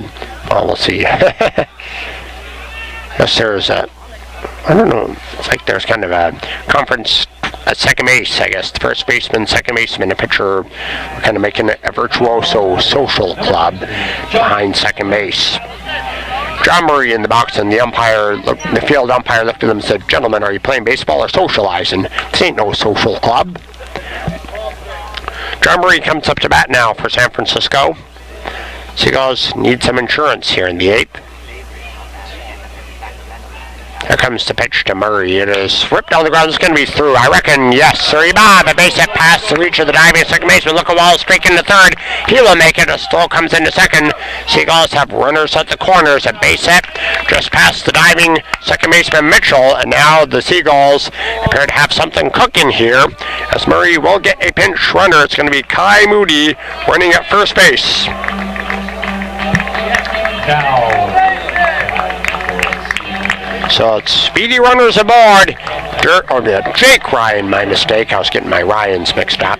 well, we'll see. Yes, there's a, I don't know, it's like there's kind of a conference at second base, I guess. The first baseman, second baseman, a pitcher, kind of making a virtuoso social club behind second base. John Murray in the box, and the field umpire looked at them and said, "Gentlemen, are you playing baseball or socializing? This ain't no social club." John Murray comes up to bat now for San Francisco. Seagulls need some insurance here in the 8th. Here comes the pitch to Murray. It is ripped down the ground. It's going to be through. I reckon, yes, sir. Bob, a base hit past the reach of the diving second baseman. Look at Wallace streaking to third. He will make it. A throw comes into second. Seagulls have runners at the corners. A base hit just past the diving second baseman Mitchell. And now the Seagulls appear to have something cooking here, as Murray will get a pinch runner. It's going to be Kai Moody running at first base. Now. So it's speedy runners aboard. Jake Ryan, my mistake. I was getting my Ryans mixed up.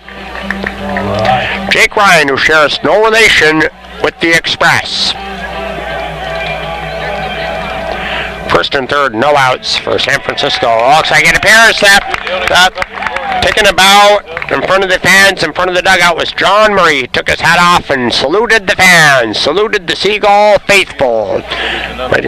Jake Ryan, who shares no relation with the Express. First and third, no outs for San Francisco. Looks like it appears that taking a bow in front of the fans, in front of the dugout, was John Murray. He took his hat off and saluted the fans, saluted the Seagull faithful. But,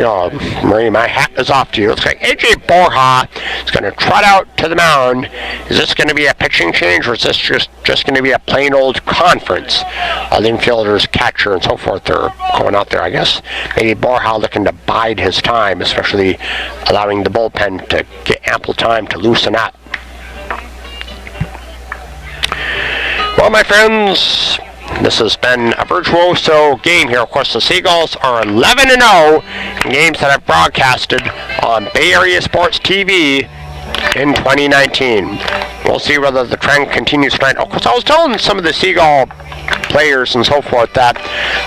Murray, my hat is off to you. Looks like A.J. Borja is going to trot out to the mound. Is this going to be a pitching change, or is this just going to be a plain old conference? The infielders, catcher, and so forth are going out there, I guess. Maybe Borja looking to bide his time, especially allowing the bullpen to get ample time to loosen up. Well, my friends, this has been a virtuoso game here. Of course, the Seagulls are 11-0 in games that I've broadcasted on Bay Area Sports TV in 2019. We'll see whether the trend continues tonight. Of course, I was telling some of the Seagull players and so forth that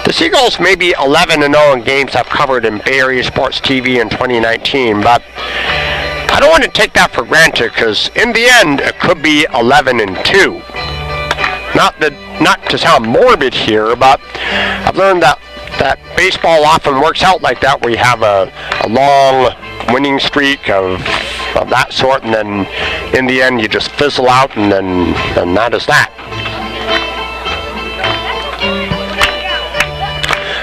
the Seagulls may be 11-0 in games I've covered in Bay Area Sports TV in 2019, but I don't want to take that for granted because in the end it could be 11-2. Not to sound morbid here, but I've learned that baseball often works out like that, where you have a long winning streak of that sort, and then in the end you just fizzle out, and then that is that.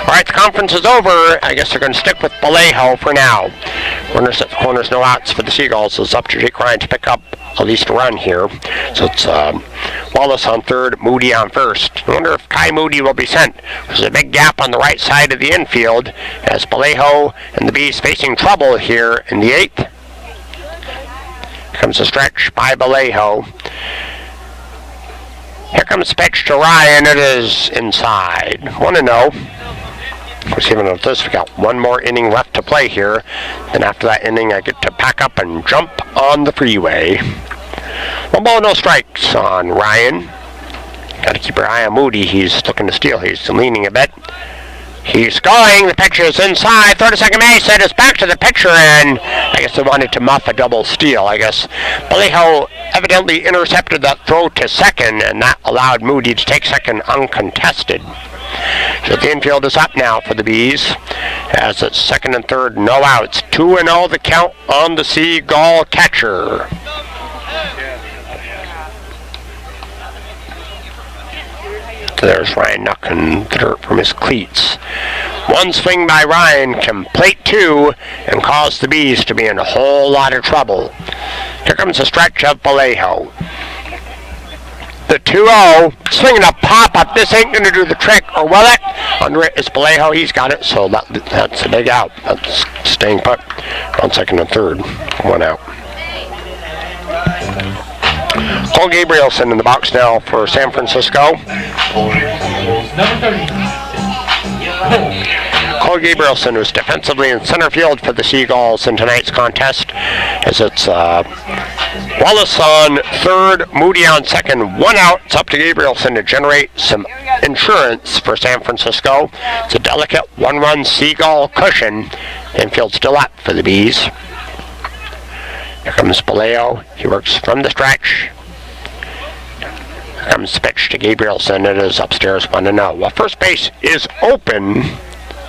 Alright, the conference is over. I guess they're going to stick with Vallejo for now. Runners at the corners, no outs for the Seagulls. It's up to Jake Ryan to pick up at least a run here. So it's Wallace on third, Moody on first. I wonder if Kai Moody will be sent. There's a big gap on the right side of the infield as Vallejo and the Bees facing trouble here in the eighth. Here comes a stretch by Vallejo. Here comes the pitch to Ryan. It is inside. 1-0. Of course, even with this, we got one more inning left to play here. Then after that inning, I get to pack up and jump on the freeway. 1 ball, no strikes on Ryan. Got to keep your eye on Moody. He's looking to steal. He's leaning a bit. He's going. The pitcher is inside. Throw to second base. It is back to the pitcher, and I guess they wanted to muff a double steal. I guess Vallejo evidently intercepted that throw to second, and that allowed Moody to take second uncontested. So the infield is up now for the Bees, as it's second and third, no outs. 2-0 the count on the Seagull catcher. There's Ryan knocking the dirt from his cleats. One swing by Ryan can plate two and cause the Bees to be in a whole lot of trouble. Here comes a stretch of Vallejo. The 2-0, swinging a pop-up. This ain't going to do the trick, or will it? Under it is Vallejo. He's got it, so that's a big out. That's staying put on second and third. 1 out. Cole Gabrielson in the box now for San Francisco. Number 30. Cole Gabrielson, who's defensively in center field for the Seagulls in tonight's contest, as it's Wallace on third, Moody on second, 1 out. It's up to Gabrielson to generate some insurance for San Francisco. It's a delicate 1-run Seagull cushion. Infield still up for the Bees. Here comes Vallejo. He works from the stretch. Here comes the pitch to Gabrielson. It is upstairs 1-0. Well, first base is open,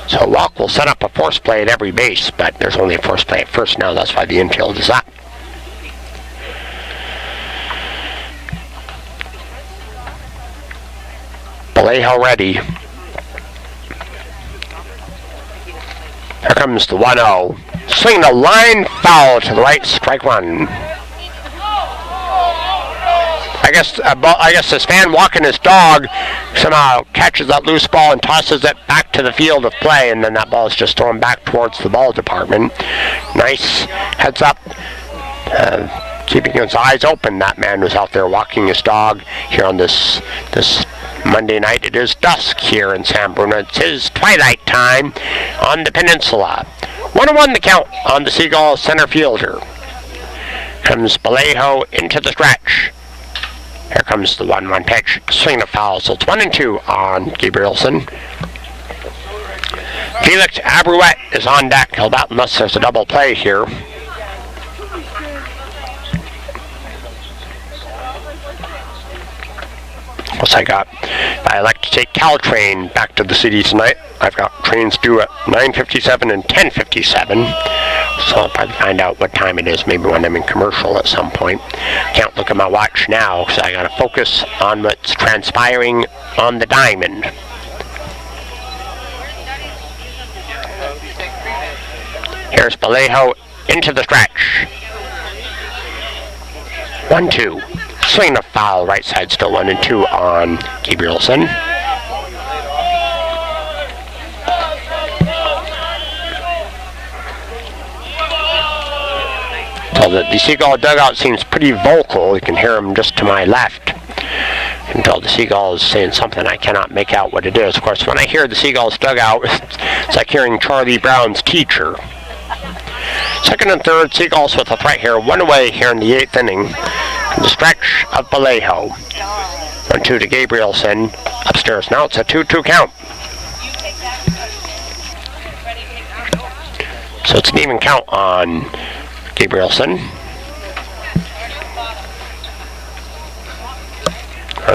so Walk will set up a force play at every base, but there's only a force play at first now. That's why the infield is up. Vallejo ready. Here comes the 1-0. Swinging a line foul to the right, strike one. I guess this fan walking his dog somehow catches that loose ball and tosses it back to the field of play, and then that ball is just thrown back towards the ball department. Nice heads up, keeping his eyes open. That man was out there walking his dog here on this Monday night. It is dusk here in San Bruno. It's his twilight time on the peninsula. 1-1 the count on the Seagull center fielder. Comes Vallejo into the stretch. Here comes the 1-1 pitch. Swing of foul. So it's 1-2 on Gabrielson. Felix Abrouette is on deck. He'll bat unless there's a double play here. What's I got? I like to take Caltrain back to the city tonight. I've got trains due at 9:57 and 10:57. So I'll probably find out what time it is, maybe when I'm in commercial at some point. Can't look at my watch now, so I gotta focus on what's transpiring on the diamond. Here's Vallejo into the stretch. 1-2. Swing a foul, right side still 1-2 on Gabrielson. So the Seagull dugout seems pretty vocal. You can hear him just to my left. You can tell the Seagull is saying something. I cannot make out what it is. Of course, when I hear the Seagulls dugout, it's like hearing Charlie Brown's teacher. Second and third, Seagulls with a threat here. One away here in the 8th inning. The stretch of Vallejo. 1-2 to Gabrielson. Upstairs. Now it's a 2-2 count. So it's an even count on Gabrielson.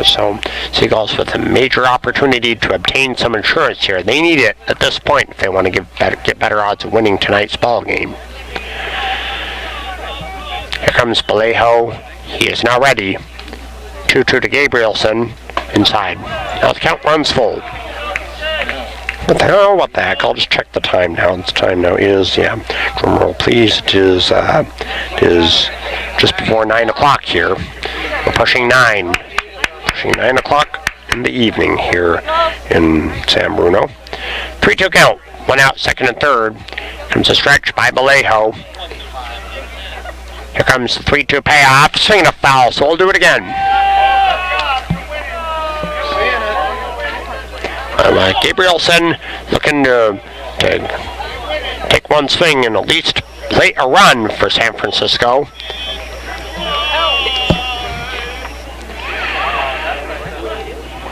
So Seagulls with a major opportunity to obtain some insurance here. They need it at this point if they want to get better odds of winning tonight's ball game. Here comes Vallejo. He is now ready. 2-2 to Gabrielson. Inside. Now the count runs full. What the heck? I'll just check the time now. The time now is, drum roll please. It is just before 9 o'clock here. We're pushing 9. Pushing 9 o'clock in the evening here in San Bruno. 3-2 count. One out, second and third. Comes a stretch by Vallejo. Here comes the 3-2 payoff. Swinging a foul, so we'll do it again. Gabrielson looking to take one swing and at least play a run for San Francisco.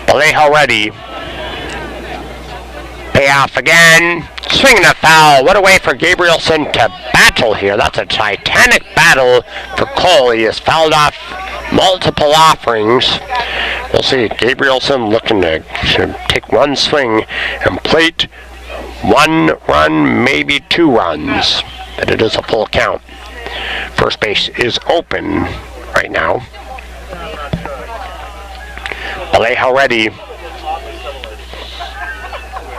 Vallejo ready. Payoff again. Swinging a foul. What a way for Gabrielson to battle here. That's a titanic battle for Cole. He has fouled off multiple offerings. We'll see. Gabrielson looking to take one swing and plate one run, maybe 2 runs. But it is a full count. First base is open right now. Vallejo ready.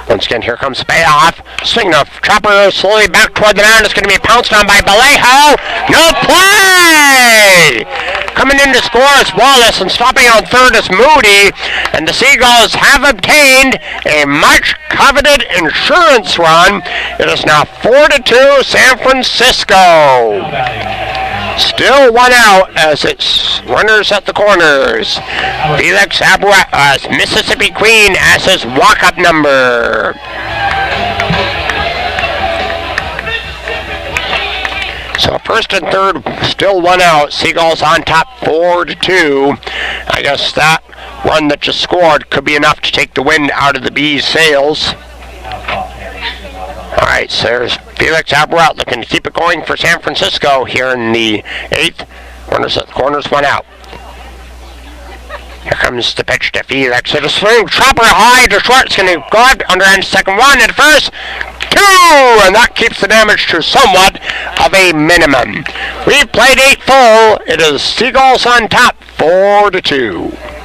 Once again, here comes the payoff. Swinging a chopper slowly back toward the mound. It's going to be pounced on by Vallejo. No play! Coming in to score is Wallace, and stopping on third is Moody. And the Seagulls have obtained a much-coveted insurance run. It is now 4-2 San Francisco. Still one out as it's runners at the corners. Felix Abuela, Mississippi Queen, as his walk-up number. So first and third, still one out. Seagulls on top 4-2. I guess that run that just scored could be enough to take the wind out of the Bees' sails. All right, so there's Felix Abuela looking to keep it going for San Francisco here in the 8th. Runners at the corners, one out. Here comes the pitch to Felix. It'll swing, chopper high to short. It's going to go up, underhand second one, and first 2, and that keeps the damage to somewhat of a minimum. We've played 8 full. It is Seagulls on top, 4-2.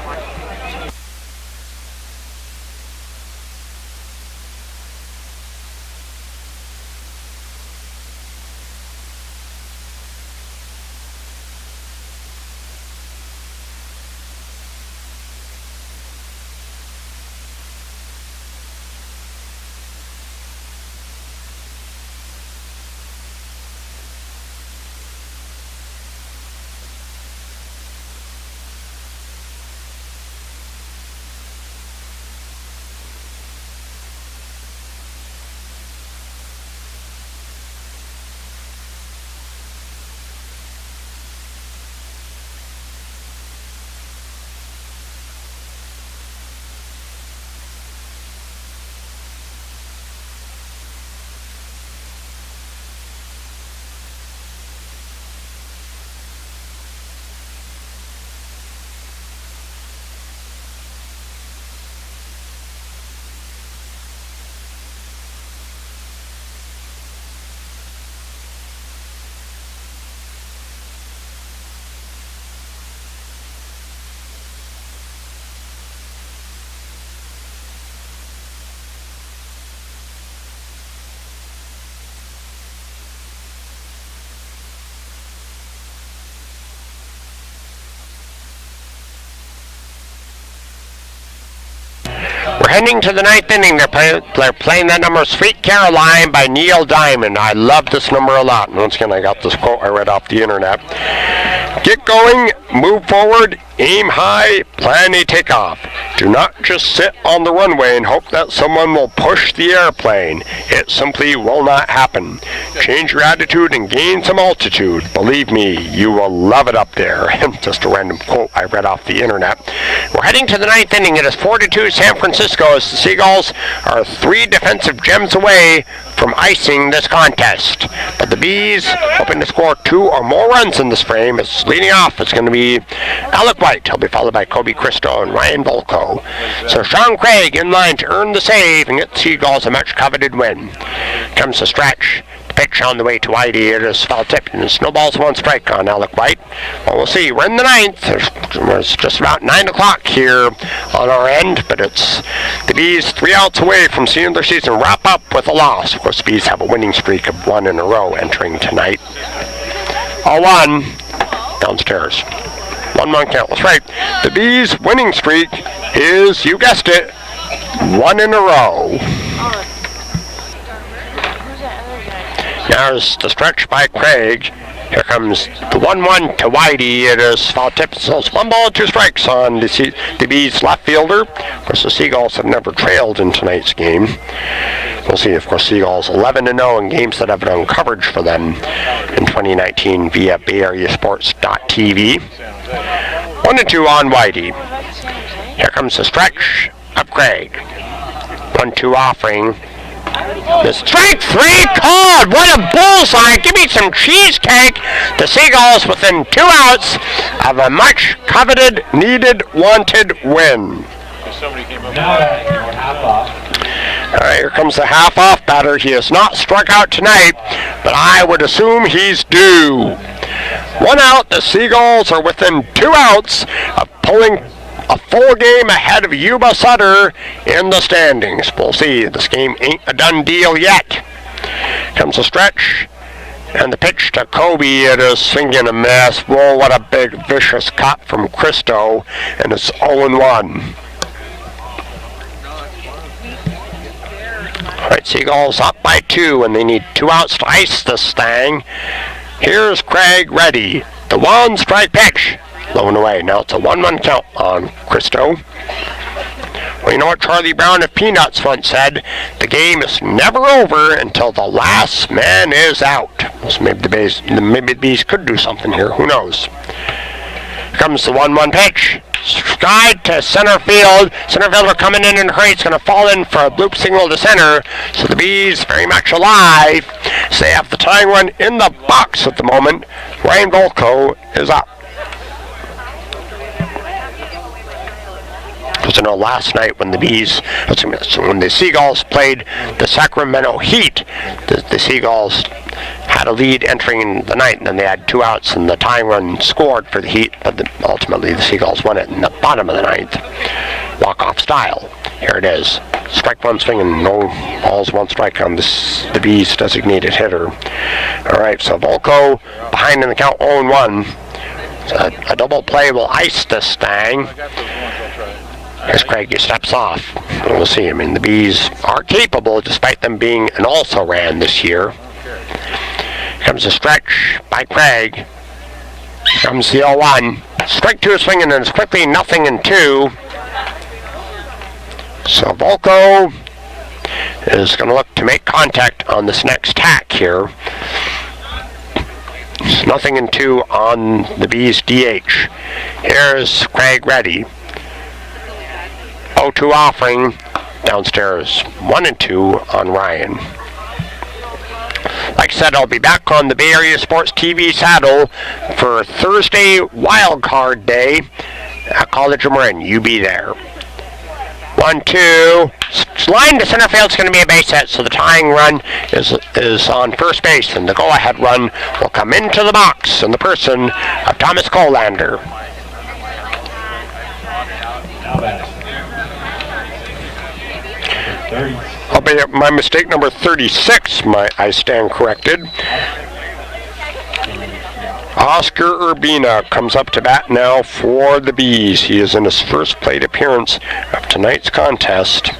We're heading to the 9th inning. They're playing that number, Sweet Caroline by Neil Diamond. I love this number a lot. And once again, I got this quote I read off the internet. Get going, move forward, aim high, plan a takeoff. Do not just sit on the runway and hope that someone will push the airplane. It simply will not happen. Change your attitude and gain some altitude. Believe me, you will love it up there. Just a random quote I read off the internet. We're heading to the ninth inning. It is 4-2 San Francisco as the Seagulls are 3 defensive gems away from icing this contest. But the Bees, hoping to score 2 or more runs in this frame, is leading off. It's going to be Alec White. He'll be followed by Kobe Christo and Ryan Volko. So Sean Craig in line to earn the save and get the Seagulls a much-coveted win. Comes the stretch. The pitch on the way to Whitey. It is foul tip and snowballs 1 strike on Alec White. Well, we'll see. We're in the ninth. It's just about 9 o'clock here on our end, but it's the Bees 3 outs away from seeing their season wrap up with a loss. Of course, the Bees have a winning streak of 1 in a row entering tonight. 0-1 downstairs. 1-1 count. That's right. The Bees' winning streak is, you guessed it, 1 in a row. There's the stretch by Craig. Here comes the 1-1 to Whitey. It is foul tip. So it's 1 ball, 2 strikes on the Bees' left fielder. Of course, the Seagulls have never trailed in tonight's game. We'll see. Of course, Seagulls 11-0 in games that have been on coverage for them in 2019 via BayAreaSports.tv. 1-2 on Whitey. Here comes the stretch of Craig. 1-2 offering. The strike 3 called. What a bullseye. Give me some cheesecake. The Seagulls within 2 outs of a much coveted, needed, wanted win. Now batting your half off. All right, here comes the half-off batter. He has not struck out tonight, but I would assume he's due. 1 out. The Seagulls are within 2 outs of pulling a full game ahead of Yuba Sutter in the standings. We'll see. This game ain't a done deal yet. Comes the stretch. And the pitch to Kobe, it is swinging a miss. Whoa, what a big, vicious cut from Christo. And it's 0-1. All right, Seagulls up by 2, and they need 2 outs to ice this thing. Here's Craig ready. The 1 strike pitch. Low and away. Now it's a 1-1 count on Christo. Well, you know what Charlie Brown of Peanuts once said? The game is never over until the last man is out. So maybe the Bees could do something here. Who knows? Here comes the 1-1 pitch. Stride to center field. Center fielder coming in a hurry. It's going to fall in for a bloop single to center. So the Bees very much alive. So they have the tying run in the box at the moment. Ryan Volko is up. Because I know last night when the Seagulls played the Sacramento Heat, the Seagulls had a lead entering the ninth, and then they had 2 outs, and the tying run scored for the Heat, but ultimately the Seagulls won it in the bottom of the ninth, walk-off style. Here it is. Strike 1 swing and no balls, 1 strike on the Bees' designated hitter. All right, so Volko behind in the count 0-1. So a double play will ice this thing. As Craig steps off. We'll see. I mean, the Bees are capable despite them being an also-ran this year. Here comes the stretch by Craig. Here comes the 0-1. Strike 2 is swinging, and it's quickly 0-2. So Volko is going to look to make contact on this next tack here. It's 0-2 on the Bees' DH. Here's Craig ready. 0-2 offering downstairs. 1-2 on Ryan. Like I said, I'll be back on the Bay Area Sports TV saddle for Thursday Wild Card Day at College of Marin. You be there. 1-2. Line to center field is going to be a base hit, so the tying run is on first base, and the go-ahead run will come into the box in the person of Thomas Colander. Now batting. 30. I'll be at my mistake number 36. I stand corrected. Oscar Urbina comes up to bat now for the Bees. He is in his first plate appearance of tonight's contest.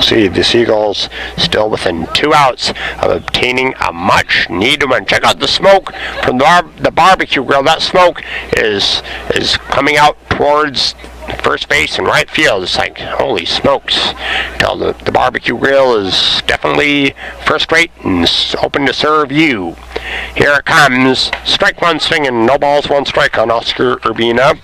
See the Seagulls still within 2 outs of obtaining a much needed win. Check out the smoke from the barbecue grill. That smoke is coming out towards first base and right field. It's like, holy smokes. Tell the barbecue grill is definitely first rate and open to serve you. Here it comes. Strike one swinging, no balls, one strike on Oscar Urbina.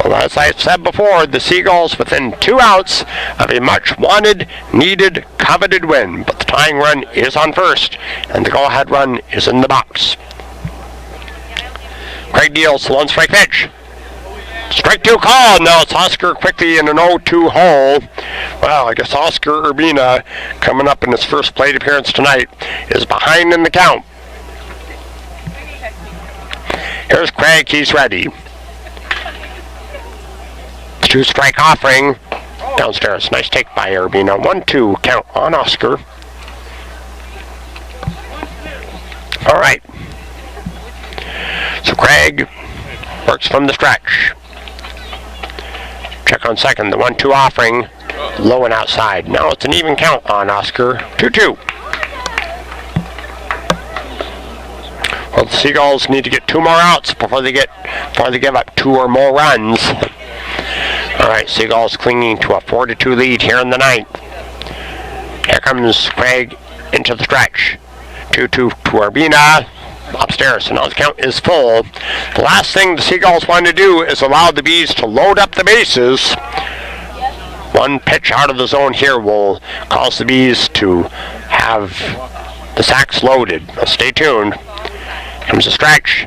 Well, as I said before, the Seagulls within 2 outs of a much wanted, needed, coveted win. But the tying run is on first, and the go-ahead run is in the box. Craig deals the one strike pitch. Strike 2 call. Now it's Oscar quickly in an 0-2 hole. Well, I guess Oscar Urbina, coming up in his first plate appearance tonight, is behind in the count. Here's Craig. He's ready. 2-strike offering. Downstairs. Nice take by Urbina. 1-2 count on Oscar. All right. So Craig works from the stretch. Check on second. The 1-2 offering. Low and outside. Now it's an even count on Oscar. 2-2. Well, the Seagulls need to get 2 more outs before they give up 2 or more runs. All right, Seagulls clinging to a 4-2 lead here in the 9th. Here comes Craig into the stretch. 2-2 to Urbina. Upstairs, so now the count is full. The last thing the Seagulls want to do is allow the Bees to load up the bases. One pitch out of the zone here will cause the Bees to have the sacks loaded. Now stay tuned. Comes the stretch.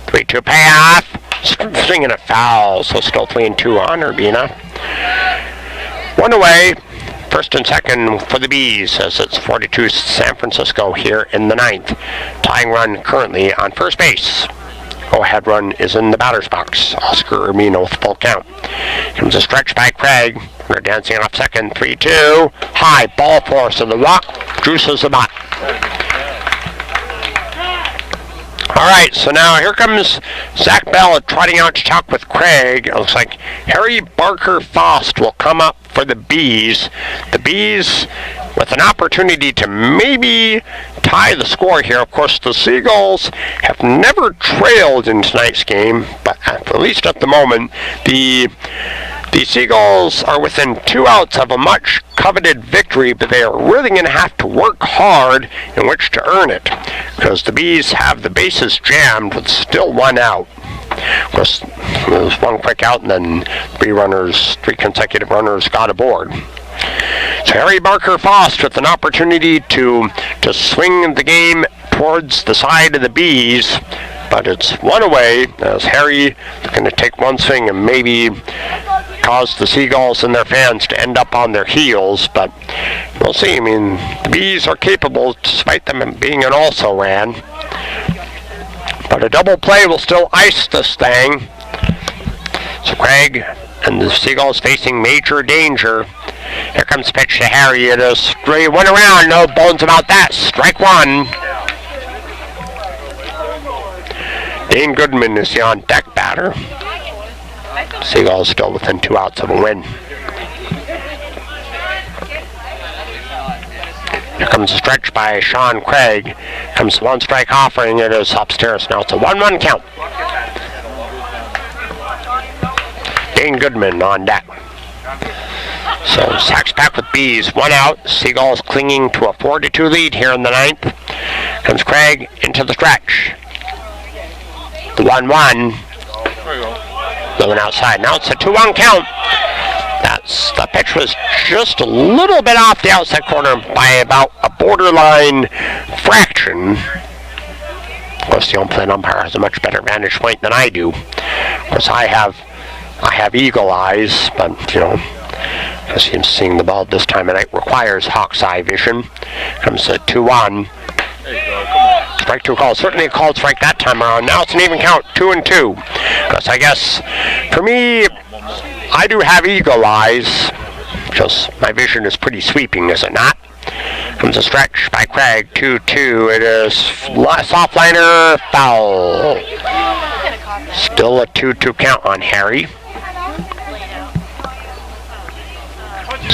3-2 payoff. Swinging a foul, so still 3-2 on Urbina. 1 away. First and second for the Bees as it's 4-2 San Francisco here in the 9th. Tying run currently on first base. Go-ahead run is in the batter's box. Oscar Urbina with full count. Comes a stretch by Craig. They're dancing off second. 3-2. High ball force of the rock. Juices the bat. All right, so now here comes Zach Bell trotting out to talk with Craig. It looks like Harry Barker Faust will come up for the Bees. The Bees with an opportunity to maybe tie the score here. Of course, the Seagulls have never trailed in tonight's game, but at least at the moment, the Seagulls are within 2 outs of a much coveted victory, but they are really going to have to work hard in which to earn it, because the Bees have the bases jammed with still 1 out. Of course, there was 1 quick out, and then 3 consecutive runners got aboard. So Harry Barker Faust with an opportunity to swing the game towards the side of the Bees, but it's 1 away as Harry is going to take 1 swing and maybe cause the Seagulls and their fans to end up on their heels, but we'll see. I mean, the Bees are capable despite them being an also-ran. But a double play will still ice this thing. So Craig and the Seagulls facing major danger. Here comes the pitch to Harry. It is 3-1 around. No bones about that. Strike 1. Dane Goodman is the on-deck batter. Seagulls still within 2 outs of a win. Here comes a stretch by Sean Craig. Comes the 1-strike offering. It is upstairs. Now it's a 1-1 count. Dane Goodman on deck. So Sacks back with Bees. 1 out. Seagulls clinging to a 4-2 lead here in the 9th. Comes Craig into the stretch. The 1-1. Going outside. Now it's a 2-1 count. The pitch was just a little bit off the outside corner by about a borderline fraction. Of course, the home plate umpire has a much better vantage point than I do. Of course, I have eagle eyes, but you know, as him seeing the ball this time of night requires hawk's eye vision. Comes a 2-1. Strike 2 call. Certainly a called strike that time around. Now it's an even count, 2-2. Because I guess for me, I do have eagle eyes, because my vision is pretty sweeping, is it not? Comes a stretch by Craig, 2-2. It is soft liner, foul. Still a 2-2 count on Harry.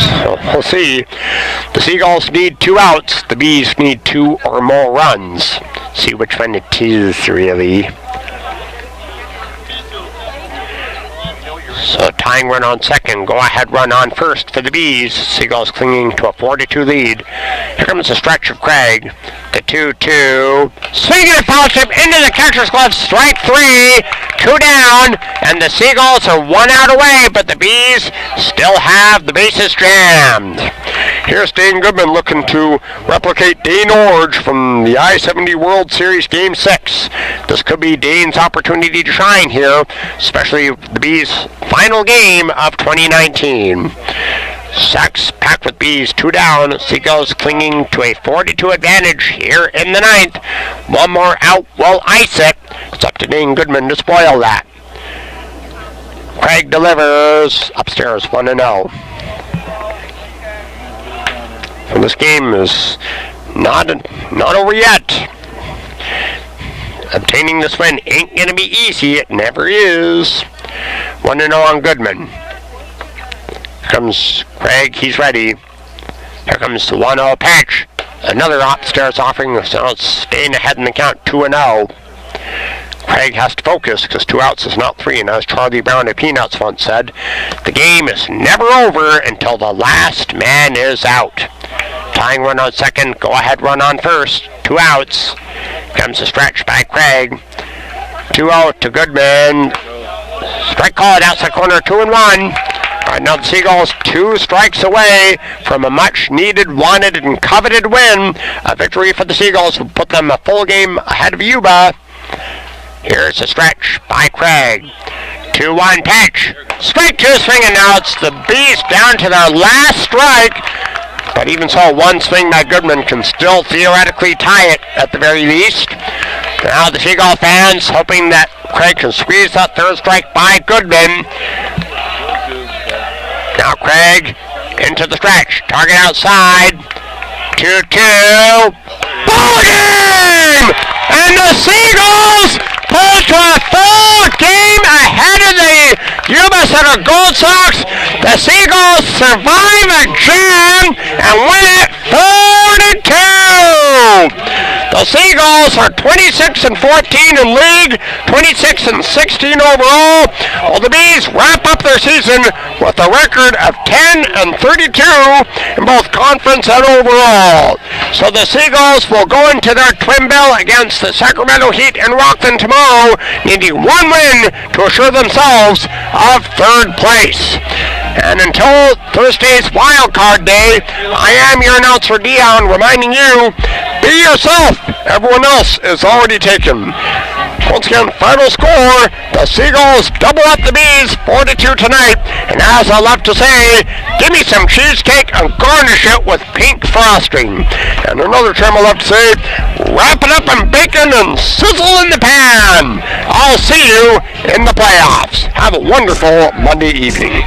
So we'll see. The Seagulls need 2 outs. The Bees need 2 or more runs. See which one it is, really. So tying run on second, go ahead run on first for the Bees. Seagulls clinging to a 4-2 lead. Here comes the stretch of Craig. The 2-2. Swinging a foul tip into the catcher's glove. Strike 3. 2 down. And the Seagulls are 1 out away, but the Bees still have the bases jammed. Here's Dane Goodman looking to replicate Dane Orge from the I-70 World Series Game 6. This could be Dane's opportunity to shine here, especially the Bees' final game of 2019. Sacks packed with Bees, 2 down. Seagulls clinging to a 4-2 advantage here in the 9th. 1 more out will ice it. It's up to Dane Goodman to spoil that. Craig delivers upstairs 1-0. And this game is not over yet. Obtaining this win ain't going to be easy. It never is. 1-0 on Goodman. Here comes Craig. He's ready. Here comes the 1-0 pitch. Another upstairs offering. So it's staying ahead in the count. 2-0. Craig has to focus because 2 outs is not 3. And as Charlie Brown of Peanuts once said, the game is never over until the last man is out. Tying run on second. Go ahead run on first. 2 outs. Comes the stretch by Craig. 2-0 to Goodman. Strike called outside corner. 2-1. Right now the Seagulls 2 strikes away from a much needed, wanted, and coveted win. A victory for the Seagulls will put them a full game ahead of Yuba. Here's a stretch by Craig. 2-1 pitch. Strike 2 swing, and now it's the Bees down to their last strike. But even so, 1 swing by Goodman can still theoretically tie it at the very least. Now the Seagull fans hoping that Craig can squeeze that 3rd strike by Goodman. Now Craig into the stretch. Target outside. 2-2. Ball game! And the Seagulls pull to a full game ahead of the Yuba Center Gold Sox. The Seagulls survive a jam and win it 4-2. The Seagulls are 26-14 in league, 26-16 overall. Well, the Bees wrap up their season with a record of 10-32 in both conference and overall. So the Seagulls will go into their twin bill against the Sacramento Heat in Rockland tomorrow, needing 1 win to assure themselves of 3rd place. And until Thursday's Wild Card Day, I am your announcer, Dion, reminding you, be yourself. Everyone else is already taken. Once again, final score, the Seagulls double up the Bees 4-2 tonight. And as I love to say, give me some cheesecake and garnish it with pink frosting. And another term I love to say, wrap it up in bacon and sizzle in the pan. I'll see you in the playoffs. Have a wonderful Monday evening.